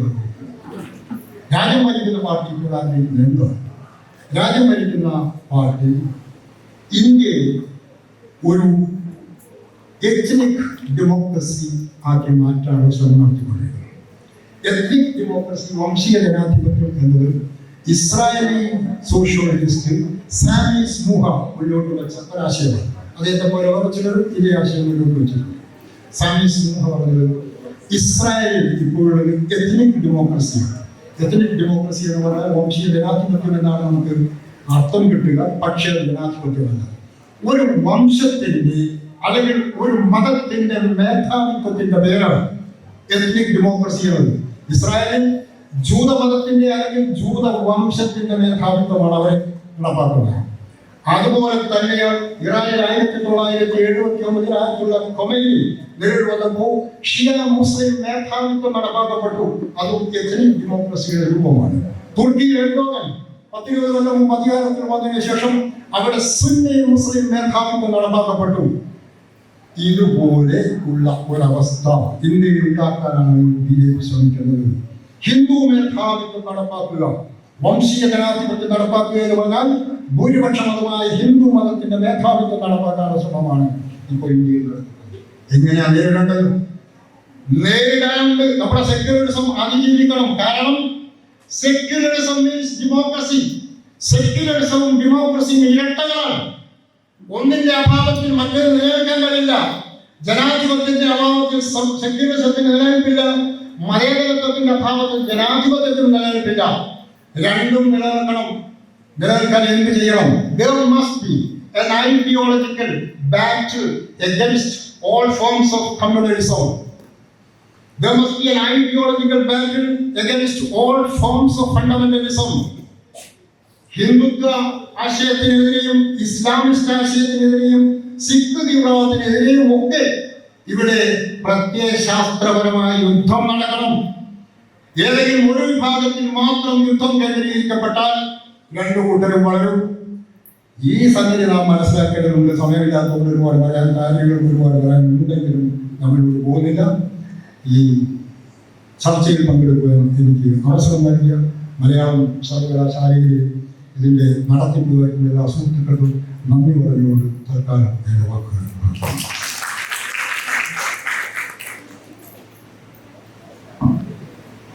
രാജ്യം ഭരിക്കുന്ന പാർട്ടി ഇപ്പോൾ ആഗ്രഹിക്കുന്നത് എന്താണ്? രാജ്യം ഭരിക്കുന്ന പാർട്ടി ഇന്ത്യയെ ഒരു എത്നിക് ഡെമോക്രസി ആക്കി മാറ്റാനുള്ള ശ്രമം നടത്തിക്കൊണ്ടിരിക്കുന്നത്. എത്നിക് ഡെമോക്രസി, വംശീയ ജനാധിപത്യം എന്നത് ഇസ്രായേലി സോഷ്യോളജിസ്റ്റ് സാമി സ്മൂഹ മുന്നോട്ട് വെച്ച ഒരാശയമാണ്. അദ്ദേഹത്തെ പോലെ വേറെ ചിലർ ഇതേ ആശയം മുന്നോട്ട് വെച്ചിട്ടുണ്ട്. സാമി സ്മൂഹ പറഞ്ഞത് ഇസ്രായേലിൽ ഇപ്പോഴുള്ളത് എത്നിക് ഡെമോക്രസിയാണ്. എത്നിക് ഡെമോക്രസി എന്ന് പറഞ്ഞാൽ വംശീയ ജനാധിപത്യം എന്നാണ് നമുക്ക് അർത്ഥം കിട്ടുക. പക്ഷേ ജനാധിപത്യമല്ല, ഒരു വംശത്തിന്റെ അല്ലെങ്കിൽ ഒരു മതത്തിന്റെ മേധാവിത്വത്തിന്റെ പേരാണ് എത്നിക് ഡെമോക്രസി എന്നത്. ഇസ്രായേലിൽ ജൂതമതത്തിന്റെ അല്ലെങ്കിൽ ജൂത വംശത്തിന്റെ മേധാവിത്വമാണ് അവരെ നടപ്പാക്കുന്നത്. അതുപോലെ തന്നെയാണ് ഇറാനിൽ 1979 ആയിട്ടുള്ള കൊമൈനി നിലവിൽ വന്നപ്പോൾ ഷിയ മുസ്ലിം മേധാവിത്വം നടപ്പാക്കപ്പെട്ടു. അതും എത്നിക് ഡെമോക്രസിയുടെ രൂപമാണ്. തുർക്കിയിൽ എർദോഗൻ 10-20 കൊല്ലം മുമ്പ് അധികാരത്തിൽ വന്നതിന് ശേഷം അവിടെ സുന്നി മുസ്ലിം മേധാവിത്വം നടപ്പാക്കപ്പെട്ടു. ഇതുപോലെ ഉള്ള ഒരവസ്ഥ ഇന്ത്യയിൽ ഉണ്ടാക്കാനാണ് BJP ശ്രമിക്കുന്നത്. ഹിന്ദു മേധാവിത്വം നടപ്പാക്കുക, വംശീയ ജനാധിപത്യം നടപ്പാക്കുക എന്ന് പറഞ്ഞാൽ ഭൂരിപക്ഷ മതമായ ഹിന്ദു മതത്തിന്റെ മേധാവിത്വം നടപ്പാക്കാനുള്ള ശ്രമമാണ് ഇപ്പോൾ ഇന്ത്യയിൽ നടക്കുന്നത്. എങ്ങനെയാണ് നേരിടേണ്ടത്? നേരിടാണ്ട് നമ്മുടെ സെക്യുലറിസം അതിജീവിക്കണം. കാരണം സെക്യുലറിസം മീൻസ് ഡെമോക്രസി. സെക്യുലറിസവും ഡെമോക്രസിയും ഇരട്ടകളാണ്. ഒന്നിന്റെ അഭാവത്തിൽ മറ്റൊരു നിലനിൽക്കാൻ കഴിയില്ല. ജനാധിപത്യത്തിന്റെ അഭാവത്തിൽ സെക്യുലറിസത്തിന് നിലനിൽപ്പില്ല. മതേതരത്വത്തിന്റെ അഭാവത്തിൽ ജനാധിപത്യത്തിന് നിലനിൽപ്പില്ല. രണ്ടും നിലനിൽക്കണം. നിലനിൽക്കാൻ എന്ത് ചെയ്യണം? There must be an ideological battle against all forms of communalism. There must be an ideological battle against all forms of fundamentalism. Hindutva ആശയത്തിനെതിരെയും ഇസ്ലാമിസ്റ്റ് ആശയത്തിനെതിരെയും സിഖ് തീവ്രവാദത്തിനെതിരെയും ഒക്കെ ഇവിടെ പ്രത്യയശാസ്ത്രപരമായ യുദ്ധം നടക്കണം. ഏതെങ്കിലും ഒരു വിഭാഗത്തിൽ മാത്രം യുദ്ധം കേന്ദ്രീകരിക്കപ്പെട്ടാൽ 2 കൂട്ടരും വളരും. ഈ സംഗതി നാം മനസ്സിലാക്കേണ്ടതുണ്ട്. സമയമില്ലാത്തതുകൊണ്ട് ഒരുപാട് പറയാൻ കാര്യങ്ങൾ ഒരുപാട് പറയാനുണ്ടെങ്കിലും നമ്മളിവിടെ പോകുന്നില്ല. ഈ ചർച്ചയിൽ പങ്കെടുക്കുവാൻ എനിക്ക് അവസരം നൽകിയ മലയാളം സർവകലാശാലയിലെ ഇതിൻ്റെ നടത്തിപ്പുകാർക്കും എല്ലാ സുഹൃത്തുക്കൾക്കും നന്ദി പറഞ്ഞുകൊണ്ട് തൽക്കാലം എൻ്റെ വാക്കുകൾ.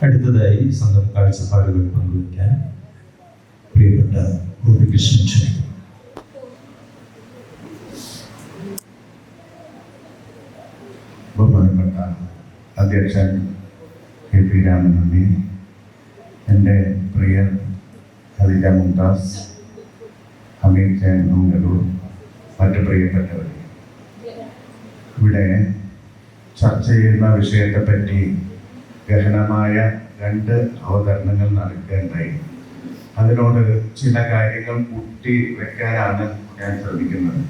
അടുത്തതായി സ്വന്തം കാഴ്ചപ്പാടുകൾ പങ്കുവയ്ക്കാൻ പ്രിയപ്പെട്ട ഗോപികൃഷ്ണൻ ക്ഷണിക്കുന്നു. ബഹുമാനപ്പെട്ട അധ്യക്ഷൻ KP രാമനന്ദി, എൻ്റെ പ്രിയ ഖദീജ മുംതാസ്, ഹമീദ് ജൈൻ മംഗലൂർ, മറ്റു പ്രിയപ്പെട്ടവർ, ഇവിടെ ചർച്ച ചെയ്യുന്ന വിഷയത്തെപ്പറ്റി ഗഹനമായ 2 അവതരണങ്ങൾ നടക്കുകയുണ്ടായി. അതിനോട് ചില കാര്യങ്ങൾ കൂട്ടി വെക്കാനാണ് ഞാൻ ശ്രമിക്കുന്നത്.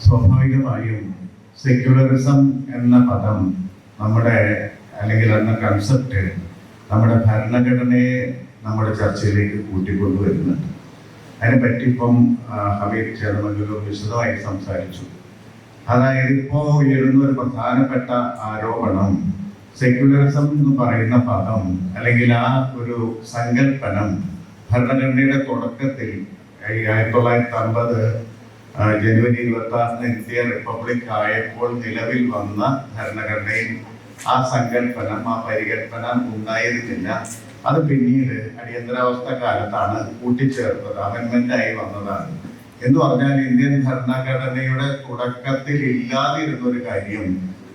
സ്വാഭാവികമായും സെക്യുലറിസം എന്ന പദം നമ്മുടെ അല്ലെങ്കിൽ എന്ന കൺസെപ്റ്റ് നമ്മുടെ ഭരണഘടനയെ നമ്മുടെ ചർച്ചയിലേക്ക് കൂട്ടിക്കൊണ്ടുവരുന്നുണ്ട്. അതിനെപ്പറ്റി ഇപ്പം ഹമീദ് ചേർമംഗലൂർ വിശദമായി സംസാരിച്ചു. അതായത് ഇപ്പോൾ ഉയരുന്ന ഒരു പ്രധാനപ്പെട്ട ആരോപണം സെക്യുലറിസം എന്ന് പറയുന്ന പദം അല്ലെങ്കിൽ ആ ഒരു സങ്കല്പനം ഭരണഘടനയുടെ തുടക്കത്തിൽ 1950 ജനുവരി 26 ഇന്ത്യ റിപ്പബ്ലിക് ആയപ്പോൾ നിലവിൽ വന്ന ഭരണഘടനയിൽ ആ സങ്കല്പനം ആ പരികല്പന ഉണ്ടായിരുന്നില്ല. അത് പിന്നീട് അടിയന്തരാവസ്ഥ കാലത്താണ് കൂട്ടിച്ചേർത്തത്, അമെൻമെന്റായി വന്നതാണ്. എന്ന് പറഞ്ഞാൽ ഇന്ത്യൻ ഭരണഘടനയുടെ തുടക്കത്തിൽ ഇല്ലാതിരുന്ന ഒരു കാര്യം,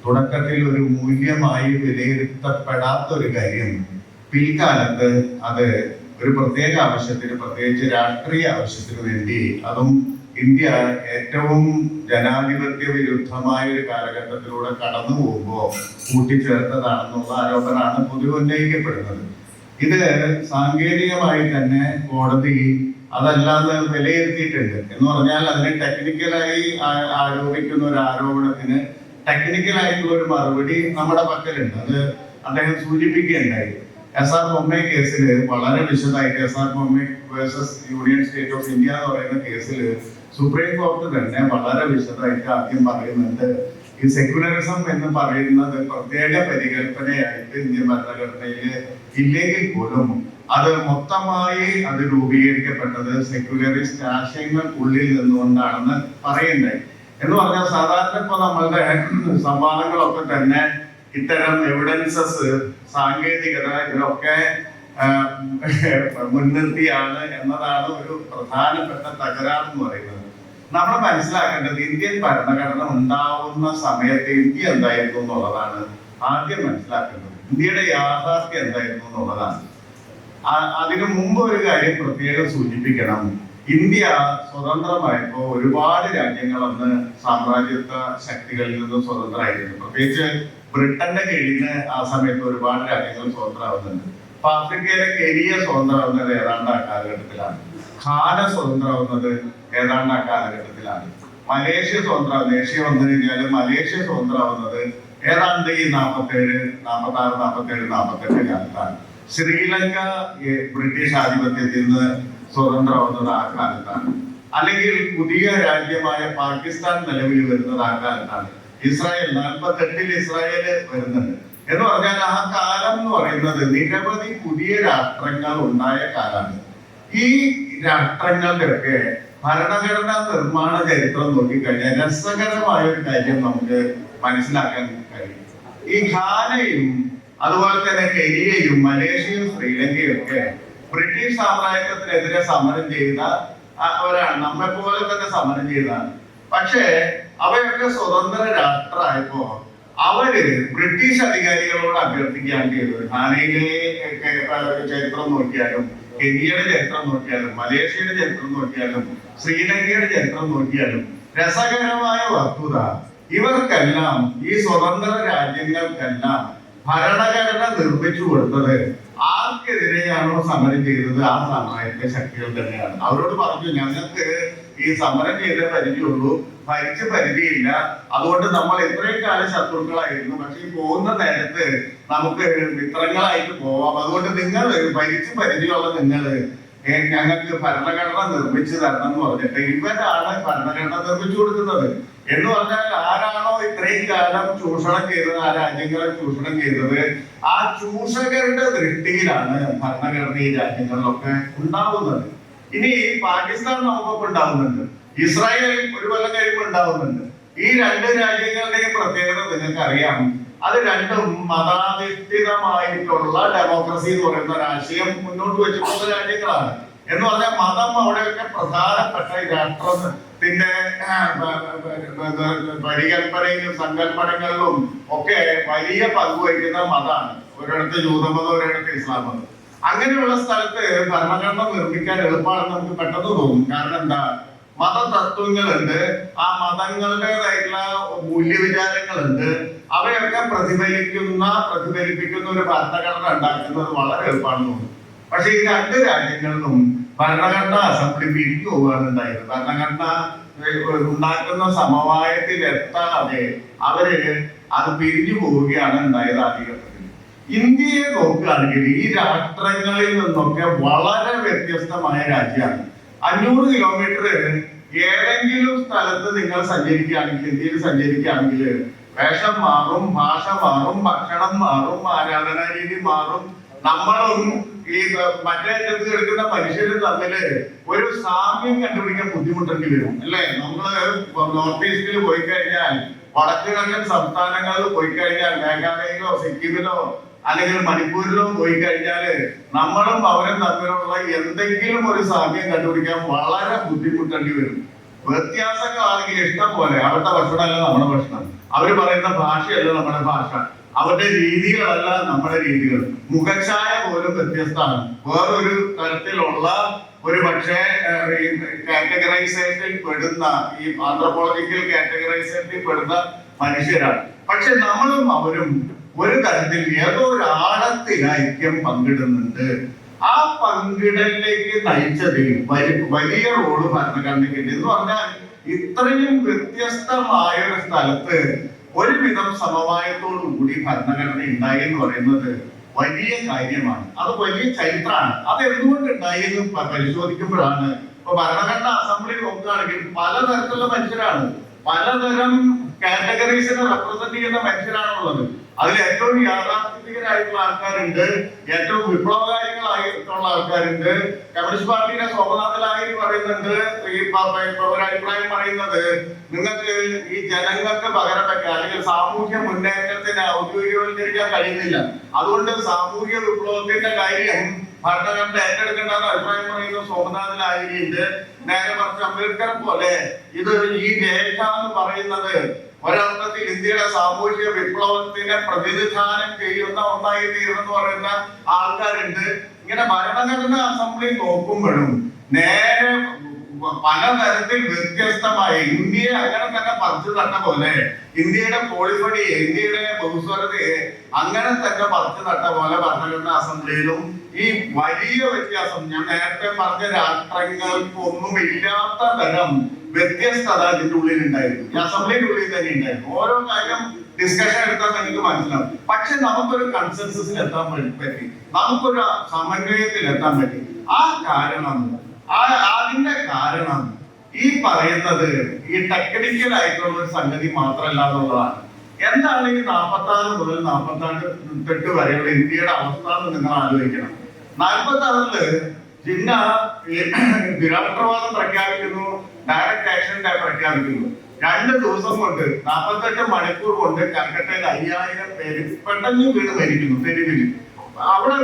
തുടക്കത്തിൽ ഒരു മൂല്യമായി വിലയിരുത്തപ്പെടാത്ത ഒരു കാര്യം പിൽക്കാലത്ത് അത് ഒരു പ്രത്യേക ആവശ്യത്തിന്, പ്രത്യേകിച്ച് രാഷ്ട്രീയ ആവശ്യത്തിന് വേണ്ടി, അതും ഇന്ത്യ ഏറ്റവും ജനാധിപത്യ വിരുദ്ധമായ ഒരു കാലഘട്ടത്തിലൂടെ കടന്നു പോകുമ്പോൾ കൂട്ടിച്ചേർത്തതാണെന്നുള്ള ആരോപണമാണ് പൊതുവെ ഉന്നയിക്കപ്പെടുന്നത്. ഇത് സാങ്കേതികമായി തന്നെ കോടതി അതല്ലാതെ വിലയിരുത്തിയിട്ടുണ്ട്. എന്ന് പറഞ്ഞാൽ അതിനെ ടെക്നിക്കലായി ആരോപിക്കുന്ന ഒരു ആരോപണത്തിന് ടെക്നിക്കലായിട്ടുള്ള ഒരു മറുപടി നമ്മുടെ പക്കലുണ്ട്. അത് അദ്ദേഹം സൂചിപ്പിക്കുകയുണ്ടായി. എസ്.ആർ. ബൊമ്മെ കേസിൽ വളരെ വിശദമായിട്ട്, SR. Bommai versus union state of India എന്ന് പറയുന്ന കേസിൽ സുപ്രീം കോടതി തന്നെ വളരെ വിശദമായിട്ട് ആദ്യം പറയുന്നുണ്ട്, ഈ സെക്യുലറിസം എന്ന് പറയുന്നത് പ്രത്യേക പരികല്പനയായിട്ട് ഇന്ത്യൻ ഭരണഘടനയിൽ ഇല്ലെങ്കിൽ പോലും അത് മൊത്തമായി അത് രൂപീകരിക്കപ്പെട്ടത് സെക്യുലറിസ്റ്റ് ആശയങ്ങൾക്കുള്ളിൽ നിന്നുകൊണ്ടാണെന്ന് പറയുന്നുണ്ട്. എന്ന് പറഞ്ഞാൽ സാധാരണ ഇപ്പൊ നമ്മളുടെ സംവാദങ്ങളൊക്കെ തന്നെ ഇത്തരം എവിഡൻസസ്, സാങ്കേതികത ഇതിലൊക്കെ മുൻനിർത്തിയാണ് എന്നതാണ് ഒരു പ്രധാനപ്പെട്ട തകരാറെന്ന് പറയുന്നത്. നമ്മൾ മനസ്സിലാക്കേണ്ടത് ഇന്ത്യൻ ഭരണഘടന ഉണ്ടാവുന്ന സമയത്ത് ഇന്ത്യ എന്തായിരുന്നു എന്നുള്ളതാണ് ആദ്യം മനസ്സിലാക്കേണ്ടത്. ഇന്ത്യയുടെ യാഥാർത്ഥ്യം എന്തായിരുന്നു എന്നുള്ളതാണ്. അതിനു മുമ്പ് ഒരു കാര്യം പ്രത്യേകം സൂചിപ്പിക്കണം. ഇന്ത്യ സ്വതന്ത്രമായപ്പോൾ ഒരുപാട് രാജ്യങ്ങൾ അന്ന് സാമ്രാജ്യത്വ ശക്തികളിൽ നിന്ന് സ്വതന്ത്രമായിരുന്നു. പ്രത്യേകിച്ച് ബ്രിട്ടന്റെ കീഴിൽ ആ സമയത്ത് ഒരുപാട് രാജ്യങ്ങൾ സ്വതന്ത്രമാവുന്നുണ്ട്. അപ്പൊ ആഫ്രിക്കയിലെ കെനിയ സ്വതന്ത്രമാവുന്നത് ഏതാണ്ട് ആ കാലഘട്ടത്തിലാണ്. ഘാന സ്വതന്ത്രമാവുന്നത് ഏതാണ്ട് ആ കാലഘട്ടത്തിലാണ്. മലേഷ്യ സ്വതന്ത്രമാവുന്നത്, ഏഷ്യ വന്നു കഴിഞ്ഞാൽ മലേഷ്യ സ്വതന്ത്രമാവുന്നത് ഏതാണ്ട് ഈ 47, 46, 47, 48 കാലത്താണ്. ശ്രീലങ്ക ബ്രിട്ടീഷ് ആധിപത്യത്തിൽ നിന്ന് സ്വതന്ത്രമാവുന്നത് ആ കാലത്താണ്. അല്ലെങ്കിൽ പുതിയ രാജ്യമായ പാകിസ്ഥാൻ നിലവിൽ വരുന്നത് ആ കാലത്താണ്. ഇസ്രായേൽ 48 ഇസ്രായേൽ വരുന്നുണ്ട്. എന്ന് പറഞ്ഞാൽ ആ കാലം എന്ന് പറയുന്നത് നിരവധി പുതിയ രാഷ്ട്രങ്ങൾ ഉണ്ടായ കാലമാണ്. ഈ രാഷ്ട്രങ്ങളുടെയൊക്കെ ഭരണഘടനാ നിർമ്മാണ ചരിത്രം നോക്കിക്കഴിഞ്ഞാൽ രസകരമായ ഒരു കാര്യം നമുക്ക് മനസ്സിലാക്കാൻ കഴിയും. ഈ ഘാനയും അതുപോലെ തന്നെ കെനിയയും മലേഷ്യയും ശ്രീലങ്കയും ഒക്കെ ബ്രിട്ടീഷ് സാമ്രാജ്യത്തിനെതിരെ സമരം ചെയ്ത ഒരാണ്, നമ്മെ പോലെ തന്നെ സമരം ചെയ്തതാണ്. പക്ഷേ അവയൊക്കെ സ്വതന്ത്ര രാഷ്ട്രമായപ്പോ അവര് ബ്രിട്ടീഷ് അധികാരികളോട് അഭ്യർത്ഥിക്കുകയാണ് ചെയ്തത്. ഘാനയിലെ ചരിത്രം നോക്കിയാലും, കെനിയയുടെ ചരിത്രം നോക്കിയാലും, മലേഷ്യയുടെ ചരിത്രം നോക്കിയാലും, ശ്രീലങ്കയുടെ ചരിത്രം നോക്കിയാലും രസകരമായ വസ്തുത, ഇവർക്കെല്ലാം ഈ സ്വതന്ത്ര രാജ്യങ്ങൾക്കെല്ലാം ഭരണഘടന നിർമ്മിച്ചു കൊടുത്തത് ആർക്കെതിരെയാണോ സമരം ചെയ്തത് ആ സാമ്രാജ്യ ശക്തികൾ തന്നെയാണ്. അവരോട് പറഞ്ഞു, ഞങ്ങൾക്ക് ഈ സമരം ചെയ്തേ പരിചയമുള്ളൂ, ഭരിച്ച പരിധിയില്ല, അതുകൊണ്ട് നമ്മൾ ഇത്രയും കാലം ശത്രുക്കളായിരുന്നു, പക്ഷെ ഈ പോകുന്ന നേരത്ത് നമുക്ക് മിത്രങ്ങളായിട്ട് പോവാം, അതുകൊണ്ട് നിങ്ങൾ ഭരിച്ച് പരിചയമുള്ള നിങ്ങള് ഞങ്ങൾക്ക് ഭരണഘടന നിർമ്മിച്ചു തരണം എന്ന് പറഞ്ഞിട്ട് ഇവരാണ് ഭരണഘടന നിർമ്മിച്ചു കൊടുക്കുന്നത്. എന്ന് പറഞ്ഞാൽ ആരാണോ ഇത്രയും കാലം ചൂഷണം ചെയ്തത്, ആ രാജ്യങ്ങളെ ചൂഷണം ചെയ്തത്, ആ ചൂഷകരുടെ ദൃഷ്ടിയിലാണ് ഭരണഘടന ഈ രാജ്യങ്ങളിലൊക്കെ ഉണ്ടാവുന്നത്. ഇനി പാകിസ്ഥാൻ നമുക്കൊക്കെ ഉണ്ടാവുന്നുണ്ട്, ഇസ്രായേൽ ഒരു കൊല്ലം കഴിയുമ്പോൾ ഉണ്ടാവുന്നുണ്ട്. ഈ രണ്ട് രാജ്യങ്ങളുടെയും പ്രത്യേകത നിങ്ങൾക്ക് അറിയാം. അത് രണ്ടും മതാധിഷ്ഠിതമായിട്ടുള്ള ഡെമോക്രസി എന്ന് പറയുന്ന ഒരു ആശയം മുന്നോട്ട് വെച്ചിട്ടുള്ള രാജ്യങ്ങളാണ്. എന്ന് പറഞ്ഞാൽ മതം അവിടെയൊക്കെ പ്രധാനപ്പെട്ട രാഷ്ട്രത്തിന്റെ പരികല്പനയിലും സങ്കല്പനങ്ങളിലും ഒക്കെ വലിയ പങ്കുവഹിക്കുന്ന മതമാണ്. ഒരിടത്ത് ജൂതമതം, ഒരിടത്ത് ഇസ്ലാം മതം. അങ്ങനെയുള്ള സ്ഥലത്ത് ഭരണഘടന നിർമ്മിക്കാൻ എളുപ്പമാണെന്ന് നമുക്ക് പെട്ടെന്ന് തോന്നും. കാരണം എന്താ, മതതത്വങ്ങളുണ്ട്, ആ മതങ്ങളുടേതായിട്ടുള്ള മൂല്യവിചാരങ്ങളുണ്ട്, അവയൊക്കെ പ്രതിഫലിപ്പിക്കുന്ന ഒരു ഭരണഘടന ഉണ്ടാക്കുന്നത് വളരെ എളുപ്പമാണെന്ന് തോന്നും. പക്ഷെ ഈ രണ്ട് രാജ്യങ്ങളിലും ഭരണഘടനാ അസംബ്ലി പിരിഞ്ഞു പോവുകയാണ് ഉണ്ടായത്. ഭരണഘടന ഉണ്ടാക്കുന്ന സമവായത്തിൽ എത്താതെ അവര് അത് പിരിഞ്ഞു പോവുകയാണ് ഉണ്ടായത് ആദ്യഘട്ടത്തിൽ. ഇന്ത്യയെ നോക്കുകയാണെങ്കിൽ ഈ രാഷ്ട്രങ്ങളിൽ നിന്നൊക്കെ വളരെ വ്യത്യസ്തമായ രാജ്യമാണ്. 500 കിലോമീറ്റർ ഏതെങ്കിലും സ്ഥലത്ത് നിങ്ങൾ സഞ്ചരിക്കുകയാണെങ്കിൽ, ഇന്ത്യയിൽ സഞ്ചരിക്കുകയാണെങ്കിൽ വേഷം മാറും, ഭാഷ മാറും, ഭക്ഷണം മാറും, ആരാധനാ രീതി മാറും. നമ്മളും ഈ മറ്റേ അറ്റത്ത് കിടക്കുന്ന മനുഷ്യരും തമ്മില് ഒരു സാമ്യം കണ്ടുപിടിക്കാൻ ബുദ്ധിമുട്ടേണ്ടി വരും അല്ലേ? നമ്മള് നോർത്ത് ഈസ്റ്റിൽ പോയി കഴിഞ്ഞാൽ, വടക്ക് കിഴക്കൻ സംസ്ഥാനങ്ങളിൽ പോയി കഴിഞ്ഞാൽ, മേഘാലയയിലോ സിക്കിമിലോ അല്ലെങ്കിൽ മണിപ്പൂരിലോ പോയി കഴിഞ്ഞാല് നമ്മളും അവരും തമ്മിലുള്ള എന്തെങ്കിലും ഒരു സാമ്യം കണ്ടുപിടിക്കാൻ വളരെ ബുദ്ധിമുട്ടേണ്ടി വരും. വ്യത്യാസങ്ങളാണെങ്കിൽ ഇഷ്ടം പോലെ. അവരുടെ ഭക്ഷണമല്ല നമ്മുടെ ഭക്ഷണം, അവര് പറയുന്ന ഭാഷയല്ല നമ്മുടെ ഭാഷ, അവരുടെ രീതികളല്ല നമ്മുടെ രീതികൾ, മുഖച്ഛായ പോലും വ്യത്യസ്തമാണ്. വേറൊരു തരത്തിലുള്ള ഒരു പക്ഷേ കാറ്റഗറൈസേഷനിൽ പെടുന്ന, ഈ ആന്ത്രോപോളജിക്കൽ കാറ്റഗറൈസേഷനിൽ പെടുന്ന മനുഷ്യരാണ്. പക്ഷെ നമ്മളും അവരും ഒരു തരത്തിൽ ഏതോ ഒരു ആഴത്തിൽ ഐക്യം പങ്കിടുന്നുണ്ട്. ആ പങ്കിടലിലേക്ക് നയിച്ചതിൽ വലിയ റോള് ഭരണഘടനയ്ക്കുണ്ട്. എന്ന് പറഞ്ഞാൽ ഇത്രയും വ്യത്യസ്തമായ ഒരു സ്ഥലത്ത് ഒരുവിധം സമവായത്തോടു കൂടി ഭരണഘടന ഉണ്ടായി എന്ന് പറയുന്നത് വലിയ കാര്യമാണ്. അത് വലിയ ചരിത്രമാണ്. അത് എന്തുകൊണ്ട് ഉണ്ടായി എന്ന് പരിശോധിക്കുമ്പോഴാണ്, ഇപ്പൊ ഭരണഘടനാ അസംബ്ലി നോക്കുകയാണെങ്കിൽ പലതരത്തിലുള്ള മനുഷ്യരാണ്, പലതരം കാറ്റഗറീസിനെ റെപ്രസെന്റ് ചെയ്യുന്ന മനുഷ്യരാണുള്ളത്. അതിൽ ഏറ്റവും യാഥാസ്ഥിതികരായിട്ടുള്ള ആൾക്കാരുണ്ട്, ഏറ്റവും വിപ്ലവകാരികളായിട്ടുള്ള ആൾക്കാരുണ്ട്. കമ്മ്യൂണിസ്റ്റ് പാർട്ടിയുടെ സോമനാഥലായി പറയുന്നുണ്ട്, ഈ ഒരു അഭിപ്രായം പറയുന്നത്, നിങ്ങൾക്ക് ഈ ജനങ്ങൾക്ക് പകരം വെക്കാൻ അല്ലെങ്കിൽ സാമൂഹ്യ മുന്നേറ്റത്തിന് ഔദ്യോഗികവൽക്കരിക്കാൻ കഴിയുന്നില്ല, അതുകൊണ്ട് സാമൂഹ്യ വിപ്ലവത്തിന്റെ കാര്യം ഭരണഘടന ഏറ്റെടുക്കേണ്ടെന്ന് അഭിപ്രായം പറയുന്ന സോമനാഥലായിരിക്കുന്നുണ്ട്. നേരെ മറിച്ച് അംബേദ്കർ പോലെ ഇത് ഈ രേഖ എന്ന് പറയുന്നത് ഒരർത്ഥത്തിൽ ഇന്ത്യയുടെ സാമൂഹിക വിപ്ലവത്തിനെ പ്രതിനിധാനം ചെയ്യുന്ന ഒന്നായി തീർന്നെന്ന് പറയുന്ന ആൾക്കാരുണ്ട്. ഇങ്ങനെ ഭരണഘടനാ അസംബ്ലി നോക്കുമ്പോഴും നേരെ പലതരത്തിൽ വ്യത്യസ്തമായ ഇന്ത്യയെ അങ്ങനെ തന്നെ പറിച്ചു തട്ട പോലെ, ഇന്ത്യയുടെ പോളിഫണിയെ, ഇന്ത്യയുടെ ബഹുസ്വരതയെ അങ്ങനെ തന്നെ പറിച്ചു തട്ട പോലെ ഭരണഘടനാ അസംബ്ലിയിലും ഈ വലിയ വ്യത്യാസം, ഞാൻ നേരത്തെ പറഞ്ഞ രാഷ്ട്രങ്ങൾക്കൊന്നും ഇല്ലാത്ത തരം വ്യത്യസ്തത ഇതിന്റെ ഉള്ളിൽ ഉണ്ടായിരുന്നു. ഈ അസംബ്ലിയുടെ ഉള്ളിൽ തന്നെ ഉണ്ടായിരുന്നു. ഓരോ കാര്യം ഡിസ്കഷൻ എടുത്താൽ എനിക്ക് മനസ്സിലാവും. പക്ഷെ നമുക്കൊരു കൺസെൻസസിൽ എത്താൻ പറ്റി, നമുക്കൊരു സമന്വയത്തിൽ എത്താൻ പറ്റി. ആ കാരണം, അതിന്റെ കാരണം ഈ പറയുന്നത് ഈ ടെക്നിക്കൽ ആയിട്ടുള്ള ഒരു സംഗതി മാത്രമല്ല എന്നുള്ളതാണ്. എന്താണ് ഈ 46 മുതൽ 48 വരെയുള്ള ഇന്ത്യയുടെ അവസ്ഥ എന്ന് നിങ്ങൾ ആലോചിക്കണം. 46-ല് ജിന്ന നിരാഷ്ട്രവാദം പ്രഖ്യാപിക്കുന്നു, ഡയറക്ട് ആക്ഷൻ പ്രഖ്യാപിക്കുന്നു. 2 ദിവസം കൊണ്ട് 48 മണിക്കൂർ കൊണ്ട് കൽക്കട്ടയിൽ 5000 പേര് പെട്ടെന്ന് വീണ് മരിക്കുന്നു, തെരുവിൽ അവിടെ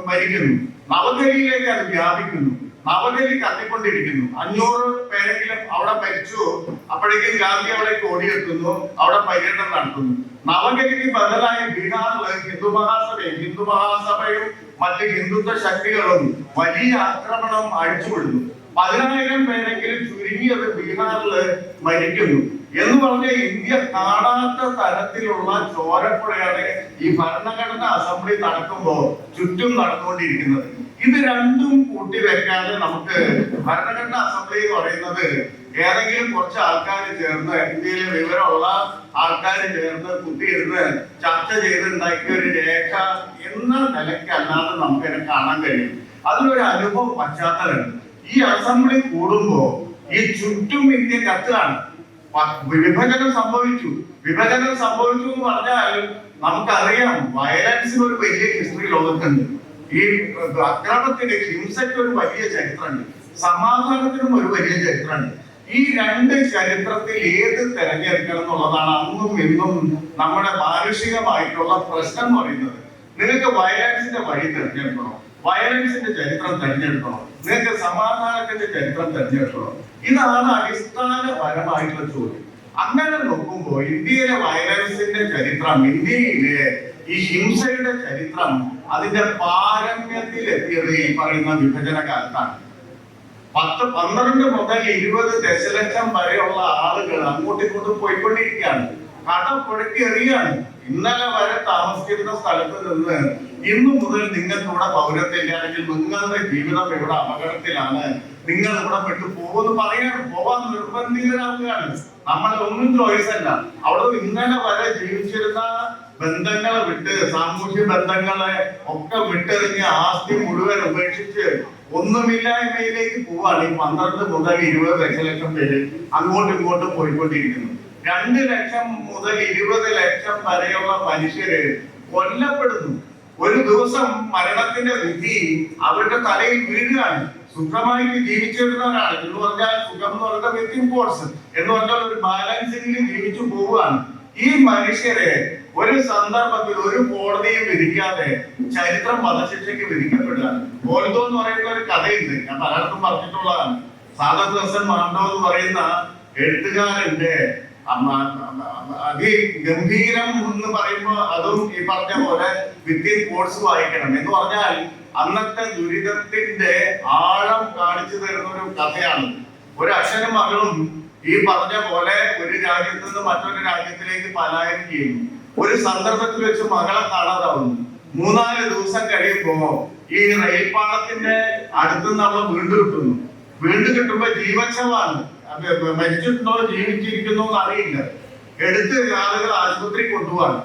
മരിക്കുന്നു. നവദൽഹിയിലേക്ക് അത് വ്യാപിക്കുന്നു, നവദൽഹി കത്തിക്കൊണ്ടിരിക്കുന്നു. 500 പേരെങ്കിലും അവിടെ മരിച്ചു. അപ്പോഴേക്കും ഗാന്ധി അവിടേക്ക് ഓടിയെത്തുന്നു, അവിടെ പര്യടനം നടത്തുന്നു. നവദൽഹിക്ക് ബദലായി ബീഹാറില് ഹിന്ദു മഹാസഭയും മറ്റ് ഹിന്ദുത്വ ശക്തികളും വലിയ ആക്രമണം അഴിച്ചുവിടുന്നു. 10,000 പേരെങ്കിലും ചുരുങ്ങിയത് ബീഹാറില് മരിക്കുന്നു. എന്ന് പറഞ്ഞ ഇന്ത്യ കാണാത്ത തരത്തിലുള്ള ചോരപ്പുഴയാണ് ഈ ഭരണഘടനാ അസംബ്ലി നടക്കുമ്പോ ചുറ്റും നടന്നുകൊണ്ടിരിക്കുന്നത്. ഇത് രണ്ടും കൂട്ടിവെക്കാതെ നമുക്ക് ഭരണഘടനാ അസംബ്ലി എന്ന് പറയുന്നത് ഏതെങ്കിലും കുറച്ച് ആൾക്കാർ ചേർന്ന്, ഇന്ത്യയിലെ വിവരമുള്ള ആൾക്കാർ ചേർന്ന് കുത്തിയിരുന്ന് ചർച്ച ചെയ്തുണ്ടാക്കിയ ഒരു രേഖ എന്ന നിലയ്ക്കല്ലാതെ നമുക്ക് ഇതിനെ കാണാൻ കഴിയും. അതിലൊരു അനുഭവ പശ്ചാത്തലമുണ്ട്. ഈ അസംബ്ലി കൂടുമ്പോ ഈ ചുറ്റും ഇന്ത്യ കത്തുകയാണ്. വിഭജനം സംഭവിച്ചു എന്ന് പറഞ്ഞാൽ നമുക്കറിയാം, വയലൻസിന് ഒരു വലിയ ഹിസ്റ്ററി ലോകത്തുണ്ട്. ഈ അക്രമത്തിന്, ഹിംസയ്ക്ക് ഒരു വലിയ ചരിത്രമുണ്ട്, സമാധാനത്തിനും ഒരു വലിയ ചരിത്രമുണ്ട്. ഈ രണ്ട് ചരിത്രത്തിൽ ഏത് തെരഞ്ഞെടുക്കണം എന്നുള്ളതാണ് അന്നും ഇന്നും നമ്മുടെ മാനുഷികമായിട്ടുള്ള പ്രശ്നം എന്ന് പറയുന്നത്. നിങ്ങൾക്ക് വയലൻസിന്റെ വഴി തെരഞ്ഞെടുക്കണോ, വയലൻസിന്റെ ചരിത്രം തെരഞ്ഞെടുക്കണോ, നിങ്ങൾക്ക് സമാധാനത്തിന്റെ ചരിത്രം തെരഞ്ഞെടുക്കണോ? ഇതാണ് അടിസ്ഥാനപരമായിട്ടുള്ള ചോദ്യം. അങ്ങനെ നോക്കുമ്പോൾ ഇന്ത്യയിലെ വയലൻസിന്റെ ചരിത്രം, ഇന്ത്യയിലെ ഈ ഹിംസയുടെ ചരിത്രം അതിന്റെ പാരമ്യത്തിൽ എത്തിയത് ഈ പറയുന്ന വിഭജന കാലത്താണ്. 10, 12 മുതൽ 20 ദശലക്ഷം വരെയുള്ള ആളുകൾ അങ്ങോട്ടും ഇങ്ങോട്ടും പോയിക്കൊണ്ടിരിക്കുകയാണ്. കട പുഴക്കി എറിയാണ്. ഇന്നലെ വരെ താമസിച്ചിരുന്ന സ്ഥലത്ത് നിന്ന് ഇന്നു മുതൽ നിങ്ങൾക്ക് ഇവിടെ പൗരത്വമില്ല, അല്ലെങ്കിൽ നിങ്ങളുടെ ജീവിതം ഇവിടെ അപകടത്തിലാണ്, നിങ്ങൾ ഇവിടെ പെട്ടു പോകുമെന്ന് പറയാൻ പോവാൻ നിർബന്ധിതരാകുകയാണ്. നമ്മളെ ഒന്നും ചോയ്സ് അല്ല. അവിടെ ഇന്നലെ വരെ ജീവിച്ചിരുന്ന ബന്ധങ്ങളെ വിട്ട്, സാമൂഹ്യ ബന്ധങ്ങളെ ഒക്കെ വിട്ടെറിഞ്ഞ് ആസ്തി മുഴുവൻ ഉപേക്ഷിച്ച് ഒന്നുമില്ലായ്മയിലേക്ക് പോവാണ്. ഈ 12 മുതൽ 20 ലക്ഷം പേര് അങ്ങോട്ടും ഇങ്ങോട്ടും പോയിക്കൊണ്ടിരിക്കുന്നു. 2 ലക്ഷം മുതൽ 20 ലക്ഷം വരെയുള്ള മനുഷ്യര് കൊല്ലപ്പെടുന്നു. ഒരു ദിവസം മരണത്തിന്റെ വിധി അവരുടെ തലയിൽ വീഴുകയാണ്. സുഖമായിട്ട് ജീവിച്ചിരുന്നവരാണ് എന്ന് പറഞ്ഞാൽ, സുഖം എന്ന് പറയുന്നത് വിത്തിങ് ഫോഴ്സ് എന്ന് പറഞ്ഞാൽ ഒരു ബാലൻസിംഗിൽ ജീവിച്ചു പോവുകയാണ്. ഈ മനുഷ്യരെ ഒരു സന്ദർഭത്തിൽ ഒരു കോടതിയും വിധിക്കാതെ ചരിത്രം വധശിക്ഷയ്ക്ക് വിധിക്കപ്പെടുകയാണ്. ഗോൾഡോ എന്ന് പറയുന്ന ഒരു കഥയുണ്ട്, ഞാൻ പലയിടത്തും പറഞ്ഞിട്ടുള്ളതാണ്. സാദത്ത് ഹസൻ മാണ്ടോ എന്ന് പറയുന്ന എഴുത്തുകാരന്റെ അതിഗംഭീരം എന്ന് പറയുമ്പോ അതും ഈ പറഞ്ഞ പോലെ വിത്തിൻ കോഴ്സ് വായിക്കണം. എന്ന് പറഞ്ഞാൽ അന്നത്തെ ദുരിതത്തിന്റെ ആഴം കാണിച്ചു തരുന്ന ഒരു കഥയാണ്. ഒരു അച്ഛനും മകളും ഈ പറഞ്ഞ പോലെ ഒരു രാജ്യത്ത് നിന്ന് മറ്റൊരു രാജ്യത്തിലേക്ക് പലായനം ചെയ്യുന്നു. ഒരു സന്ദർഭത്തിൽ വെച്ച് മകളെ കാണാതാവുന്നു. 3-4 ദിവസം കഴിയുമ്പോ ഈ റെയിൽപാളത്തിന്റെ അടുത്തുനിന്ന് അവളെ വീണ്ടും കിട്ടുന്നു. വീണ്ടും കിട്ടുമ്പോ ജീവച്ഛവാണ്. മരിച്ചിട്ടുണ്ടോ ജീവിച്ചിരിക്കുന്നോ എന്ന് അറിയില്ല. എടുത്ത് ആളുകൾ ആശുപത്രി കൊണ്ടുപോവാണ്.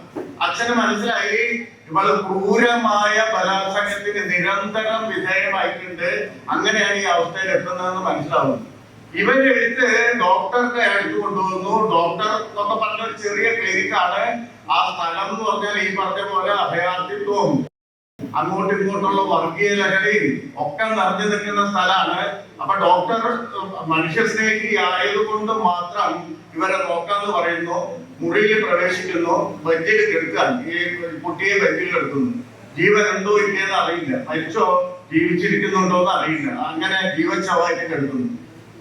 അച്ഛന് മനസ്സിലായി ഇവള് ക്രൂരമായ ബലാത്സംഗത്തിന് നിരന്തരം വിധേയമായിട്ടുണ്ട്. അങ്ങനെയാണ് ഈ അവസ്ഥയിൽ എത്തുന്നതെന്ന് മനസ്സിലാവുന്നു. ഇവരെടുത്ത് ഡോക്ടറുടെ അടുത്ത് കൊണ്ടുവന്നു. ഡോക്ടർ എന്നൊക്കെ പറഞ്ഞ ഒരു ചെറിയ ക്ലിനിക്കാണ്. ആ സ്ഥലം എന്ന് പറഞ്ഞാൽ ഈ പറഞ്ഞ പോലെ അഭയാർത്ഥിത്വവും അങ്ങോട്ടും ഇങ്ങോട്ടുള്ള വർഗീയ ലഹരിയും ഒക്കെ നിറഞ്ഞു നിൽക്കുന്ന സ്ഥലമാണ്. അപ്പൊ ഡോക്ടർ മനുഷ്യസ്നേഹി ആയതുകൊണ്ട് മാത്രം ഇവരെ നോക്കാന്ന് പറയുന്നു. മുറിയിൽ പ്രവേശിക്കുന്നു, ബെഞ്ചിൽ കിടക്കാൻ, ഈ കുട്ടിയെ ബെഞ്ചിൽ കിടത്തുന്നു. ജീവൻ ഉണ്ടോ ഇല്ലയെന്ന് അറിയില്ല, മരിച്ചോ ജീവിച്ചിരിക്കുന്നുണ്ടോ എന്ന് അറിയില്ല. അങ്ങനെ ജീവച്ഛവായിട്ട് കിടക്കുന്നു.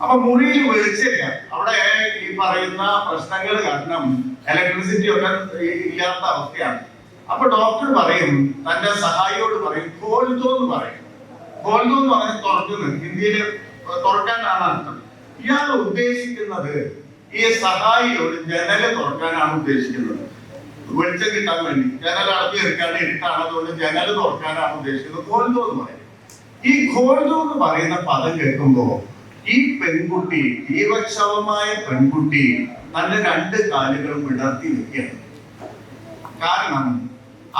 അപ്പൊ മുറിയിൽ വെളിച്ചില്ല. അവിടെ ഈ പറയുന്ന പ്രശ്നങ്ങൾ കാരണം ഇലക്ട്രിസിറ്റി ഒക്കെ ഇല്ലാത്ത അവസ്ഥയാണ്. അപ്പൊ ഡോക്ടർ പറയും, തന്റെ സഹായിയോട് പറയും, ഖോൽദോ എന്ന് പറയും. ഖോൽദോ എന്ന് പറഞ്ഞാൽ തുറക്കുന്നു, ഹിന്ദിയിൽ തുറക്കാനാണ് അർത്ഥം. ഇയാൾ ഉദ്ദേശിക്കുന്നത് ഈ സഹായിയോട് ജനല് തുറക്കാനാണ് ഉദ്ദേശിക്കുന്നത്. വെളിച്ചം കിട്ടാൻ വേണ്ടി ജനൽ അടഞ്ഞു എടുക്കാണ്ട് ഇരുട്ടാണ്, അതുകൊണ്ട് ജനല് തുറക്കാനാണ് ഉദ്ദേശിക്കുന്നത്. ഖോൽദോ എന്ന് പറയും. ഈ ഖോൽദോ എന്ന് പറയുന്ന പദം കേൾക്കുമ്പോ ഈ പെൺകുട്ടി, ജീവക്ഷവമായ പെൺകുട്ടി തന്റെ 2 കാലുകളും വിടർത്തി വെക്കുകയാണ്. കാരണം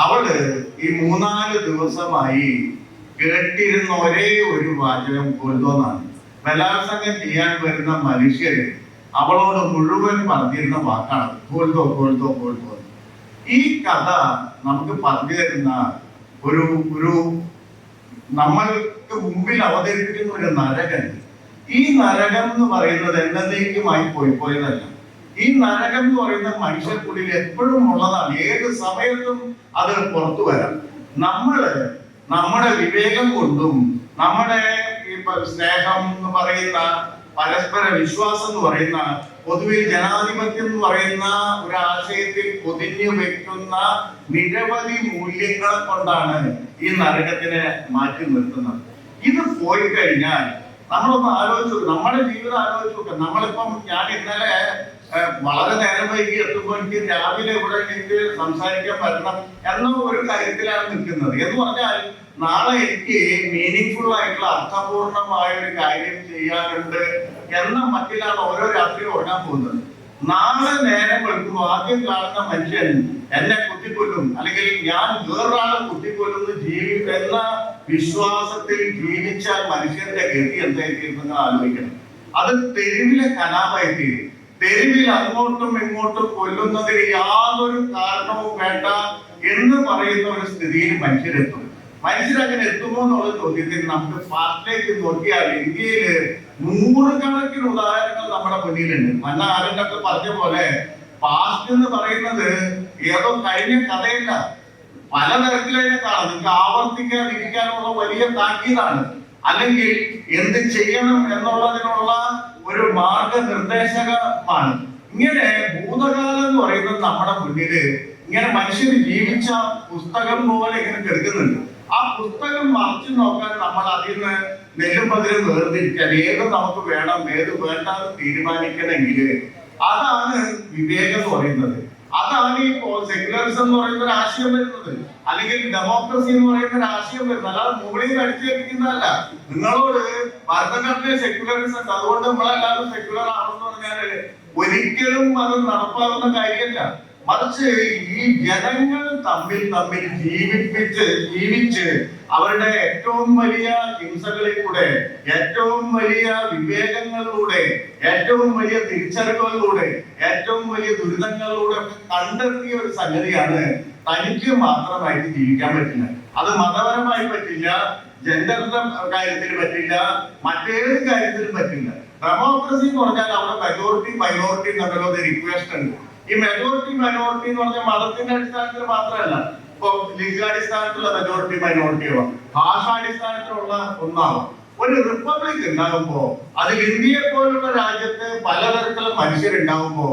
അവള് ഈ 3-4 ദിവസമായി കേട്ടിരുന്ന ഒരേ ഒരു വാചകം ഖോൽദോന്നാണ്. ബലാത്സംഗം ചെയ്യാൻ വരുന്ന മനുഷ്യര് അവളോട് മുഴുവൻ പറഞ്ഞിരുന്ന വാക്കാണ് ഖോൽദോ ഖോൽദോ ഖോൽദോ. ഈ കഥ നമുക്ക് പറഞ്ഞു തരുന്ന ഒരു നമ്മൾക്ക് മുമ്പിൽ അവതരിപ്പിക്കുന്ന ഒരു നരകമുണ്ട്. ഈ നരകം എന്ന് പറയുന്നത് എന്നേക്കുമായി പോയതല്ല. ഈ നരകം എന്ന് പറയുന്ന മനുഷ്യർക്കുള്ളിൽ എപ്പോഴും ഉള്ളതാണ്. ഏത് സമയത്തും അത് പുറത്തു വരാം. നമ്മുടെ വിവേകം കൊണ്ടും നമ്മുടെ ഈ സ്നേഹം എന്ന് പറയുന്ന, പരസ്പര വിശ്വാസം എന്ന് പറയുന്ന, പൊതുവിൽ ജനാധിപത്യം എന്ന് പറയുന്ന ഒരു ആശയത്തിൽ പൊതിഞ്ഞു വെക്കുന്ന നിരവധി മൂല്യങ്ങളെ കൊണ്ടാണ് ഈ നരകത്തിനെ മാറ്റി നിർത്തുന്നത്. ഇത് പോയി കഴിഞ്ഞാൽ നമ്മളൊന്ന് ആലോചിച്ചു, നമ്മുടെ ജീവിതം ആലോചിച്ച് നോക്കാം. നമ്മളിപ്പം, ഞാൻ ഇന്നലെ വളരെ നേരം വൈകി എത്തുമ്പോൾ എനിക്ക് രാവിലെ ഇവിടെ എനിക്ക് സംസാരിക്കാൻ പറ്റണം എന്ന ഒരു കാര്യത്തിലാണ് നിൽക്കുന്നത്. എന്ന് പറഞ്ഞാൽ നാളെ എനിക്ക് മീനിങ് ആയിട്ടുള്ള അർത്ഥപൂർണമായ ഒരു കാര്യം ചെയ്യാനുണ്ട് എന്ന മട്ടിലാണ് ഓരോ രാത്രി ഉറങ്ങാൻ പോകുന്നത്. നാളെ നേരം വെളുക്കുമ്പോൾ ആദ്യം കാണുന്ന മനുഷ്യൻ എന്നെ കുത്തിക്കൊല്ലും, അല്ലെങ്കിൽ ഞാൻ വേറൊരാളെ കുത്തിക്കൊല്ലുന്ന എന്ന വിശ്വാസത്തിൽ ജീവിച്ചാൽ മനുഷ്യന്റെ ഗതി എന്തായിരിക്കും നിങ്ങൾ ആലോചിക്കണം. അത് തെരുവിലെ കലാപായി തീരും. തെരുവിൽ അങ്ങോട്ടും ഇങ്ങോട്ടും കൊല്ലുന്നതിന് യാതൊരു കാരണവും വേണ്ട എന്ന് പറയുന്ന ഒരു സ്ഥിതിയിൽ മനുഷ്യരെത്തും. മനുഷ്യരങ്ങനെ എത്തുമോ എന്നുള്ള ചോദ്യത്തിൽ നമുക്ക് പാർട്ടിലേക്ക് നോക്കിയാൽ ഇന്ത്യയില് 100 കണക്കിന് ഉദാഹരണങ്ങൾ നമ്മുടെ മുന്നിലുണ്ട്. മന്ന ആരെന്നൊക്കെ പറഞ്ഞ പോലെ പാസ്റ്റ് എന്ന് പറയുന്നത് ഏതോ കഴിഞ്ഞ കഥയല്ല, പലതരത്തിലതിനെ കാണാം. നിങ്ങൾക്ക് ആവർത്തിക്കാതിരിക്കാനുള്ള വലിയ താക്കീതാണ്, അല്ലെങ്കിൽ എന്ത് ചെയ്യണം എന്നുള്ളതിനുള്ള ഒരു മാർഗനിർദ്ദേശകമാണ്. ഇങ്ങനെ ഭൂതകാലം എന്ന് പറയുന്നത് നമ്മുടെ മുന്നില് ഇങ്ങനെ മനുഷ്യന് ജീവിച്ച പുസ്തകം പോലെ ഇങ്ങനെ കിടക്കുന്നുണ്ട്. ആ പുസ്തകം മറിച്ചു നോക്കാൻ നമ്മൾ അതിൽ നിന്ന് നെല്ലും പതിരും വേർതിരിക്കാൻ, ഏത് നമുക്ക് വേണം ഏത് വേണ്ടാന്ന് തീരുമാനിക്കണമെങ്കിൽ അതാണ് വിവേകം എന്ന് പറയുന്നത്. അതാണ് ഈ സെക്യുലറിസം എന്ന് പറയുന്ന ഒരു ആശയം വരുന്നത്, അല്ലെങ്കിൽ ഡെമോക്രസി എന്ന് പറയുന്ന ഒരു ആശയം വരുന്നത്. അല്ലാതെ മുകളിൽ അടിച്ചേൽപ്പിക്കുന്നതല്ല. നിങ്ങളോട് ഭരണഘടന സെക്യുലറിസം, അതുകൊണ്ട് നമ്മളെല്ലാവരും സെക്യുലർ ആണെന്ന് പറഞ്ഞാല് ഒരിക്കലും അത് നടപ്പാകുന്ന കാര്യമല്ല. മറിച്ച് ഈ ജനങ്ങൾ തമ്മിൽ ജീവിച്ച് അവരുടെ ഏറ്റവും വലിയ ഹിംസകളിലൂടെ, ഏറ്റവും വലിയ വിവേകങ്ങളിലൂടെ, ഏറ്റവും വലിയ തിരിച്ചറിവുകളിലൂടെ, ഏറ്റവും വലിയ ദുരിതങ്ങളിലൂടെ ഒക്കെ കണ്ടെത്തിയ ഒരു സംഗതിയാണ് തനിക്ക് മാത്രമായിട്ട് ജീവിക്കാൻ പറ്റില്ല. അത് മതപരമായി പറ്റില്ല, ജെൻഡറിന്റെ കാര്യത്തിൽ പറ്റില്ല, മറ്റേത് കാര്യത്തിലും പറ്റില്ല. ഡെമോക്രസി എന്ന് പറഞ്ഞാൽ അവിടെ മെജോറിറ്റി മൈനോറിറ്റി തമ്മിലുള്ള ഒരു ഇക്വേഷൻ ഉണ്ട്. ഈ മെജോറിറ്റി മൈനോറിറ്റി എന്ന് പറഞ്ഞാൽ മതത്തിന്റെ അടിസ്ഥാനത്തിൽ മാത്രമല്ല, ഇപ്പൊ ലിംഗാടിസ്ഥാനത്തിലുള്ള മെജോറിറ്റി മൈനോറിറ്റി ആവാം, ഭാഷാടിസ്ഥാനത്തിലുള്ള ഒന്നാവാം. ഒരു റിപ്പബ്ലിക് ഉണ്ടാകുമ്പോ അതിൽ ഇന്ത്യയെ പോലുള്ള രാജ്യത്ത് പലതരത്തിലുള്ള മനുഷ്യരുണ്ടാകുമ്പോ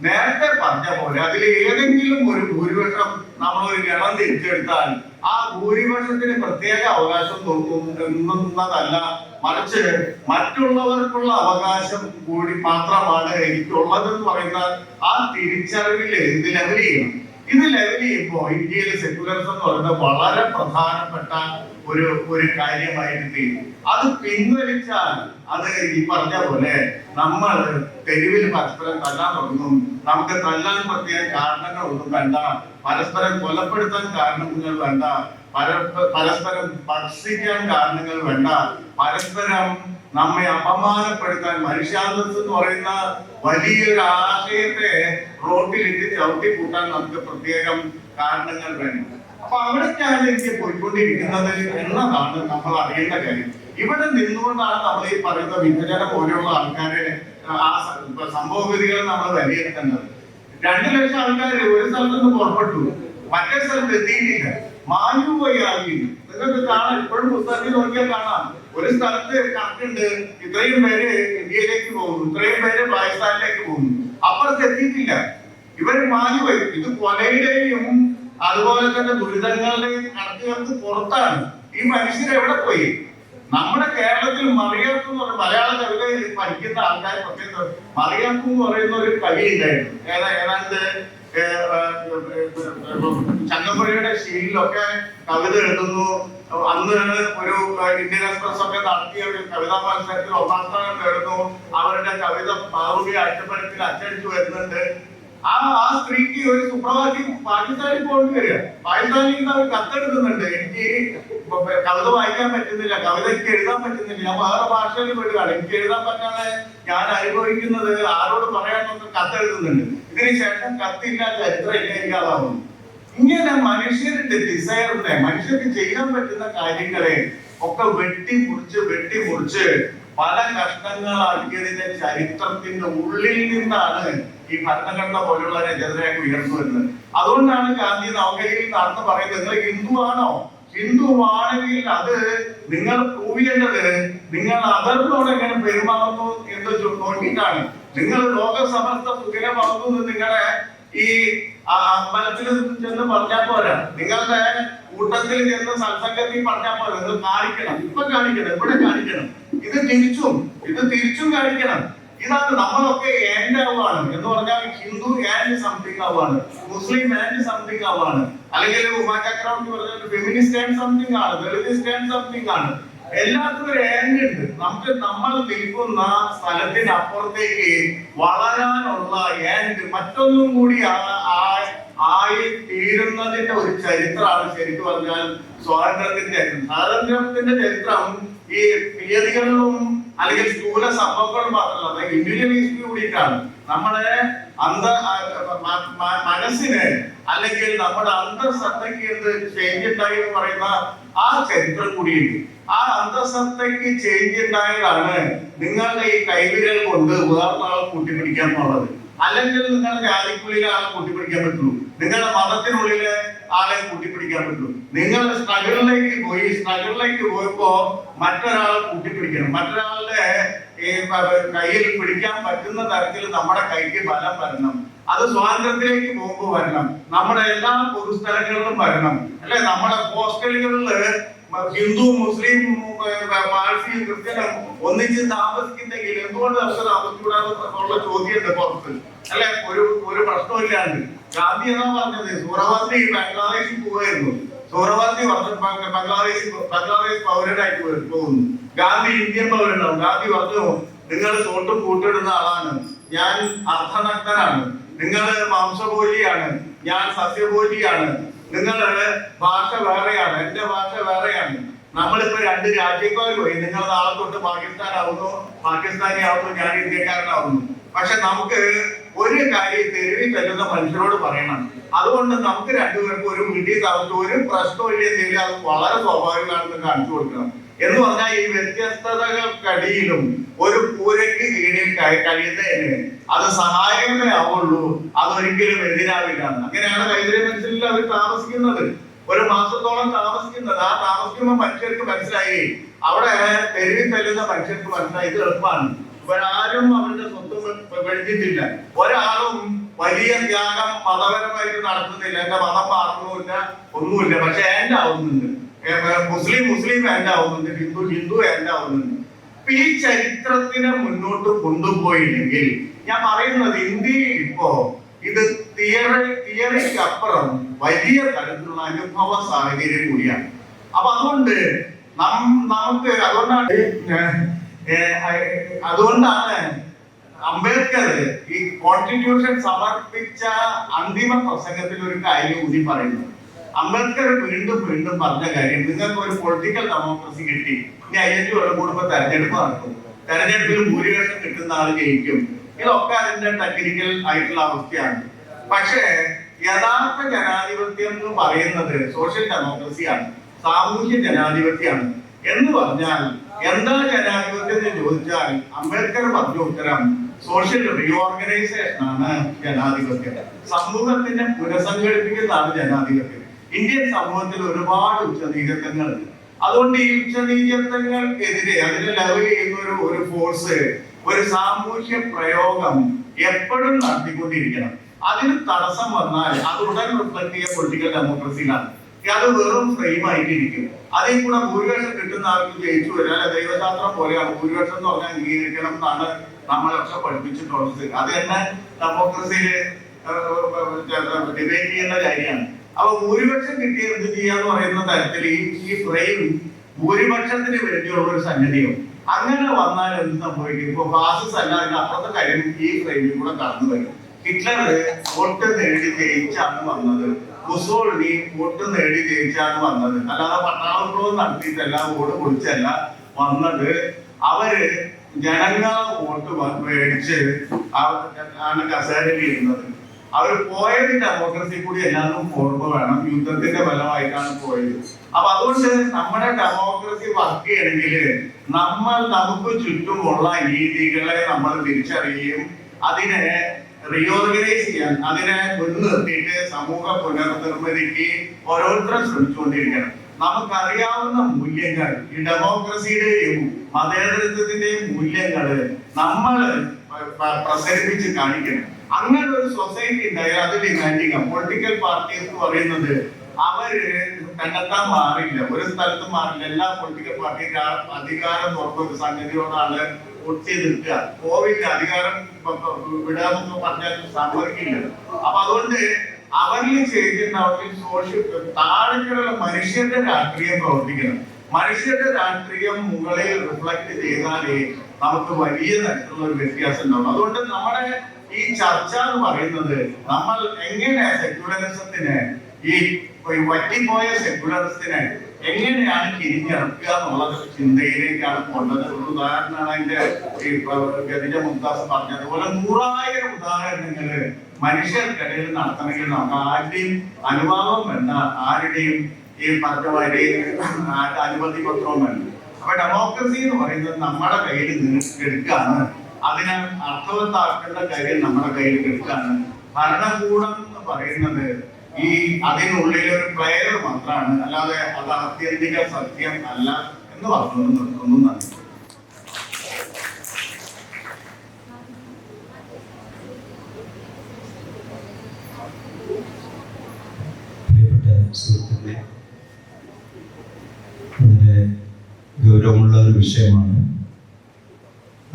നേരത്തെ പറഞ്ഞ പോലെ അതിൽ ഏതെങ്കിലും ഒരു ഭൂരിപക്ഷം നമ്മളൊരു ഗണം തിരിച്ചെടുത്താൽ ആ ഭൂരിപക്ഷത്തിന് പ്രത്യേക അവകാശം തോന്നുന്നതല്ല, മറിച്ച് മറ്റുള്ളവർക്കുള്ള അവകാശം കൂടി മാത്രമാണ് എനിക്കുള്ളതെന്ന് പറയുന്ന ആ തിരിച്ചറിവിൽ ഇത് ലെവൽ ചെയ്യണം. ഇത് ലെവൽ ചെയ്യുമ്പോൾ ഇന്ത്യയിലെ സെക്യുലറിസം എന്ന് പറയുന്നത് വളരെ പ്രധാനപ്പെട്ട ഒരു കാര്യമായിട്ട് തീരും. അത് പിൻവലിച്ചാൽ അത് ഈ പറഞ്ഞ പോലെ നമ്മൾ തെരുവിൽ പരസ്പരം തല്ലാൻ തുടങ്ങും. നമുക്ക് തല്ലാൻ പ്രത്യേക കാരണങ്ങളൊന്നും വേണ്ട, പരസ്പരം കൊലപ്പെടുത്താൻ കാരണങ്ങൾ വേണ്ട, പരസ്പരം ഭക്ഷിക്കാൻ കാരണങ്ങൾ വേണ്ട, പരസ്പരം നമ്മെ അപമാനപ്പെടുത്താൻ, മനുഷ്യാന്തസ് എന്ന് പറയുന്ന വലിയൊരു ആശയത്തെ റോട്ടിലിട്ട് ചവിട്ടി കൂട്ടാൻ നമുക്ക് പ്രത്യേകം കാരണങ്ങൾ വേണം. അപ്പൊ അവിടേക്കാണ് ഇന്ത്യ പോയിക്കൊണ്ടിരിക്കുന്നത് എന്നതാണ് നമ്മൾ അറിയേണ്ട കാര്യം. ഇവിടെ നിന്നുകൊണ്ടാണ് നമ്മൾ ഈ പറയുന്ന വിഭജനം പോലെയുള്ള ആൾക്കാരെ, ആ സംഭവഗതികളെ നമ്മൾ വിലയിരുത്തേണ്ടത്. 2 ലക്ഷം ആൾക്കാർ ഒരു സ്ഥലത്ത് നിന്ന് പുറപ്പെട്ടു, മറ്റേ സ്ഥലത്ത് എത്തിയിട്ടില്ല, മാഞ്ഞു പോയി ആകില്ല. നിങ്ങൾക്ക് കാണാം, ഇപ്പോഴും പുസ്തകത്തിൽ നോക്കിയാൽ കാണാം, ഒരു സ്ഥലത്ത് കണക്കുണ്ട്, ഇത്രയും പേര് ഇന്ത്യയിലേക്ക് പോകുന്നു, ഇത്രയും പേര് പാകിസ്ഥാനിലേക്ക് പോകുന്നു, അപ്പുറത്ത് എത്തിയിട്ടില്ല. ഇവര് മാഞ്ഞുപോയി. ഇത് കൊലയുടെയും അതുപോലെ തന്നെ ദുരിതങ്ങളുടെയും കണക്കുകൾക്ക് പുറത്താണ്. ഈ മനുഷ്യർ എവിടെ പോയി? നമ്മുടെ കേരളത്തിൽ മറിയാക്കു എന്ന് പറയുന്ന മലയാള കവിത പഠിക്കുന്ന ആൾക്കാർ പ്രത്യേകം മറിയാക്കു എന്ന് പറയുന്ന ഒരു കവി ഉണ്ടായിരുന്നു. ഏതാണ്ട് ചങ്ങമ്പുഴയുടെ ശീലിലൊക്കെ കവിത എഴുതുന്നു. അന്ന് ഒരു ഇന്ത്യൻ എക്സ്പ്രസ് ഒക്കെ നടത്തിയ ഒരു കവിതാ മത്സരത്തിൽ 1ാം സ്ഥാനം നേടുന്നു. അവരുടെ കവിത മാറുകയും അറ്റപ്പരത്തിൽ അച്ചടിച്ചു വരുന്നുണ്ട്. ആ സ്ത്രീക്ക് ഒരു സുപ്രഭാതം പാകിസ്ഥാനിൽ പോകേണ്ടി വരിക. പാകിസ്ഥാനിൽ നിന്ന് അവർ കത്തെടുക്കുന്നുണ്ട്, എനിക്ക് കവിത വായിക്കാൻ പറ്റുന്നില്ല, കവിതയ്ക്ക് എഴുതാൻ പറ്റുന്നില്ല, ഞാൻ വേറെ ഭാഷയിൽ പെടുകയാണ്, എനിക്ക് എഴുതാൻ പറ്റാതെ ഞാൻ അനുഭവിക്കുന്നത് ആരോട് പറയാനൊക്കെ കത്തെഴുതുന്നുണ്ട്. ഇതിനുശേഷം കത്തില്ല, ചരിത്രം ഇല്ലാതാവുന്നു. ഇങ്ങനെ മനുഷ്യരുടെ ഡിസയറിനെ, മനുഷ്യർക്ക് ചെയ്യാൻ പറ്റുന്ന കാര്യങ്ങളെ ഒക്കെ വെട്ടിമുറിച്ച് പല കഷ്ണങ്ങളാക്കിയതിന്റെ ചരിത്രത്തിന്റെ ഉള്ളിൽ നിന്നാണ് ഈ ഭരണഘടന പോലുള്ള രചനയൊക്കെ ഉയർന്നു വരുന്നത്. അതുകൊണ്ടാണ് ഗാന്ധി നവകേരയിൽ നടന്ന് പറയുന്നത്, നിങ്ങൾ ഹിന്ദുവാണോ? ഹിന്ദുവാണെങ്കിൽ അത് നിങ്ങൾ പ്രൂവ് ചെയ്യേണ്ടത് നിങ്ങൾ അതറിനോട് എങ്ങനെ പെരുമാറുന്നു എന്ന് നോക്കിയിട്ടാണ്. നിങ്ങൾ ലോകസമസ്ത സുഖിരമാകുന്നു നിങ്ങളെ ഈ അമ്പലത്തിൽ ചെന്ന് പറഞ്ഞാൽ പോരാ, നിങ്ങളുടെ കൂട്ടത്തിൽ ചെന്ന് സത്സംഗത്തിൽ പറഞ്ഞാൽ പോരാ, നിങ്ങൾ കാണിക്കണം, ഇപ്പൊ കാണിക്കണം, ഇവിടെ കാണിക്കണം, ഇത് തിരിച്ചും കാണിക്കണം. ഇതാണ് നമ്മളൊക്കെ ആൻഡ് ആവുകയാണ് എന്ന് പറഞ്ഞാൽ ഹിന്ദു ആൻഡ് സംതിങ് ആവുകയാണ്, മുസ്ലിം ആൻഡ് സംതിങ് ആവുകയാണ്, അല്ലെങ്കിൽ ഉമാ ചക്രവർത്തി പറഞ്ഞ ഫെമിനിസ്റ്റ് ആൻഡ് സംതിങ് ആണ്, ദളിതിസ്റ്റ് ആൻഡ് സംതിങ് ആണ്. എല്ലാത്തിനും ഒരു ആൻഡ് ഉണ്ട്. നമ്മൾ നിൽക്കുന്ന സ്ഥലത്തിനപ്പുറത്തേക്ക് വളരാനുള്ള ആൻഡ് മറ്റൊന്നും കൂടി ആയി തീരുന്നതിന്റെ ഒരു ചരിത്രമാണ് ശരിക്കും പറഞ്ഞാൽ സ്വാതന്ത്ര്യത്തിന്റെ ചരിത്രം. ഈ തീയതികളിലും അല്ലെങ്കിൽ സ്ഥൂല സംഭവങ്ങളും മാത്രമല്ല, ഇൻഡിവിജ്വൽ ഹിസ്റ്ററി കൂടിയിട്ടാണ്. നമ്മുടെ മനസ്സിന് അല്ലെങ്കിൽ നമ്മുടെ അന്തർസത്തയ്ക്ക് എന്ത് ചേഞ്ച് ഉണ്ടായി എന്ന് പറയുന്ന ആ ചരിത്രം കൂടിയുണ്ട്. ആ അന്തർസത്തയ്ക്ക് ചേഞ്ച് ഉണ്ടായതാണ് നിങ്ങളുടെ ഈ കൈവിരൽ കൊണ്ട് വേറൊരാളെ കൂട്ടിപ്പിടിക്കാൻ എന്നുള്ളത്. അല്ലെങ്കിൽ നിങ്ങളുടെ ജാതിക്കുള്ളിലെ ആളെ കൂട്ടിപ്പിടിക്കാൻ പറ്റുള്ളൂ, നിങ്ങളുടെ മതത്തിനുള്ളിലെ ആളെ കൂട്ടിപ്പിടിക്കാൻ പറ്റുള്ളൂ. നിങ്ങൾ സ്ട്രഗിളിലേക്ക് പോയപ്പോ മറ്റൊരാളെ കൂട്ടിപ്പിടിക്കണം, മറ്റൊരാളുടെ കയ്യിൽ പിടിക്കാൻ പറ്റുന്ന തരത്തിൽ നമ്മുടെ കൈക്ക് ബലം വരണം. അത് സ്വാതന്ത്ര്യത്തിലേക്ക് പോകുമ്പോൾ വരണം, നമ്മുടെ എല്ലാ പൊതുസ്ഥലങ്ങളിലും വരണം. അല്ലെ, നമ്മുടെ ഹോസ്റ്റലുകളില് ഹിന്ദു മുസ്ലിം പാഴ്സി ക്രിസ്ത്യനും ഒന്നിച്ച് താമസിക്കുന്നെങ്കിൽ എന്തുകൊണ്ട് നമുക്ക് താമസിക്കൂടാന്നുള്ള ചോദ്യമുണ്ട് പുറത്ത്. അല്ലെ, ഒരു പ്രശ്നമില്ലാണ്ട് ഗാന്ധി എന്നാ പറഞ്ഞത് സൂറവാദി ബംഗ്ലാദേശിൽ പോവായിരുന്നു. സൂറവാദി ബംഗ്ലാദേശ് പൗരനായിട്ട് പോകുന്നു. ഗാന്ധി ഇന്ത്യൻ പൗരനാവും. ഗാന്ധി പറഞ്ഞു നിങ്ങൾ സോട്ടും കൂട്ടിടുന്ന ആളാണ്, ഞാൻ അർദ്ധനഗ്നനാണ്. നിങ്ങൾ മാംസഭോജിയാണ്, ഞാൻ സസ്യഭോജിയാണ്. നിങ്ങളുടെ ഭാഷ വേറെയാണ്, എന്റെ ഭാഷ വേറെയാണ്. നമ്മളിപ്പോ രണ്ട് രാജ്യക്കാർ പോയി. നിങ്ങൾ നാളെ തൊട്ട് പാകിസ്ഥാനി ആവുന്നു, ഞാൻ ഇന്ത്യക്കാരനാവുന്നു. പക്ഷെ നമുക്ക് ഒരു കാര്യം തെരുവിൽ തരുന്ന മനുഷ്യരോട് പറയണം. അതുകൊണ്ട് നമുക്ക് രണ്ടുപേർക്കും ഒരു വീട്ടിൽ താമസിച്ച് ഒരു പ്രശ്നമില്ല എന്തെങ്കിലും അത് വളരെ സ്വാഭാവികമാണെന്ന് കാണിച്ചു കൊടുക്കണം. എന്ന് പറഞ്ഞാൽ ഈ വ്യത്യസ്തതകൾക്കടിയിലും ഒരു കൂരയ്ക്ക് കീഴിൽ കഴിയുന്നതിന് അത് സഹായമേ ആവുള്ളൂ, അതൊരിക്കലും എതിരാവില്ല. അങ്ങനെയാണ് കൈതറി മനസ്സിൽ അവർ താമസിക്കുന്നത്. ഒരു മാസത്തോളം താമസിക്കുന്നത്. ആ താമസിക്കുമ്പോൾ മനുഷ്യർക്ക് മനസ്സിലായി, അവിടെ തെരുവിൽ തല്ലുന്ന മനുഷ്യർക്ക് മനസ്സിലായി ഇത് എളുപ്പമാണ്. ഇവരാരും അവരുടെ സ്വത്ത് വെടിഞ്ഞിട്ടില്ല. ഒരാളും വലിയ ത്യാഗം മതപരമായിട്ട് നടത്തുന്നില്ല. എന്റെ മതം മാറുന്നില്ല, ഒന്നുമില്ല. പക്ഷെ എന്റെ ആവുന്നുണ്ട്. മുസ്ലിം എന്റെ ആവുന്നുണ്ട്, ഹിന്ദു എന്റെ ആവുന്നുണ്ട്. അപ്പൊ ഈ ചരിത്രത്തിനെ മുന്നോട്ട് കൊണ്ടുപോയില്ലെങ്കിൽ ഞാൻ പറയുന്നത് ഇന്ത്യയിൽ ഇപ്പോ ഇത് തിയറിക്ക് അപ്പുറം വലിയ തരത്തിലുള്ള അനുഭവ സാഹചര്യം കൂടിയാണ്. അപ്പൊ അതുകൊണ്ട് നമുക്ക് അതുകൊണ്ടാണ് അംബേദ്കർ ഈ കോൺസ്റ്റിറ്റ്യൂഷൻ സമർപ്പിച്ച അന്തിമ പ്രസംഗത്തിൽ ഒരു കാര്യം കൂടി പറയുന്നത്. അംബേദ്കർ വീണ്ടും പറഞ്ഞ കാര്യം, നിങ്ങൾക്ക് ഒരു പൊളിറ്റിക്കൽ ഡെമോക്രസി കിട്ടി, ഇനി അതിലേക്ക് വെള്ളം കൂടുമ്പോൾ തെരഞ്ഞെടുപ്പ് നടക്കും, തെരഞ്ഞെടുപ്പിൽ ഭൂരിപക്ഷം കിട്ടുന്ന ആൾ ജയിക്കും. ഇതൊക്കെ അതിന്റെ ടെക്നിക്കൽ ആയിട്ടുള്ള അവസ്ഥയാണ്. പക്ഷേ യഥാർത്ഥ ജനാധിപത്യം എന്ന് പറയുന്നത് സോഷ്യൽ ഡെമോക്രസിയാണ്, സാമൂഹ്യ ജനാധിപത്യമാണ്. എന്ന് പറഞ്ഞാൽ എന്താ ജനാധിപത്യം എന്ന് ചോദിച്ചാൽ അംബേദ്കർ പറഞ്ഞ ഉത്തരം സോഷ്യൽ റീഓർഗനൈസേഷൻ ആണ് ജനാധിപത്യം. സമൂഹത്തിനെ പുനഃസംഘടിപ്പിക്കുന്നതാണ് ജനാധിപത്യം. ഇന്ത്യൻ സമൂഹത്തിൽ ഒരുപാട് ഉച്ചനീചത്വങ്ങളുണ്ട്. അതുകൊണ്ട് ഈ ഉച്ചനീചത്വങ്ങൾക്കെതിരെ അതിനെ ലെവൽ ചെയ്യുന്ന ഒരു ഫോഴ്സ്, ഒരു സാമൂഹ്യ പ്രയോഗം എപ്പോഴും നടത്തിക്കൊണ്ടിരിക്കണം. അതിന് തടസ്സം വന്നാൽ അത് ഉടൻ റിഫ്ലക്ട് ചെയ്യുക പൊളിറ്റിക്കൽ ഡെമോക്രസിയിലാണ്. അത് വെറും ഫ്രെയിം ആയിട്ടിരിക്കും. അതിൽ കൂടെ ഭൂരിപക്ഷം കിട്ടുന്ന ആൾക്ക് ജയിച്ചു വരിക. അല്ല, ദൈവശാസ്ത്രം പോലെയാണ്. ഭൂരിപക്ഷം എന്ന് പറഞ്ഞാൽ അംഗീകരിക്കണം എന്നാണ് നമ്മളൊക്കെ പഠിപ്പിച്ചിട്ടുള്ളത്. അത് തന്നെ ഡെമോക്രസിയില് ഡിബേറ്റ് ചെയ്യുന്ന കാര്യമാണ്. അപ്പൊ ഭൂരിപക്ഷം കിട്ടിയ എന്ത് ചെയ്യാന്ന് പറയുന്ന തരത്തിൽ ഈ ഫ്രെയിം ഭൂരിപക്ഷത്തിന് വേണ്ടിയുള്ള ഒരു സംഗതിയോ അങ്ങനെ വന്നാൽ എന്ത് സംഭവിക്കും? ഇപ്പൊ ഫാസിസ്റ്റ് അല്ല, അതിന്റെ അപ്പുറത്തെ കാര്യം ഈ ഫ്രെയിമിൽ കൂടെ കടന്നു വരും. ഹിറ്റ്ലർ വോട്ട് നേടി ജയിച്ചാണ് വന്നത്. മുസോളിനി വോട്ട് നേടി ജയിച്ചാണ് വന്നത്. അല്ലാതെ പട്ടാളപ്രവം നടത്തിയിട്ടല്ല, വോട്ട് പൊളിച്ചല്ല വന്നത്. അവര് ജനങ്ങളെ വോട്ട് മേടിച്ച് ആണ് കസേരയിൽ ഇരുന്നത്. അവർ പോയത് ഡെമോക്രസി കൂടി എല്ലാവർക്കും ഓർമ്മ വേണം. യുദ്ധത്തിന്റെ ഫലമായിട്ടാണ് പോയത്. അപ്പൊ അതുകൊണ്ട് നമ്മുടെ ഡെമോക്രസി വർക്ക് ചെയ്യണമെങ്കിൽ നമുക്ക് ചുറ്റുമുള്ള രീതികളെ നമ്മൾ തിരിച്ചറിയുകയും അതിനെ റീഓർഗനൈസ് ചെയ്യാൻ, അതിനെ മുൻനിർത്തിയിട്ട് സമൂഹ പുനർനിർമ്മിതിക്ക് ഓരോരുത്തരും ശ്രമിച്ചുകൊണ്ടിരിക്കണം. നമുക്കറിയാവുന്ന മൂല്യങ്ങൾ, ഈ ഡെമോക്രസിയുടെയും മതേതരത്വത്തിന്റെയും മൂല്യങ്ങള് നമ്മൾ പ്രസരിപ്പിച്ച് കാണിക്കണം. അങ്ങനെ ഒരു സൊസൈറ്റി ഉണ്ടായാൽ അത് ഡിമാൻഡിങ്. പൊളിറ്റിക്കൽ പാർട്ടി എന്ന് പറയുന്നത് അവര് കണ്ടെത്താൻ മാറില്ല, ഒരു സ്ഥലത്തും മാറില്ല. എല്ലാ പൊളിറ്റിക്കൽ പാർട്ടിക്ക് അധികാരം തുറന്നൊരു സംഗതിയോടാണ് ഒട്ടി നിൽക്കുക. കോവിഡ് അധികാരം വിടാമെന്ന് പറഞ്ഞാൽ സമ്മതിക്കില്ല. അപ്പൊ അതുകൊണ്ട് അവരിൽ ചെയ്തിട്ടുണ്ടാവുന്ന സോഷ്യൽ താഴെക്കുള്ള മനുഷ്യരുടെ രാഷ്ട്രീയം പ്രവർത്തിക്കണം. മനുഷ്യരുടെ രാഷ്ട്രീയം മുകളിൽ റിഫ്ലക്ട് ചെയ്താലേ നമുക്ക് വലിയ തരത്തിലുള്ള ഒരു വ്യത്യാസം ഉണ്ടാവും. അതുകൊണ്ട് നമ്മുടെ ഈ ചർച്ച എന്ന് പറയുന്നത് നമ്മൾ എങ്ങനെ സെക്യുലറിസത്തിനെ, ഈ വറ്റിപ്പോയ സെക്യുലറിസത്തിനെ എങ്ങനെയാണ് തിരിഞ്ഞിറക്കുക എന്നുള്ള ചിന്തയിലേക്കാണ് പോകേണ്ടത്. ഒരു ഉദാഹരണമാണ് അതിന്റെ ഈ ഗതിജ മുംതാസ് പറഞ്ഞതുപോലെ 100,000 ഉദാഹരണങ്ങള് മനുഷ്യർക്കിടയിൽ നടത്തണമെങ്കിൽ നമുക്ക് ആരുടെയും അനുവാദം വേണ്ട, ആരുടെയും ഈ പറഞ്ഞമാര് അനുമതി പത്രവും വേണ്ട. അപ്പൊ ഡെമോക്രസി എന്ന് പറയുന്നത് നമ്മുടെ കയ്യിൽ എടുക്കാണ്. അതിനെ അർത്ഥവത്താക്കേണ്ട കാര്യം നമ്മുടെ കയ്യിൽ എടുക്കാണ്. ഭരണകൂടം എന്ന് പറയുന്നത് ഈ അതിനുള്ളിൽ ഒരു പ്ലെയർ മാത്രമാണ്, അല്ലാതെ അത് ആത്യന്തിക സത്യം അല്ല എന്ന് പറഞ്ഞുകൊണ്ട് നിർത്തുന്നു. നന്ദി. പ്രിയപ്പെട്ട സുഹൃത്തുക്കളെ, വളരെ ഗൗരവമുള്ള ഒരു വിഷയമാണ്.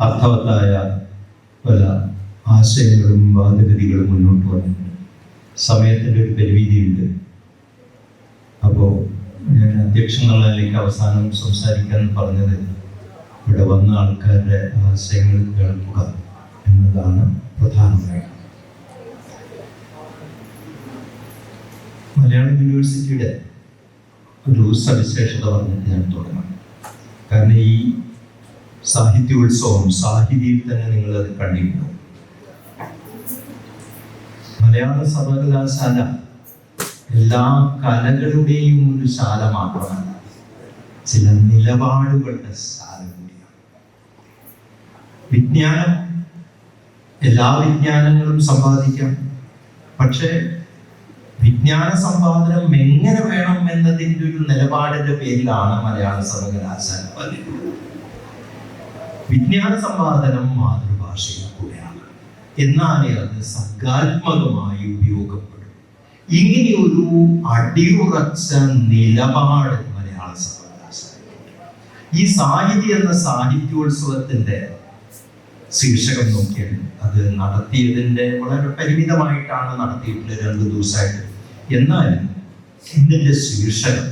അർത്ഥവത്തായ പല ആശയങ്ങളും വാദഗതികളും മുന്നോട്ട് വന്നിട്ടുണ്ട്. സമയത്തിൻ്റെ ഒരു പരിമിതിയുണ്ട്. അപ്പോൾ ഞാൻ അധ്യക്ഷൻ എന്നുള്ള നിലയ്ക്ക് അവസാനം സംസാരിക്കാൻ പറഞ്ഞത് ഇവിടെ വന്ന ആൾക്കാരുടെ ആശയങ്ങൾ കേൾക്കുക എന്നതാണ് പ്രധാനമായിട്ട്. മലയാളം യൂണിവേഴ്സിറ്റിയുടെ ഒരു സവിശേഷത പറഞ്ഞിട്ട് ഞാൻ തുടങ്ങാം. കാരണം ഈ സാഹിത്യോത്സവം സാഹിതിയിൽ തന്നെ നിങ്ങളത് കണ്ടിട്ടുണ്ടോ? മലയാള സർവകലാശാല എല്ലാ കലകളുടെയും ഒരു ശാല മാത്രമല്ല, ചില നിലപാടുകളുടെ ശാല കൂടിയാണ്. വിജ്ഞാനം, എല്ലാ വിജ്ഞാനങ്ങളും സമ്പാദിക്കാം, പക്ഷേ വിജ്ഞാന സമ്പാദനം എങ്ങനെ വേണം എന്നതിൻ്റെ ഒരു നിലപാടിന്റെ പേരിലാണ് മലയാള സർവകലാശാല പറഞ്ഞിട്ടുള്ളത്. വിജ്ഞാന സമ്പാദനം മാതൃഭാഷയിൽ കൂടെയാണ്, എന്നാലേ അത് സർഗാത്മകമായി ഉപയോഗപ്പെടും. ഇങ്ങനെയൊരു അടിയുറച്ച നിലപാട് മലയാള സർവകലാശാല. ഈ സാഹിത്യ എന്ന സാഹിത്യോത്സവത്തിന്റെ ശീർഷകം നോക്കിയാൽ അത് നടത്തിയതിൻ്റെ വളരെ പരിമിതമായിട്ടാണ് നടത്തിയിട്ടുള്ളത്, 2 ദിവസമായിട്ട്. എന്നാൽ ഇതിൻ്റെ ശീർഷകം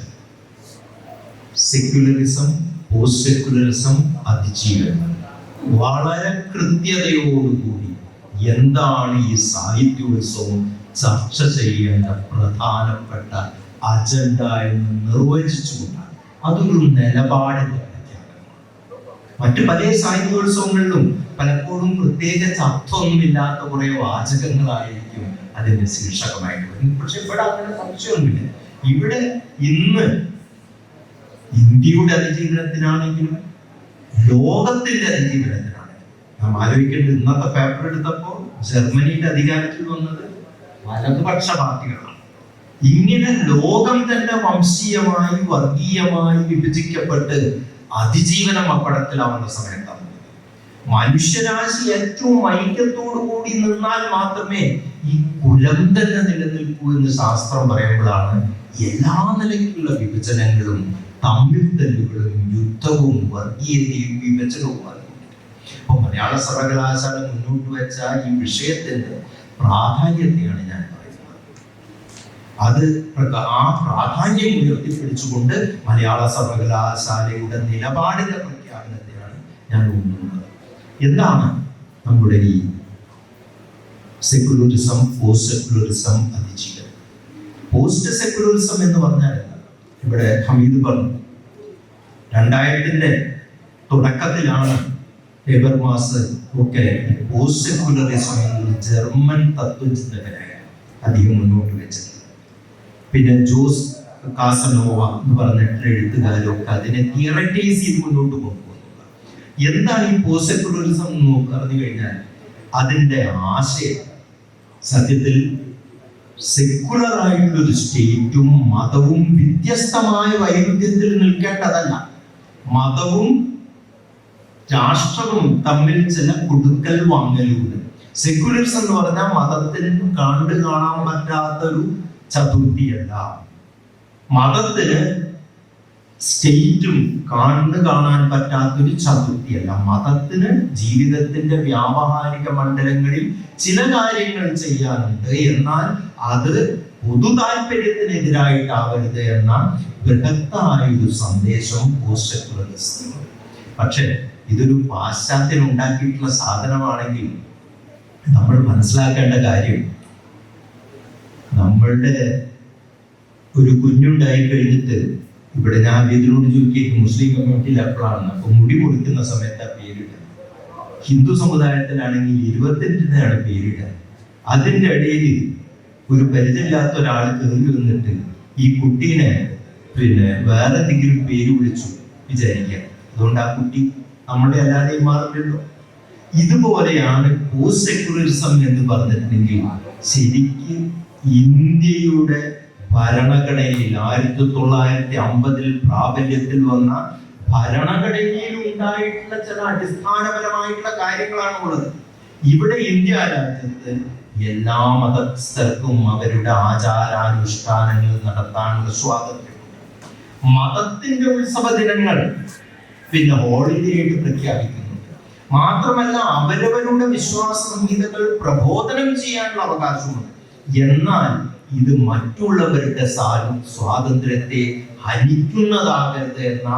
സെക്യുലറിസം, പോസ്റ്റ് സെക്യുലറിസം, അതിജീവനം. വളരെ കൃത്യതയോടുകൂടി എന്താണ് ഈ സാഹിത്യോത്സവം ചർച്ച ചെയ്യേണ്ട പ്രധാനപ്പെട്ട അജണ്ട എന്ന് നിർവചിച്ചുകൊണ്ടാണ്. അതൊരു നിലപാടിന്റെ പ്രഖ്യാപനമാണ്. മറ്റു പല സാഹിത്യോത്സവങ്ങളിലും പലപ്പോഴും പ്രത്യേകിച്ച് അർത്ഥമൊന്നുമില്ലാത്ത കുറെ വാചകങ്ങളായിരിക്കും അതിന്റെ ശീർഷകമായിട്ട് വരുന്നത്. പക്ഷെ ഇവിടെ അങ്ങനെ സംശയമൊന്നുമില്ല. ഇവിടെ ഇന്ന് ഇന്ത്യയുടെ അതിജീവനത്തിനാണെങ്കിലും ലോകത്തിന്റെ അതിജീവനത്തിനാണെങ്കിലും നാം ആലോചിക്കേണ്ടത്, ഇന്നത്തെ പേപ്പർ എടുത്തപ്പോൾ ജർമ്മനിയുടെ അധികാരത്തിൽ വന്നത് വലതുപക്ഷ പാർട്ടികളാണ്. ഇങ്ങനെ ലോകം തന്നെ വംശീയമായി വർഗീയമായി വിഭജിക്കപ്പെട്ട് അതിജീവനം അപകടത്തിലാവുന്ന സമയത്താണ് മനുഷ്യരാശി ഏറ്റവും ഐക്യത്തോടു കൂടി നിന്നാൽ മാത്രമേ ഈ കുലം തന്നെ നിലനിൽക്കൂ എന്ന് ശാസ്ത്രം പറയുമ്പോഴാണ് എല്ലാ നിലയ്ക്കുള്ള വിഭജനങ്ങളും തമ്മിൽ തല്ലുകളും യുദ്ധവും വർഗീയതയും വിഭജനവും അപ്പൊ മലയാള സർവകലാശാല മുന്നോട്ട് വെച്ച ഈ വിഷയത്തിന്റെ പ്രാധാന്യത്തെയാണ് ഞാൻ പറയുന്നത്. അത് ആ പ്രാധാന്യം ഉയർത്തിപ്പിടിച്ചുകൊണ്ട് മലയാള സർവകലാശാലയുടെ നിലപാടിന്റെ പ്രഖ്യാപനത്തെയാണ് ഞാൻ ഊന്നുന്നത്. എന്താണ് നമ്മുടെ ഈ സെക്യുലറിസം, പോസ്റ്റ് സെക്യുലറിസം, അതിജീവനം? പോസ്റ്റ് സെക്യുലറിസം എന്ന് പറഞ്ഞാൽ ഇവിടെ ഹമീദ് പറഞ്ഞു, 2000-ന്റെ തുടക്കത്തിലാണ് ഹേബർമാസ് ഒക്കെ പോസ്റ്റ് സെക്യുലറിസം എന്നൊരു ജർമ്മൻ തത്വചിന്തകനായ അദ്ദേഹം മുന്നോട്ട് വെച്ചത്. പിന്നെ ജോസ് കാസനോവ എന്ന് പറഞ്ഞിട്ടുള്ള എഴുത്തുകാരൊക്കെ അതിനെ തിയററ്റൈസ് ചെയ്ത് മുന്നോട്ട് കൊണ്ടുപോകുന്നത്. എന്താണ് ഈ പോസ്റ്റ് സെക്യുലറിസം എന്ന് പറഞ്ഞു കഴിഞ്ഞാൽ അതിൻ്റെ ആശയം സത്യത്തിൽ സെക്യുലർ ആയിട്ടുള്ള ഒരു സ്റ്റേറ്റും മതവും വ്യത്യസ്തമായ വൈരുദ്ധ്യത്തിൽ നിൽക്കേണ്ടതല്ല. മതവും രാഷ്ട്രവും തമ്മിൽ ചില കൊടുക്കൽ വാങ്ങലുണ്ട്. സെക്യുലറിസം എന്ന് പറഞ്ഞാൽ മതത്തിന് കാണാൻ പറ്റാത്തൊരു ചതുർത്ഥിയല്ല. മതത്തിന് സ്റ്റേറ്റും കാണാൻ പറ്റാത്തൊരു ചതുർത്ഥിയല്ല. മതത്തിന് ജീവിതത്തിന്റെ വ്യാവഹാരിക മണ്ഡലങ്ങളിൽ ചില കാര്യങ്ങൾ ചെയ്യാനുണ്ട്, എന്നാൽ അത് പൊതു താല്പര്യത്തിനെതിരായിട്ടാവരുത് എന്ന ബൃഹത്തായ ഒരു സന്ദേശം പോസ്റ്റ് സെക്യുലറിസം. പക്ഷെ ഇതൊരു പാശ്ചാത്യൻ ഉണ്ടാക്കിയിട്ടുള്ള സാധനമാണെങ്കിൽ നമ്മൾ മനസ്സിലാക്കേണ്ട കാര്യം, നമ്മളുടെ ഒരു കുഞ്ഞുണ്ടായി കഴിഞ്ഞിട്ട് ഇവിടെ ഞാൻ ഇതിനോട് ചോദിക്കും മുസ്ലിം കമ്മ്യൂണിറ്റിയിൽ എപ്പോഴാണ്, അപ്പൊ മുടി മുറിക്കുന്ന സമയത്ത് പേരിടുക. ഹിന്ദു സമുദായത്തിലാണെങ്കിൽ 28-നാണ് പേരിടുക. അതിൻ്റെ ഇടയിൽ ഒരു പരിചയമില്ലാത്ത ഒരാൾ കയറി വന്നിട്ട് ഈ കുട്ടീനെ വേറെ എന്തെങ്കിലും പേര് വിളിച്ചു വിചാരിക്കുക, അതുകൊണ്ട് ആ കുട്ടി നമ്മുടെ അല്ലാതെയും മാറില്ലല്ലോ. ഇതുപോലെയാണ് പോസ്റ്റ് സെക്യുലറിസം എന്ന് പറഞ്ഞിട്ടുണ്ടെങ്കിൽ ശരിക്കും ഇന്ത്യയുടെ ഭരണഘടനയിൽ 1950 പ്രാബല്യത്തിൽ വന്ന ഭരണഘടനയിൽ ഉണ്ടായിട്ടുള്ള ചില അടിസ്ഥാനപരമായിട്ടുള്ള കാര്യങ്ങളാണ് ഉള്ളത്. ഇവിടെ ഇന്ത്യ രാജ്യത്ത് എല്ലാ മതസ്ഥർക്കും അവരുടെ ആചാരാനുഷ്ഠാനങ്ങൾ നടത്താനുള്ള സ്വാതന്ത്ര്യം. മതത്തിന്റെ ഉത്സവ ദിനങ്ങൾ പിന്നെ ഹോളിഡേ ആയിട്ട് പ്രഖ്യാപിക്കുന്നുണ്ട്. മാത്രമല്ല അവരവരുടെ വിശ്വാസ സംഹിതകൾ പ്രബോധനം ചെയ്യാനുള്ള അവകാശമുണ്ട്. എന്നാൽ ഇത് മറ്റുള്ളവരുടെ സ്വാതന്ത്ര്യത്തെ ഹനിക്കുന്നതാകരുത് എന്ന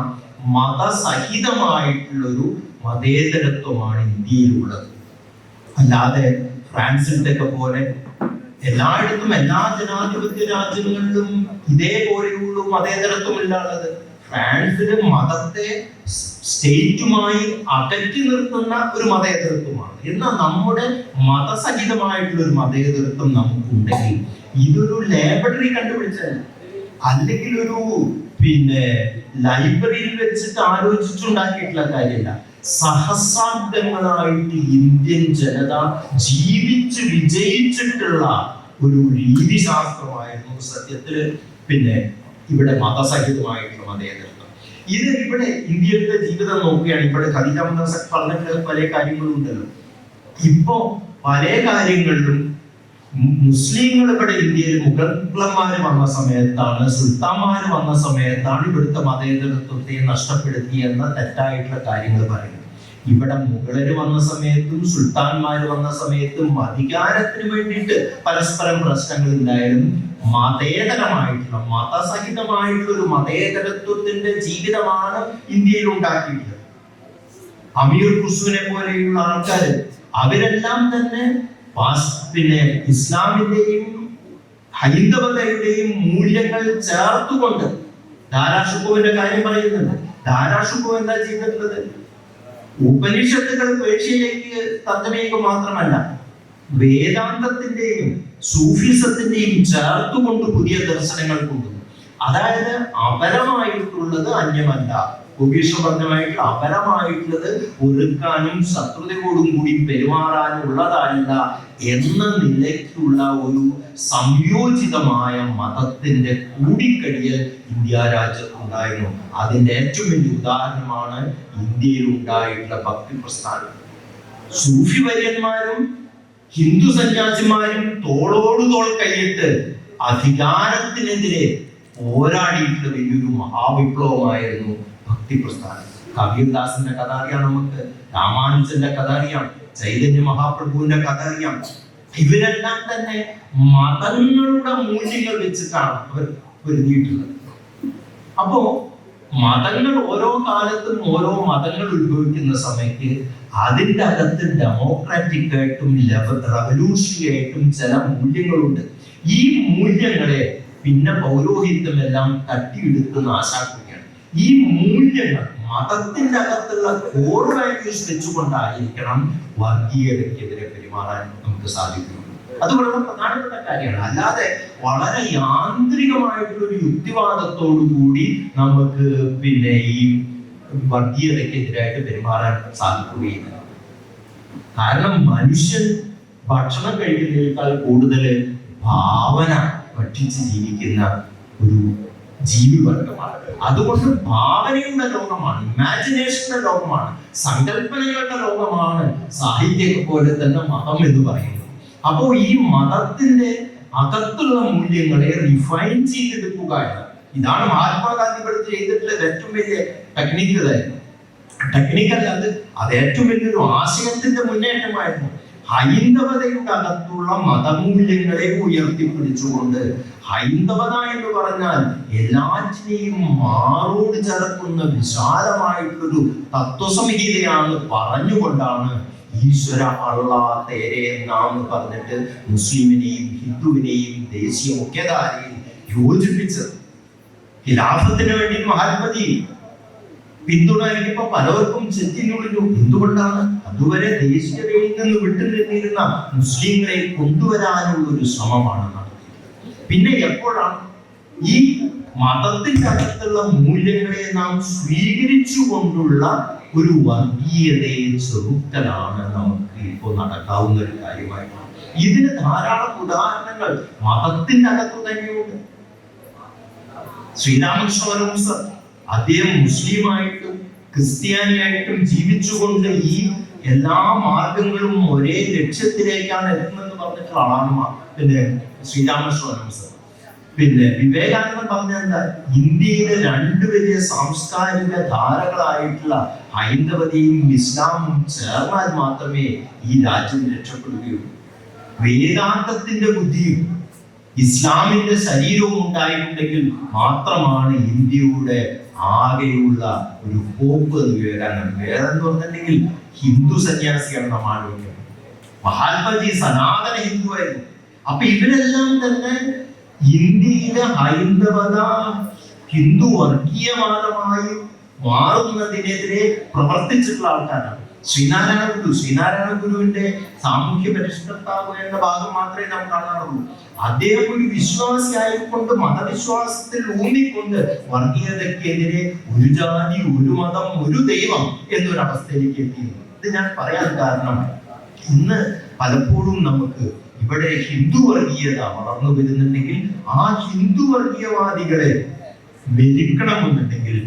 മതസഹിതമായിട്ടുള്ളൊരു മതേതരത്വമാണ് ഇന്ത്യയിലുള്ളത്. അല്ലാതെ ഫ്രാൻസിന്റെ ഒക്കെ പോലെ എല്ലായിടത്തും എല്ലാ ജനാധിപത്യ രാജ്യങ്ങളിലും ഇതേപോലെയുള്ള മതേതരത്വമില്ലാത്തത്. ഫ്രാൻസിന് മതത്തെ സ്റ്റേറ്റുമായി അകറ്റി നിർത്തുന്ന ഒരു മതേതരത്വമാണ്. എന്നാൽ നമ്മുടെ മതസഹിതമായിട്ടുള്ള ഒരു മതേതരത്വം നമുക്കുണ്ടെങ്കിൽ ഇതൊരു ലാബറട്ടറി കണ്ടുപിടിച്ചല്ല, അല്ലെങ്കിൽ ഒരു ലൈബ്രറിയിൽ വെച്ചിട്ട് ആലോചിച്ചുണ്ടാക്കിയിട്ടുള്ള കാര്യമല്ല. സഹസ്രാബ്ദങ്ങളായിട്ട് ഇന്ത്യൻ ജനത ജീവിച്ച് വിജയിച്ചിട്ടുള്ള ഒരു രീതിശാസ്ത്രമായിരുന്നു സത്യത്തില് ഇവിടെ മതസഹിതമായിട്ടുള്ള മതേതരത്വം. ഇത് ഇവിടെ ഇന്ത്യയുടെ ജീവിതം നോക്കുകയാണ്. ഇവിടെ ഖദീജ പറഞ്ഞിട്ടുള്ള പല കാര്യങ്ങളും ഉണ്ടല്ലോ. ഇപ്പോ പല കാര്യങ്ങളിലും മുസ്ലിങ്ങൾ ഇവിടെ ഇന്ത്യയിൽ മുഗളന്മാര് വന്ന സമയത്താണ്, സുൽത്താന്മാര് വന്ന സമയത്താണ് ഇവിടുത്തെ മതേതരത്വത്തെ നഷ്ടപ്പെടുത്തിയെന്ന തെറ്റായിട്ടുള്ള കാര്യങ്ങൾ പറയുന്നത്. ഇവിടെ മുഗളര് വന്ന സമയത്തും സുൽത്താൻമാര് വന്ന സമയത്തും അധികാരത്തിന് വേണ്ടിയിട്ട് പരസ്പരം പ്രശ്നങ്ങൾ ഉണ്ടായിരുന്നു. മതേതരമായിട്ടുള്ള മതസഹിതമായിട്ടുള്ള ഒരു മതേതരത്വത്തിന്റെ ജീവിതമാണ് ഇന്ത്യയിൽ ഉണ്ടാക്കിയിട്ടുള്ളത്. അമീർ ഖുസ്രുവിനെ പോലെയുള്ള ആൾക്കാര് അവരെല്ലാം തന്നെ ഇസ്ലാമിന്റെയും ഹൈന്ദവതയുടെയും മൂല്യങ്ങൾ ചേർത്തുകൊണ്ട് ദാരാഷുക്കോവിന്റെ കാര്യം പറയുന്നുണ്ട്. ദാരാഷുക്കോ എന്താ ചെയ്തിട്ടുള്ളത്? ഉപനിഷത്തുകൾ പേർഷ്യയിലേക്ക് തർജ്ജമ മാത്രമല്ല, വേദാന്തത്തിന്റെയും സൂഫിസത്തിന്റെയും ചേർത്തുകൊണ്ട് പുതിയ ദർശനങ്ങൾ കൊണ്ടുവന്നു. അതായത് അപരമായിട്ടുള്ളത് അന്യമല്ല, ഉപേക്ഷപരമായിട്ടുള്ള അപരമായിട്ടുള്ളത് ഒതുക്കാനും ശത്രുതയോടും കൂടി പെരുമാറാനുള്ളതല്ല എന്ന നിലയ്ക്കുള്ള ഒരു സംയോജിതമായ മതത്തിന്റെ കൂടിക്കടിയൽ ഇന്ത്യ രാജ്യത്തുണ്ടായിരുന്നു. അതിന്റെ ഏറ്റവും വലിയ ഉദാഹരണമാണ് ഇന്ത്യയിൽ ഉണ്ടായിട്ടുള്ള ഭക്തി പ്രസ്ഥാനം. സൂഫി വര്യന്മാരും ഹിന്ദു സന്യാസിമാരും തോളോട് തോൾ കൈയിട്ട് അധികാരത്തിനെതിരെ പോരാടിയിട്ടുള്ള വലിയൊരു മഹാവിപ്ലവമായിരുന്നു ഭക്തി പ്രസ്ഥാനം. കബീർദാസിന്റെ കഥ അറിയാം, നമുക്ക് രാമാനുജന്റെ കഥ അറിയാം, ചൈതന്യ മഹാപ്രഭുവിന്റെ കഥ അറിയാം. ഇവരെല്ലാം തന്നെ മതങ്ങളുടെ മൂല്യങ്ങൾ വെച്ചിട്ടാണ് അവർ പൊരുതിയിട്ടുള്ളത്. അപ്പോ മതങ്ങൾ ഓരോ കാലത്തും ഓരോ മതങ്ങൾ ഉത്ഭവിക്കുന്ന സമയത്ത് അതിൻ്റെ അകത്ത് ഡെമോക്രാറ്റിക് ആയിട്ടും റവല്യൂഷണറി ആയിട്ടും ചില മൂല്യങ്ങളുണ്ട്. ഈ മൂല്യങ്ങളെ പിന്നെ പൗരോഹിത്യമെല്ലാം തട്ടിയെടുത്ത് നാശാക്കുകയാണ്. ഈ മൂല്യങ്ങൾ മതത്തിന്റെ അകത്തുള്ള കോർ വാല്യൂസ് വെച്ചുകൊണ്ടായിരിക്കണം വർഗീയതയ്ക്കെതിരെ പെരുമാറാൻ നമുക്ക് സാധിക്കുള്ളൂ. അത് വളരെ പ്രധാനപ്പെട്ട കാര്യമാണ്. അല്ലാതെ വളരെ യാന്ത്രികമായിട്ടുള്ള ഒരു യുക്തിവാദത്തോടു കൂടി നമുക്ക് ഈ വർഗീയതയ്ക്കെതിരായിട്ട് പെരുമാറാൻ സാധിക്കുകയില്ല. കാരണം മനുഷ്യൻ ഭക്ഷണം കഴിക്കുന്നതിനേക്കാൾ കൂടുതൽ ഭാവന പഠിച്ച് ജീവിക്കുന്ന ഒരു ജീവിവർഗമാണ്. അതുകൊണ്ട് ഭാവനയുടെ ലോകമാണ്, ഇമാജിനേഷന്റെ ലോകമാണ്, സങ്കല്പനങ്ങളുടെ ലോകമാണ് സാഹിത്യം പോലെ തന്നെ മതം എന്ന് പറയുന്നത്. അപ്പോ ഈ മതത്തിന്റെ അകത്തുള്ള മൂല്യങ്ങളെ റിഫൈൻ ചെയ്തെടുക്കുക എന്നത്, ഇതാണ് മഹാത്മാഗാന്ധി ഇവിടെ ചെയ്തിട്ടുള്ള ഏറ്റവും വലിയ ടെക്നിക്കൽ അത് ഏറ്റവും വലിയൊരു ആശയത്തിന്റെ മുന്നേറ്റമായിരുന്നു. ഹൈന്ദവതയുടെ അകത്തുള്ള മതമൂല്യങ്ങളെ ഉയർത്തിപ്പിടിച്ചുകൊണ്ട്, ഹൈന്ദവത എന്ന് പറഞ്ഞാൽ എല്ലാറ്റിനെയും മാറോട് ചേർക്കുന്ന വിശാലമായിട്ടൊരു തത്വസംഹിതയാണ് പറഞ്ഞുകൊണ്ടാണ് ഈശ്വര അള്ളാ തേരെ നാം പറഞ്ഞിട്ട് മുസ്ലിമിനെയും ഹിന്ദുവിനെയും ദേശീയ മുഖ്യധാരയിൽ യോജിപ്പിച്ചത്. ഖിലാഫത്തിന് വേണ്ടി മഹാത്മജി പിന്തുണ ഇപ്പൊ പലർക്കും ചെത്തിനുള്ളിലും. എന്തുകൊണ്ടാണ്? അതുവരെ ദേശീയതയിൽ നിന്ന് വിട്ടുനിന്നിരുന്ന മുസ്ലിങ്ങളെ കൊണ്ടുവരാനുള്ള ഒരു ശ്രമമാണ് നടത്തിയത്. പിന്നെ എപ്പോഴാണ് ഈ മതത്തിന്റെ അകത്തുള്ള മൂല്യങ്ങളെ നാം സ്വീകരിച്ചുകൊണ്ടുള്ള ഒരു വർഗീയതയെ ചെറുക്കലാണ് നമുക്ക് ഇപ്പോൾ നടക്കാവുന്ന ഒരു കാര്യമായിട്ടാണ്. ഇതിന് ധാരാളം ഉദാഹരണങ്ങൾ മതത്തിന്റെ അകത്ത് തന്നെയുണ്ട്. ശ്രീരാമകൃഷ്ണ അദ്ദേഹം മുസ്ലിമായിട്ടും ക്രിസ്ത്യാനിയായിട്ടും ജീവിച്ചുകൊണ്ട് ഈ എല്ലാ മാർഗങ്ങളും ഒരേ ലക്ഷ്യത്തിലേക്കാണ് എത്തുന്നതെന്ന് പറഞ്ഞിട്ടുള്ള ആളാണ് ശ്രീരാമകൃഷ്ണ. വിവേകാനന്ദൻ പറഞ്ഞ എന്താ? ഇന്ത്യയിലെ രണ്ട് വലിയ സാംസ്കാരിക ധാരകളായിട്ടുള്ള ഹൈന്ദവതയും ഇസ്ലാമും ചേർന്നാൽ മാത്രമേ ഈ രാജ്യം രക്ഷപ്പെടുകയുള്ളൂ. വേദാന്തത്തിന്റെ ബുദ്ധിയും ഇസ്ലാമിന്റെ ശരീരവും ഉണ്ടായിട്ടുണ്ടെങ്കിൽ മാത്രമാണ് ഇന്ത്യയുടെ ആകെയുള്ള ഒരു പോപ്പ് എന്ന് വരാനാണ്. വേറെന്ന് പറഞ്ഞിട്ടുണ്ടെങ്കിൽ ഹിന്ദു സന്യാസിയാണ് നമ്മൾ ആലോചിക്കുന്നത്. മഹാത്മജി സനാതന ഹിന്ദു ആയിരുന്നു. അപ്പൊ ഇവരെല്ലാം തന്നെ ഇന്ത്യയിലെ ഹൈന്ദവത ഹിന്ദു വർഗീയവാദമായി മാറുന്നതിനെതിരെ പ്രവർത്തിച്ചിട്ടുള്ള ആൾക്കാരാണ്. ശ്രീനാരായണ ഗുരുവിന്റെ സാമൂഹ്യ പരിഷ്കർത്താവ് എന്ന ഭാഗം മാത്രമേ നാം കാണാറുള്ളൂ. അദ്ദേഹം ഒരു വിശ്വാസിയായിക്കൊണ്ട് മതവിശ്വാസത്തിൽ ഊന്നിക്കൊണ്ട് വർഗീയതയ്ക്കെതിരെ ഒരു ജാതി, ഒരു മതം, ഒരു ദൈവം എന്നൊരവസ്ഥയിലേക്ക് എത്തിയിരുന്നു. ഇത് ഞാൻ പറയാൻ കാരണം ഇന്ന് പലപ്പോഴും നമുക്ക് ഇവിടെ ഹിന്ദു വർഗീയത വളർന്നു വരുന്നുണ്ടെങ്കിൽ ആ ഹിന്ദു വർഗീയവാദികളെ മെരുക്കണമെന്നുണ്ടെങ്കിൽ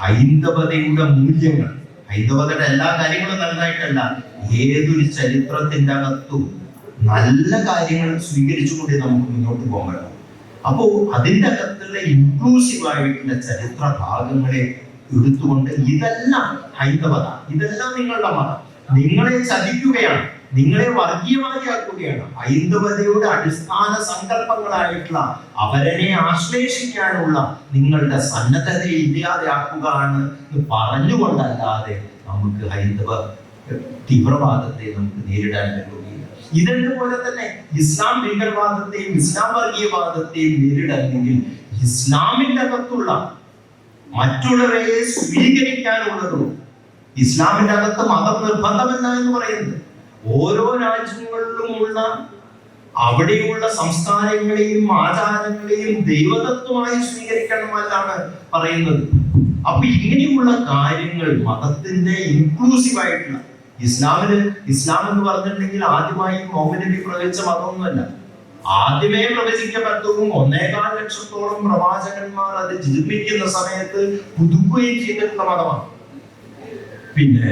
ഹൈന്ദവതയുടെ മൂല്യങ്ങൾ, ഹൈന്ദവതയുടെ എല്ലാ കാര്യങ്ങളും നന്നായിട്ടല്ല, ഏതൊരു ചരിത്രത്തിന്റെ അകത്തും നല്ല കാര്യങ്ങൾ സ്വീകരിച്ചുകൊണ്ട് നമുക്ക് മുന്നോട്ട് പോകാൻ കഴിയും. അപ്പോ അതിന്റെ അകത്തുള്ള ഇൻക്ലൂസീവ് ആയിട്ടുള്ള ചരിത്ര ഭാഗങ്ങളെ എടുത്തുകൊണ്ട് ഇതെല്ലാം ഹൈന്ദവത, ഇതെല്ലാം നിങ്ങളുടെ മതം നിങ്ങളെ ചതിക്കുകയാണ്, നിങ്ങളെ വർഗീയവാദിയാക്കുകയാണ്. ഹൈന്ദവതയുടെ അടിസ്ഥാന സങ്കല്പങ്ങളായിട്ടുള്ള അവരെ ആശ്ലേഷിക്കാനുള്ള നിങ്ങളുടെ സന്നദ്ധതയെ ഇല്ലാതെയാക്കുകയാണ് പറഞ്ഞുകൊണ്ടല്ലാതെ നമുക്ക് ഹൈന്ദവ തീവ്രവാദത്തെ നമുക്ക് നേരിടാൻ കഴിയുകയില്ല. ഇതേപോലെ തന്നെ ഇസ്ലാം ഭീകരവാദത്തെയും ഇസ്ലാം വർഗീയവാദത്തെയും നേരിടണമെങ്കിൽ ഇസ്ലാമിന്റെ അകത്തുള്ള മറ്റുള്ളവരെ സ്വീകരിക്കാനുള്ളതും, ഇസ്ലാമിന്റെ അകത്ത് മതം നിർബന്ധമല്ല എന്ന് പറയുന്നത്, ഓരോ രാജ്യങ്ങളിലുമുള്ള അവിടെയുള്ള സംസ്കാരങ്ങളെയും ആചാരങ്ങളെയും ദൈവതത്വമായി സ്വീകരിക്കണമെന്നാണ് പറയുന്നത്. അപ്പൊ ഇങ്ങനെയുള്ള കാര്യങ്ങൾ മതത്തിന്റെ ഇൻക്ലൂസീവ് ആയിട്ടുള്ള ഇസ്ലാം എന്ന് പറഞ്ഞിട്ടുണ്ടെങ്കിൽ ആദ്യമായി മുഹമ്മദ് നബി പ്രവചിച്ച മതമൊന്നുമല്ല. ആദ്യമേ പ്രവചിക്കപ്പെട്ടതും 1.25 ലക്ഷത്തോളം പ്രവാചകന്മാർ അത് ജീവിക്കുന്ന സമയത്ത് പുതുക്കുകയും ചെയ്തിട്ടുള്ള മതമാണ്. പിന്നെ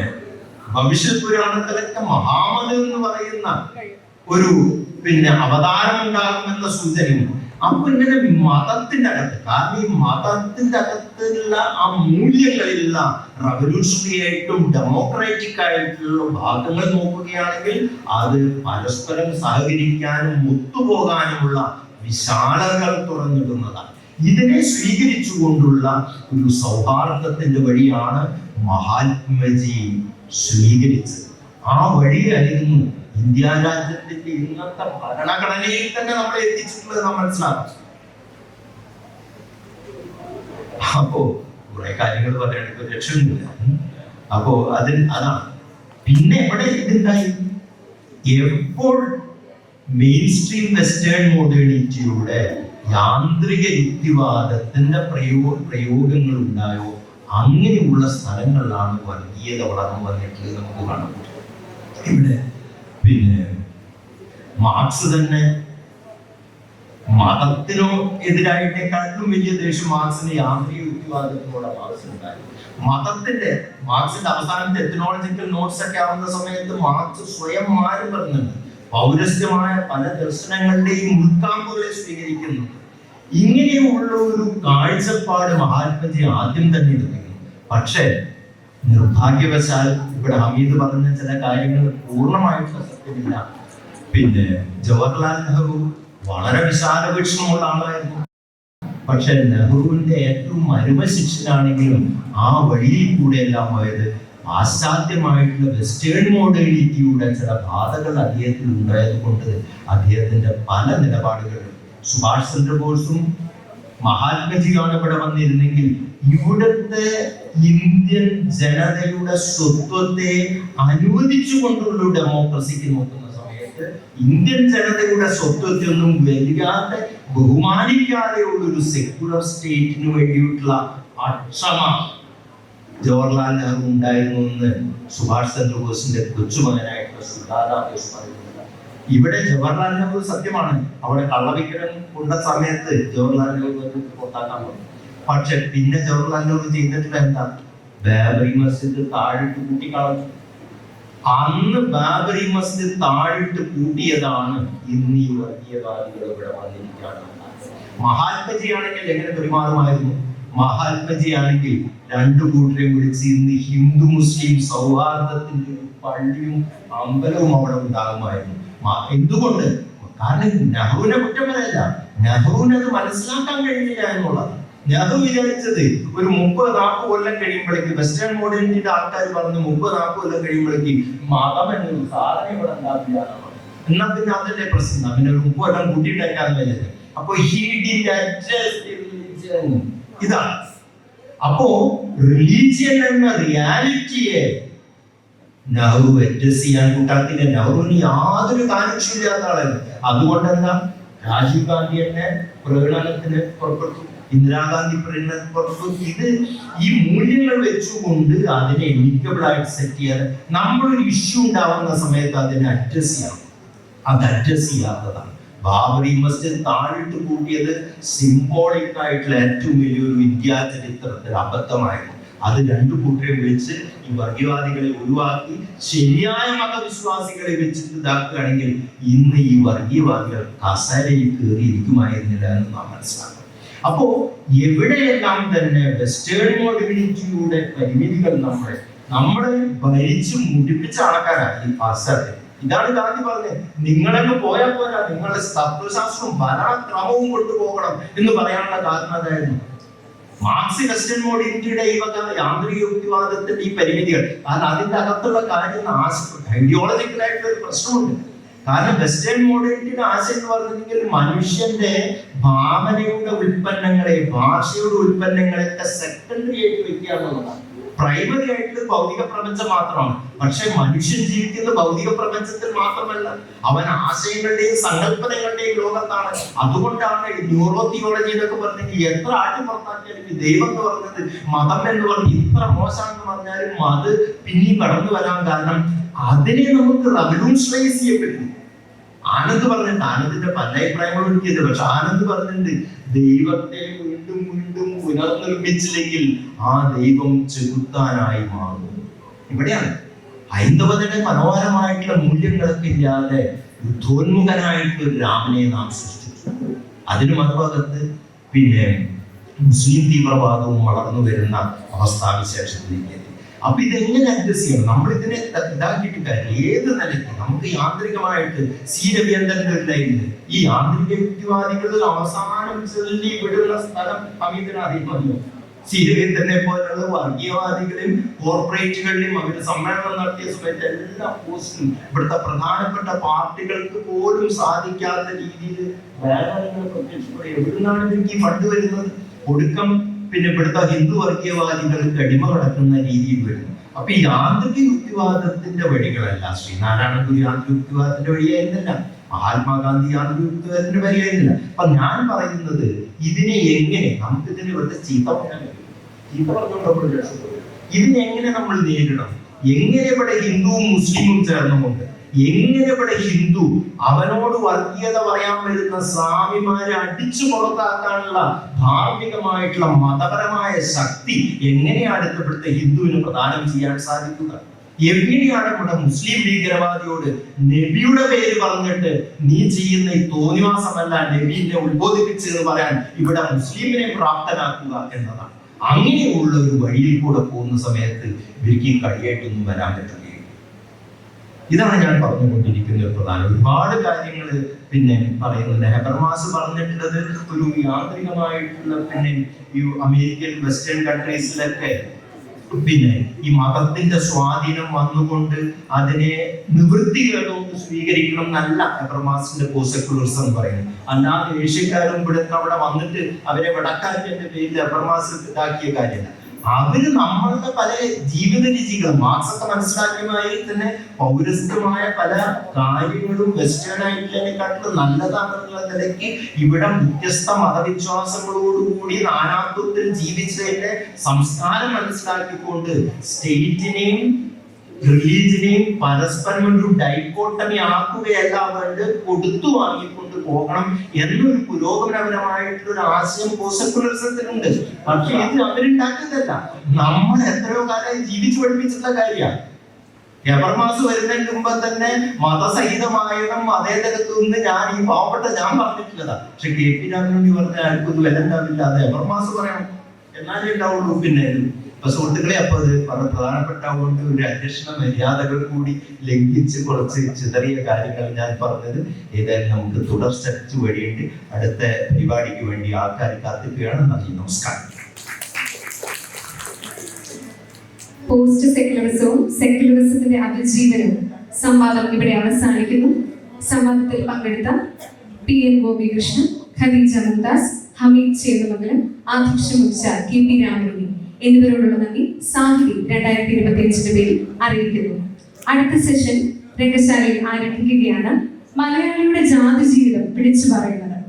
ഭവിഷ്യത് പുരാണത്തിലൊക്കെ മഹാമദ് എന്ന് പറയുന്ന ഒരു അവതാരം ഉണ്ടാകുമെന്ന സൂചനയുണ്ട്. അപ്പൊ ഇങ്ങനെ മതത്തിന്റെ അകത്ത്, കാരണം ഈ മതത്തിന്റെ അകത്തുള്ള ആ മൂല്യങ്ങളിലുള്ള റവല്യൂഷണറി ആയിട്ടും ഡെമോക്രാറ്റിക് ആയിട്ടുള്ള ഭാഗങ്ങൾ നോക്കുകയാണെങ്കിൽ അത് പരസ്പരം സഹകരിക്കാനും ഒത്തുപോകാനുമുള്ള വിശാലകൾ തുറന്നിടുന്നതാണ്. ഇതിനെ സ്വീകരിച്ചുകൊണ്ടുള്ള ഒരു സൗഹാർദ്ദത്തിന്റെ വഴിയാണ് മഹാത്മജി സ്വീകരിച്ചത്. ആ വഴിയായിരുന്നു ഇന്ത്യ രാജ്യത്തിന്റെ ഇന്നത്തെ ഭരണഘടനയിൽ തന്നെ നമ്മൾ എത്തിച്ചിട്ടുള്ളത് നാം മനസ്സിലാക്കാം. അപ്പോ കുറെ കാര്യങ്ങൾ പറയാനൊക്കെ ലക്ഷ്യമില്ല. അപ്പോ അതാണ്. പിന്നെ ഇവിടെ ഇതുണ്ടായി, എപ്പോൾ മെയിൻ സ്ട്രീം വെസ്റ്റേൺ മോഡേണിറ്റിയുടെ യാന്ത്രിക യുക്തിവാദത്തിന്റെ പ്രയോഗങ്ങൾ ഉണ്ടായോ അങ്ങനെയുള്ള സ്ഥലങ്ങളിലാണ് വർഗീയത വളർന്നു വന്നിട്ടുള്ളത് നമുക്ക് കാണാൻ പറ്റും. ഇവിടെ മാർക്സ് തന്നെ മതത്തിനോ എതിരായിട്ടേക്കാളും വലിയ ദേഷ്യം മാർക്സിന്റെ യാന്ത്രിക യുക്തിവാദത്തിനോട് മാർക്സിനുണ്ടായി. മാർക്സിന്റെ അവസാനത്തെ എത്നോളജിക്കൽ നോട്ട്സ് ഒക്കെ ആവുന്ന സമയത്ത് മാർക്സ് സ്വയം മാറി പറഞ്ഞിട്ടുണ്ട്. പൗരസ്ത്യമായ പല ദർശനങ്ങളുടെയും ഉൾക്കാമ്പുകളെ സ്വീകരിക്കുന്നു. ഇങ്ങനെയുള്ള ഒരു കാഴ്ചപ്പാട് മഹാത്മജി ആദ്യം തന്നെ എടുക്കുന്നു. പക്ഷേ നിർഭാഗ്യവശാൽ ഇവിടെ ഹമീദ് പറഞ്ഞ ചില കാര്യങ്ങൾ പൂർണ്ണമായിട്ടുള്ള സത്യമില്ല. ജവഹർലാൽ നെഹ്റു വളരെ വിശാല വീക്ഷണമുള്ള ആളായിരുന്നു. പക്ഷെ നെഹ്റുവിന്റെ ഏറ്റവും അരുമശിക്ഷനാണെങ്കിലും ആ വഴിയിൽ കൂടെ എല്ലാം പോയത് പാശ്ചാത്യമായിട്ടുള്ള വെസ്റ്റേൺ മോഡേണിറ്റിയുടെ ചില ബാധകൾ അദ്ദേഹത്തിൽ ഉണ്ടായത് കൊണ്ട് അദ്ദേഹത്തിന്റെ പല നിലപാടുകളും സുഭാഷ് ചന്ദ്രബോസും മഹാത്മജിയാണ് ഇവിടെ വന്നിരുന്നെങ്കിൽ ഇവിടുത്തെ ഇന്ത്യൻ ജനതയുടെ സ്വത്വത്തെ അനുവദിച്ചുകൊണ്ടുള്ള ഡെമോക്രസിക്ക് നോക്കുന്ന സമയത്ത് ഇന്ത്യൻ ജനതയുടെ സ്വത്വത്തെ ഒന്നും വലുതാതെ ബഹുമാനിക്കാതെയുള്ള ഒരു സെക്യുലർ സ്റ്റേറ്റിന് വേണ്ടിയിട്ടുള്ള അക്ഷമ ജവഹർലാൽ നെഹ്റു ഉണ്ടായിരുന്നു എന്ന് സുഭാഷ് ചന്ദ്രബോസിന്റെ കൊച്ചുമകനായിട്ടുള്ള സുധാദാസ് പറയുന്നത്. ഇവിടെ ജവഹർലാൽ നെഹ്റു സത്യമാണ്, അവിടെ കള്ളവിഗ്രഹം കൊണ്ട സമയത്ത് ജവഹർലാൽ നെഹ്റു പുറത്താക്കാൻ പറഞ്ഞു. പക്ഷെ പിന്നെ ജവഹർലാൽ നെഹ്റു ചെയ്തിട്ടുള്ള എന്താ, ബാബറി മസ്ജിദ് താഴിട്ട് കൂട്ടിക്കളഞ്ഞു. അന്ന് ബാബറി മസ്ജിദ് താഴിട്ട് കൂട്ടിയതാണ് ഇന്ന് ഈ വർഗീയവാദികൾ ഇവിടെ വന്നിരിക്കുകയാണ്. മഹാത്മജി ആണെങ്കിൽ എങ്ങനെ പെരുമാറുമായിരുന്നു? മഹാത്മജി ആണെങ്കിൽ രണ്ടു കൂട്ടരെയും വിളിച്ച് ഇന്ന് ഹിന്ദു മുസ്ലിം സൗഹാർദ്ദത്തിന്റെ ഒരു പള്ളിയും അമ്പലവും അവിടെ ഉണ്ടാകുമായിരുന്നു. എന്തുകൊണ്ട്? കാരണം നെഹ്റുവിനെ കുറ്റം പറയല്ല, നെഹ്റുവിന് അത് മനസ്സിലാക്കാൻ കഴിഞ്ഞില്ല എന്നുള്ളതാണ്. നെഹ്റു വിചാരിച്ചത് ഒരു 30-40 കൊല്ലം കഴിയുമ്പോഴേക്ക് വെസ്റ്റേൺ മോഡേണിറ്റിയുടെ ആൾക്കാർ പറഞ്ഞു 30-40 കൊല്ലം കഴിയുമ്പോഴേക്ക് മതം എന്നൊരു സാധനം ഇവിടെ ഉണ്ടാവില്ല. എന്നാ പിന്നെ അതല്ലേ പ്രശ്നം, പിന്നെ ഒരു 30 കൊല്ലം കൂട്ടിയിട്ടേക്കാന്ന് വിചാരിച്ചത്. അപ്പൊ ഇതാണ്. അപ്പോ റിലീജിയൻ എന്ന റിയാലിറ്റിയെ നെഹ്റു അഡ്രസ് ചെയ്യാൻ കൂട്ടാക്കില്ല. നെഹ്റുവിന് യാതൊരു കാര്യമില്ലാത്ത ആളല്ല. അതുകൊണ്ട് എന്താ, രാജീവ് ഗാന്ധി തന്നെ പ്രകടനത്തിന് പുറപ്പെട്ടു, ഇന്ദിരാഗാന്ധി പ്രകടനത്തിന് പുറപ്പെട്ടു. ഇത് ഈ മൂല്യങ്ങൾ വെച്ചുകൊണ്ട് അതിനെ എമിക്കബിൾ ആയിട്ട് സെറ്റ് ചെയ്യാൻ നമ്മളൊരു ഇഷ്യൂ ഉണ്ടാവുന്ന സമയത്ത് അതിനെ അഡ്രസ് ചെയ്യണം. അത് അഡ്രസ് ചെയ്യാത്തതാണ്. ബാബറി മസ്ജിദ് താഴിട്ട് കൂട്ടിയത് സിംബോളിക് ആയിട്ടുള്ള ഏറ്റവും വലിയൊരു വിദ്യാചരിത്രത്തിൽ അബദ്ധമായിരുന്നു. അത് രണ്ടു കൂട്ടരെ വെച്ച് ഈ വർഗീയവാദികളെ ഒഴിവാക്കി ശരിയായ മതവിശ്വാസികളെ വെച്ചിട്ട് ഇതാക്കുകയാണെങ്കിൽ ഇന്ന് ഈ വർഗീയവാദികൾ കസേരയിൽ കയറിയിരിക്കുമായിരുന്നില്ല എന്ന് നാം മനസ്സിലാക്കണം. അപ്പോ എവിടെയെല്ലാം തന്നെ വെസ്റ്റേൺ മോഡേണിറ്റിയുടെ പരിമിതികൾ നമ്മളെ ഭരിച്ച് മുടിപ്പിച്ച ആൾക്കാരാണ് ഈ പാശ്ചാത്യം. ഇതാണ് ഗാന്ധി പറഞ്ഞത്, നിങ്ങളെന്ന് പോയാൽ പോരാ, നിങ്ങളുടെ തത്വശാസ്ത്രവും ഭരണക്രമവും കൊണ്ടുപോകണം എന്ന് പറയാനുള്ള കാരണം അതായിരുന്നു. മാർക്സ് വെസ്റ്റേൺ മോഡേണിറ്റിയുടെ ഈ വക യാന്ത്രിക യുക്തിവാദത്തിന്റെ ഈ പരിമിതികൾ, കാരണം അതിന്റെ അകത്തുള്ള കാര്യം ഐഡിയോളജിക്കൽ ആയിട്ടുള്ള ഒരു പ്രശ്നമുണ്ട്. കാരണം വെസ്റ്റേൺ മോഡേണിറ്റിയുടെ ആശയം എന്ന് പറഞ്ഞിട്ടുണ്ടെങ്കിൽ മനുഷ്യന്റെ ഭാവനയുടെ ഉൽപ്പന്നങ്ങളെ, ഭാഷയുടെ ഉൽപ്പന്നങ്ങളെയൊക്കെ സെക്കൻഡറി ആയിട്ട് വെക്കുക എന്നുള്ളതാണ്. പ്രൈമറി ആയിട്ട് ഭൗതിക പ്രപഞ്ചം മാത്രമാണ്. പക്ഷെ മനുഷ്യൻ ജീവിക്കുന്ന ഭൗതിക പ്രപഞ്ചത്തിൽ മാത്രമല്ല, അവൻ ആശയങ്ങളുടെയും സങ്കല്പനങ്ങളുടെയും ലോകത്താണ്. അതുകൊണ്ടാണ് ന്യൂറോ തിയോളജി എന്നൊക്കെ പറഞ്ഞെങ്കിൽ എത്ര ആട്ടി പുറത്താക്കിയാലും ദൈവം എന്ന് പറഞ്ഞത്, മതം എന്ന് പറഞ്ഞ് ഇത്ര മോശമാണെന്ന് പറഞ്ഞാലും അത് പിന്നീട് കടന്നു വരാൻ കാരണം അതിനെ നമുക്ക് റവല്യൂഷണൈസ് ചെയ്യപ്പെട്ടു. ആനന്ദ് പറഞ്ഞിട്ട്, ആനന്ദിന്റെ പല അഭിപ്രായങ്ങളും എനിക്കില്ല, പക്ഷെ ആനന്ദ് പറഞ്ഞിട്ടുണ്ട് ദൈവത്തെ വീണ്ടും വീണ്ടും പുനർനിർമ്മിച്ചില്ലെങ്കിൽ ആ ദൈവം ചെകുത്താനായി മാറും. ഇവിടെയാണ് ഹൈന്ദവതയുടെ മനോഹരമായിട്ടുള്ള മൂല്യങ്ങളൊക്കെ ഇല്ലാതെ യുദ്ധോന്മുഖനായിട്ട് ഒരു രാമനെ നാം സൃഷ്ടിച്ചു. അതിന് മറുഭാഗത്ത് പിന്നെ മുസ്ലിം തീവ്രവാദവും വളർന്നു വരുന്ന അവസ്ഥാവിശേഷത്തിലേക്ക്. അപ്പൊ ഇതെങ്ങനെ അഡ്രസ് ചെയ്യണം? നമ്മൾ ഇതിനെ ഇതാക്കിയിട്ട് കാര്യം ഏത് നിലയ്ക്ക് നമുക്ക് യാന്ത്രികമായിട്ട് സി രവീന്ദ്രന്റെ ഒരു ലൈനില് ഈ യാന്ത്രിക യുക്തിവാദികൾ അവസാനം ചൊല്ലി വിടുന്ന സ്ഥലം അമിതനറിയുമല്ലോ. സി രവീന്ദ്രനെ പോലുള്ള വർഗീയവാദികളെയും കോർപ്പറേറ്റുകളിലെയും അവര് സമ്മേളനം നടത്തിയ സമയത്ത് എല്ലാ പോസ്റ്റും ഇവിടുത്തെ പ്രധാനപ്പെട്ട പാർട്ടികൾക്ക് പോലും സാധിക്കാത്ത രീതിയിൽ ബാനറുകൾ പ്രത്യക്ഷപ്പെടും. എവിടുന്നാണ് ഇവർക്ക് ഈ ഫണ്ട് വരുന്നത്? ഒടുക്കം പിന്നെ ഇവിടുത്തെ ഹിന്ദു വർഗീയവാദികൾക്ക് അടിമ കിടക്കുന്ന രീതിയിൽ വരുന്നു. അപ്പൊ ഈ യാന്ത്രിക യുക്തിവാദത്തിന്റെ വഴികളല്ല, ശ്രീനാരായണ ഗുരു യാന്ത്രിക യുക്തിവാദത്തിന്റെ വഴിയായിരുന്നില്ല, മഹാത്മാഗാന്ധി യാന്ത്രിക യുക്തിവാദത്തിന്റെ വഴിയായിരുന്നില്ല. അപ്പൊ ഞാൻ പറയുന്നത് ഇതിനെ എങ്ങനെ നമുക്ക് ഇതിന് ഇവിടുത്തെ ചീത്ത പറഞ്ഞുകൊണ്ട് ഇതിനെങ്ങനെ നമ്മൾ നേരിടണം? എങ്ങനെ ഇവിടെ ഹിന്ദുവും മുസ്ലിമും ചേർന്നുകൊണ്ട്, എങ്ങനെ ഇവിടെ ഹിന്ദു അവനോട് വർഗീയത പറയാൻ വരുന്ന സ്വാമിമാരെ അടിച്ചു പുറത്താക്കാനുള്ള ധാർമ്മികമായിട്ടുള്ള മതപരമായ ശക്തി എങ്ങനെയാണ് ഇവിടുത്തെ ഹിന്ദുവിന് പ്രദാനം ചെയ്യാൻ സാധിക്കുക? എങ്ങനെയാണ് ഇവിടെ മുസ്ലിം ഭീകരവാദിയോട് നബിയുടെ പേര് പറഞ്ഞിട്ട് നീ ചെയ്യുന്ന ഈ തോന്നിവാസമല്ല നബിനെ ഉത്ബോധിപ്പിച്ചെന്ന് പറയാൻ ഇവിടെ മുസ്ലിമിനെ പ്രാപ്തനാക്കുക എന്നതാണ്. അങ്ങനെയുള്ള ഒരു വഴിയിൽ കൂടെ പോകുന്ന സമയത്ത് ഇവർക്ക് കളിയായിട്ടൊന്നും വരാൻ പറ്റില്ല. ഇതാണ് ഞാൻ പറഞ്ഞുകൊണ്ടിരിക്കുന്ന ഒരു പ്രധാനം. ഒരുപാട് കാര്യങ്ങൾ പിന്നെ പറയുന്നുണ്ട്. ഹെബർമാസ് പറഞ്ഞിട്ടുള്ളത് ഒരു യാന്ത്രികമായിട്ടുള്ള പിന്നെ ഈ അമേരിക്കൻ വെസ്റ്റേൺ കൺട്രീസിലൊക്കെ പിന്നെ ഈ മതത്തിന്റെ സ്വാധീനം വന്നുകൊണ്ട് അതിനെ നിവൃത്തികളോട് സ്വീകരിക്കണം എന്നല്ല ഹെബർമാസിന്റെ പോസെക്കുലറിസം പറയുന്നത്. അല്ലാതെ ഏഷ്യക്കാരും ഇവിടെ അവിടെ വന്നിട്ട് അവരെ വടക്കാറ്റിന്റെ പേരിൽ ഹെബർമാസ് ഇതാക്കിയ കാര്യമല്ല. അവര് നമ്മളുടെ പല ജീവിത രീതികളും മാർക്സൊക്കെ മനസ്സിലാക്കിയമായി തന്നെ പൗരസ്ത്യമായ പല കാര്യങ്ങളും വെസ്റ്റേൺ ആയിട്ടുള്ളതിനെക്കാട്ടിലും നല്ലതാണെന്നുള്ള നിലയ്ക്ക് ഇവിടെ വ്യത്യസ്ത മതവിശ്വാസങ്ങളോടുകൂടി നാനാത്വത്തിൽ ജീവിച്ചതിന്റെ സംസ്കാരം മനസ്സിലാക്കിക്കൊണ്ട് സ്റ്റേറ്റിനെയും റിലീജിയനെയും പരസ്പരം ഒരു ഡൈക്കോട്ടമി ആക്കുകയല്ല, അവരുടെ കൊടുത്തു വാങ്ങിക്കൊണ്ട് പോകണം എന്നൊരു പുരോഗമനപരമായിട്ടുള്ള ആശയം പോസെക്കുലറിസത്തിലുണ്ട്. പക്ഷെ ഇത് അവരുണ്ടാക്കിയതല്ല, നമ്മൾ എത്രയോ കാലമായി ജീവിച്ചു പഠിപ്പിച്ചിട്ടുള്ള കാര്യമാണ്. ഹെബർമാസ് വരുന്നതിന് മുമ്പ് തന്നെ മതസഹിതമായതും അതേതരത്തു നിന്ന് ഞാൻ ഈ പാവപ്പെട്ട ഞാൻ പറഞ്ഞിട്ടുള്ളതാ. പക്ഷെ കെ പി രാമനുണ്ണി പറഞ്ഞ ആർക്കൊന്നും വില ഉണ്ടാവില്ല, അത് ഹെബർമാസ് പറയണം എന്നാലേ ഉണ്ടാവുള്ളൂ. പിന്നെ അപ്പൊ സുഹൃത്തുക്കളെ, അപ്പൊ അത് വളരെ പ്രധാനപ്പെട്ടുകൊണ്ട് ഒരു അന്വേഷണ മര്യാദകൾ കൂടി ലംഘിച്ച് കുറച്ച് ചിതറിയ കാര്യങ്ങൾ ഞാൻ പറഞ്ഞത്. ഏതായാലും നമുക്ക് തുടർ ചർച്ച വഴിയുണ്ട്. അടുത്ത പരിപാടിക്ക് വേണ്ടി ആൾക്കാർ കാത്തിക്കുകയാണ്. നന്ദി, നമസ്കാരം. പോസ്റ്റ് സെക്യുലറിസവും സെക്യുലറിസത്തിന്റെ അതിജീവനവും സംവാദം ഇവിടെ അവസാനിക്കുന്നു. സംവാദത്തിൽ പങ്കെടുത്ത PM ഗോപികൃഷ്ണൻ, ഖദീജ മുംതാസ്, ഹമീദ് ചേതുമംഗലം, ആധ്യക്ഷം വഹിച്ച KP രാമനുണ്ണി എന്നിവരോടുള്ള നന്ദി സാഹിതി 2025 പേരിൽ അറിയിക്കുന്നു. അടുത്ത സെഷൻ രംഗശാലയിൽ ആരംഭിക്കുകയാണ്. മലയാളിയുടെ ജാതി ജീവിതം പിടിച്ചു പറയുന്നത്